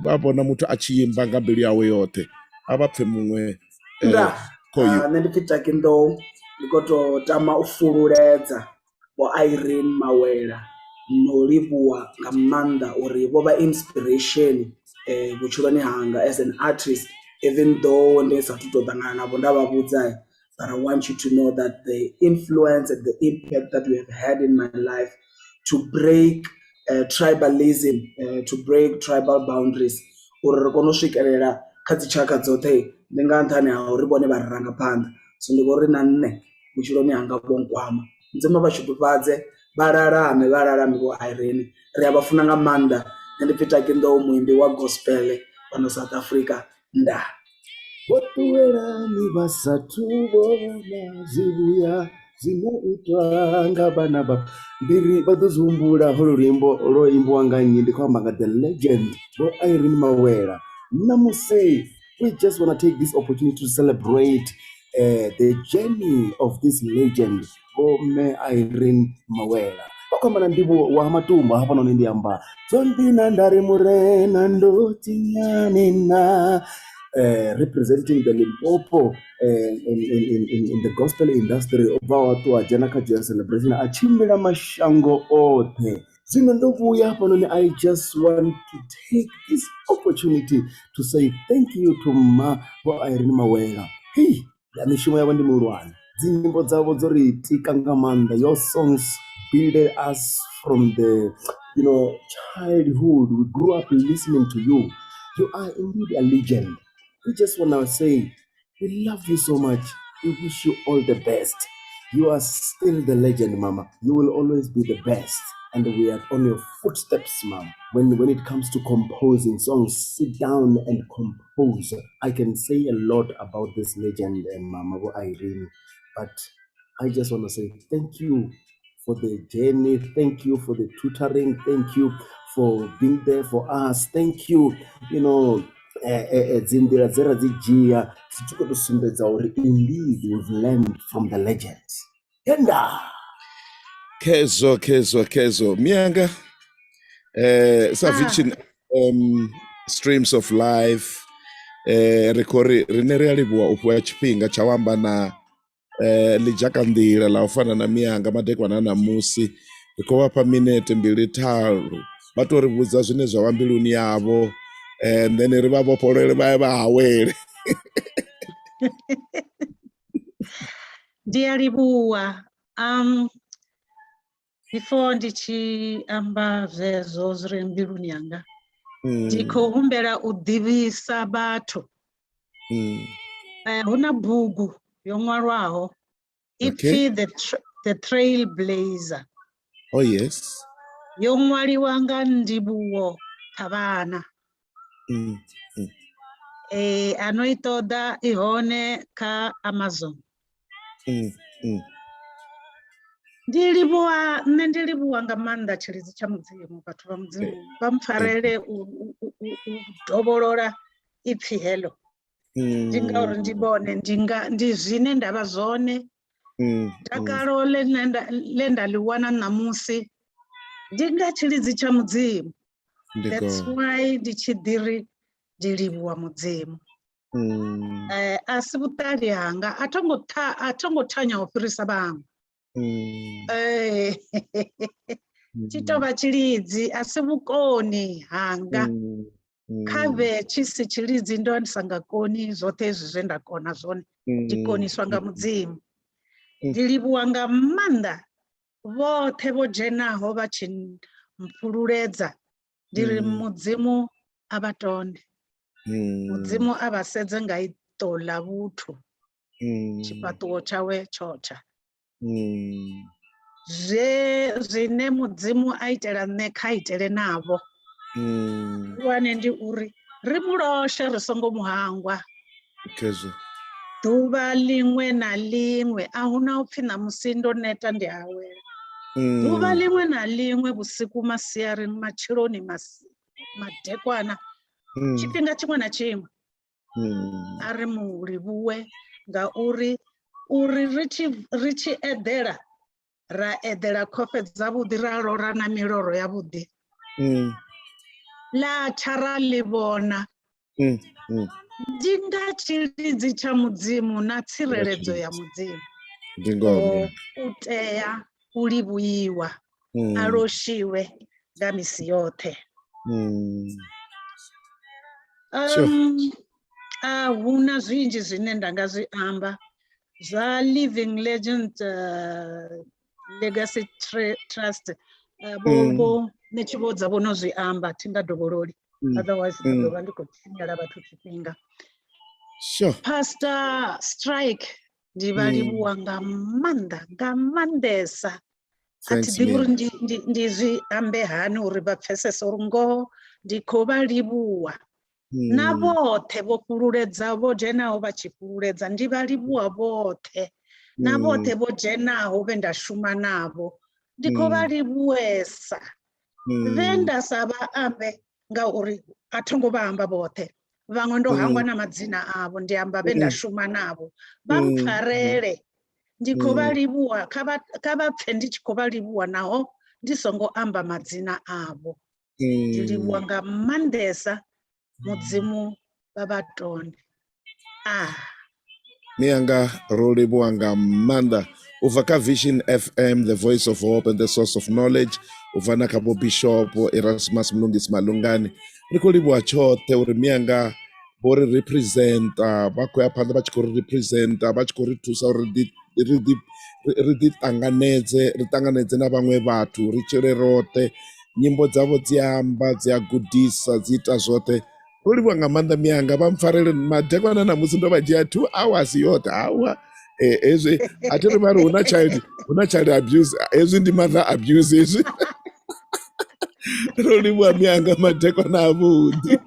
S1: vha vhona muthu a tshi imba nga mbilu yawe yoṱhe. A vha pfhe muṅwe
S19: nṋe ndi pfhi Takinḓou, ndi khou tou tama u fululedza vho Irene Mawela no livhuwa nga maanḓa uri vho vha inspiration vhutshiloni hanga as an artist, even though ndi sathu tou ṱangana navho nda vha vhudza, but I want you to know that the influence and the impact that we have had in my life to break tribalism, to break tribal boundaries uri ri kone u swikelela kha dzi tshaka dzoṱhe ndi nga nṱhani ha uri vhone vha ri rangaphanḓa. So ndi khou ri na nṋe vhutshiloni hanga vho nkwama. Mudzimu vha tshidufhadze, vha lalame vho Irene, ri a vha funa nga maanḓa. Nṋe ndi pfhi Taki Nḓou, muimbi wa gospel fhano South Africa. Ndaa.
S20: Vho ṱuwelani vha sathu vhona zwivhuya zwinoitwa nga vhana vha mbiri vha ḓo zwi humbula holo luimbo lwo imbiwa nga nnyi, ndi khou amba nga the legend Vho Irene Mawela. Namusi we just want to take this opportunity to celebrate the journey of this legend Vho Mme Irene Mawela. Vakwamana ndivho wa matumbo hafhanoni ndi amba dzondina ndari murena ndotinyanina. Representing the Limpopo in the gospel industry of our Janaka celebration, achimbila mashango othe. Zwino ndo vhuya hafhanoni, I just want to take this opportunity to say thank you to Vho Irene Mawela. Hey, ya mishumo yavho ndi muhulwane, dzinyimbo dzavho dzo ri tika nga maanḓa. Your songs builded us from the childhood. We grew up listening to you. You are indeed a legend. We just want to say, we love you so much. We wish you all the best. You are still the legend, Mama. You will always be the best. And we are on your footsteps, Mom. When it comes to composing songs, sit down and compose. I can say a lot about this legend, Mama Irene. But I just want to say thank you for the journey. Thank you for the tutoring. Thank you for being there for us. Thank you, dzinḓila dze ra dzi dzhia dzi tshi khou tou sumbedza uri indeed we've learned from the legends. Yenda
S1: Kezo Mianga Savichin Streams of Life rekori rine ri a livhuwa u fhiwa tshifhinga tsha u amba na ḽidzhakanḓila ḽa u fana na Mianga madekwana na musi ri khou vhafha minete mbili tharu vha tou ri vhudza zwine zwa vha mbiluni yavho, and then ri vha vhofholele vha ye vha hawele.
S2: Ndi a livhuwa. Before ndi tshi amba zwezwo zwi re mbiluni yanga, ndi khou humbela u ḓivhisa vhathu. Hu na bugu yo ṅwalwaho ipfi the Trailblazer.
S1: Oh yes.
S2: Yo ṅwaliwa nga Ndivhuwo Thavhana. Ano i ṱoḓa i hone kha Amazon. Ndi livhuwa nga maanḓa tshilidzi tsha Mudzimu, vhathu vha Mudzimu vha mpfarele u dovholola ipfi heḽo. Ndi ngauri ndi vhone ndi zwine ndavha zwone, dakalo ḽe nda ḽi wana ṋamusi ndi nga tshilidzi tsha Mudzimu. That's why ndi tshi ḓiri ndi livhuwa Mudzimu. A si vhuṱali hanga, a thongo thanya u fhirisa vhaṅwe. Tshi tovha tshilidzi, a si vhukoni hanga. Khavhe tshi si tshilidzi ndo ndi sa nga koni zwoṱhe hezwi zwe nda kona zwone, ndi koniswa nga Mudzimu. Ndi livhuwa nga maanḓa vhoṱhe vho dzhenaho vha tshi mpfululedza. Ndi ri Mudzimu a vha tonde, Mudzimu a vha sedze nga iṱo ḽa vhuthu, tshifhaṱuwo tshawe tshotsha. Zwine Mudzimu a itela nṋe kha itele navho. Wane ndi uri ri muloshe ri songo muhangwa. Ḓuvha liṅwe na liṅwe, a huna upfi ṋamusi ndo neta ndi awela. Ḓuvha liṅwe na liṅwe, vhusiku masiari, matshiloni madekwana, tshifhinga tshiṅwe na tshiṅwe. A ri mu livhuwe ngauri ri tshi eḓela, ra eḓela khofhe dzavhuḓi, ra lora na miloro yavhuḓi. Ḽa ra ḽi vhona. Ndi nga tshilidzi tsha Mudzimu na tsireledzo ya Mudzimu. U tea u livhuiwa, a loshiwe nga misi yoṱhe. Huna zwinzhi zwine nda nga zwi amba zwa Living Legend Legacy Trust. Vho netshivhodza vho no zwi amba, thi nga dovhololi. otherwise ndo vha ndi khou tshinyela vhathu tshifhinga.
S1: Sure.
S2: Pastor Strike ndi vha livhuwa nga maanḓesa. A thi ḓivhi uri ndi zwi ambe hani uri vha pfesese uri ngoho ndi khou vha livhuwa. Na vhoṱhe vho fhululedza vho dzhenaho vha tshi fhululedza ndi vha livhuwa vhoṱhe. Na vhoṱhe vho dzhenaho vhe nda shuma navho ndi khou vha livhuwesa. Vhe nda sa vha ambe ngauri a tho ngo vha amba vhoṱhe, vhaṅwe ndo hangwa na madzina avho, ndi amba vhe nda shuma navho. Vha mpfarele, ndi khou vha livhuwa, kha vha pfhe ndi tshi khou vha livhuwa naho ndi songo amba madzina avho. Ndi livhuwa nga maanḓesa, Mudzimu vha vhatonde.
S1: Mianga ro livhuwa nga maanḓa ubva kha Vision FM, the voice of hope and the source of knowledge. Ubva na kha Bishop Erasmus Mlungisi Malungani. Ri khou livhuwa tshoṱhe uri mianga vho ri representa, vha khou ya phanḓa vha tshi khou ri representa, vha tshi khou ri thusa uri ri ṱanganedze na vhaṅwe vhathu, ri tshile roṱhe. Nyimbo dzavho dzi amba, dzi a gudisa, dzi ita zwoṱhe. Ro livhuwa nga maanḓa mianga, vha mpfarele madekwana na musi ndo vha dzhia 2 hours yoṱhe. Hawa hezwi a thi ri vha ri hu na child abuse, hezwi ndi mother abuse hezwi. Ro livhuwa mianga madekwana avhuḓi.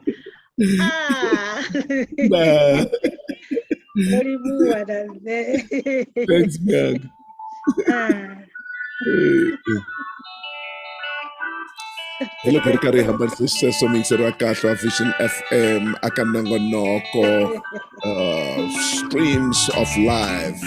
S1: Thanks mianga. Hello kari kari hamba so mixero akahle wa Vision FM aka nongonoko streams of life.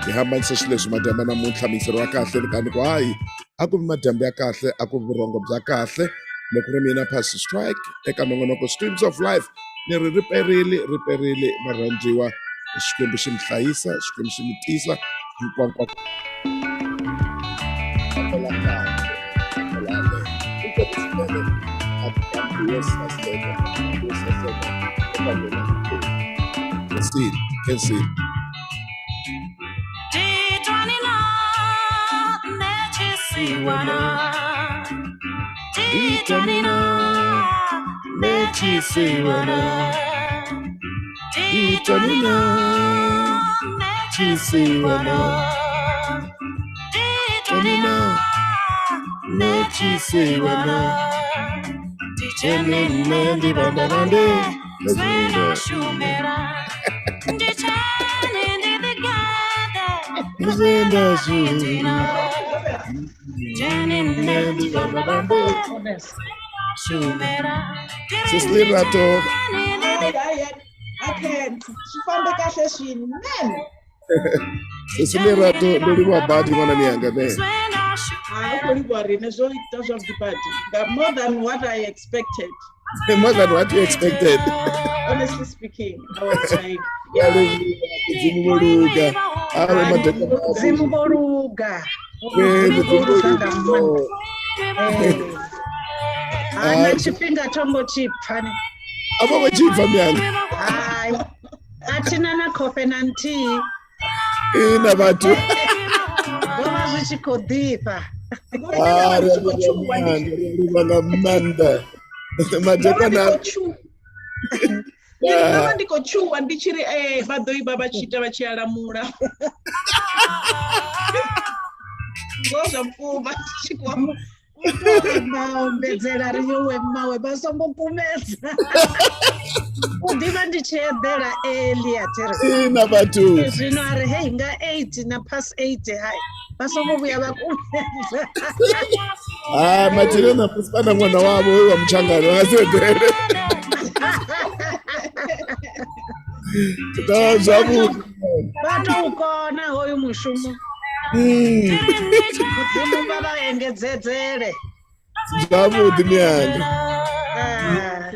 S1: Ihamba ngiseshileswi madyambu namuntlha mixero wa kahle nikani ku hayi a ku vi madyambu ya kahle, a ku vi vurhongo bya kahle. Loko ri mina Pastor Strike eka nongonoko streams of life ni ri riperile varhandziwa, Xikwembu xi mi hlayisa, Xikwembu xi mi tisa hinkwako. Can see.
S2: More than what I expected.
S1: More than what you expected.
S2: Honestly speaking, I was like, chipinga chombo chipfani.
S1: Abo chipfa mianga.
S2: Hayi. Atina na coffee and tea.
S1: Ina bathu.
S2: Ngoma zvichikodhipa.
S1: Manda. Madekwana.
S2: Ndinova ndikochuwa ndichiri vadoi baba chita vachialamula. Ngoza mfuva chikwamo. Maombedzera riyowe mawe basombopumedza. Udiva ndichiedhera earlier tiri.
S1: Ina bathu.
S2: Zvino ari hey nga 8 na past 8 hai. Basombobuya vakumedza.
S1: Matirena kusipana mwana wavo wewe wa mchangano akasedhere. Zvabu.
S2: Batokona hoyu mushumo. Mudzimu baba engedzedzere.
S1: Zvabu dimianga.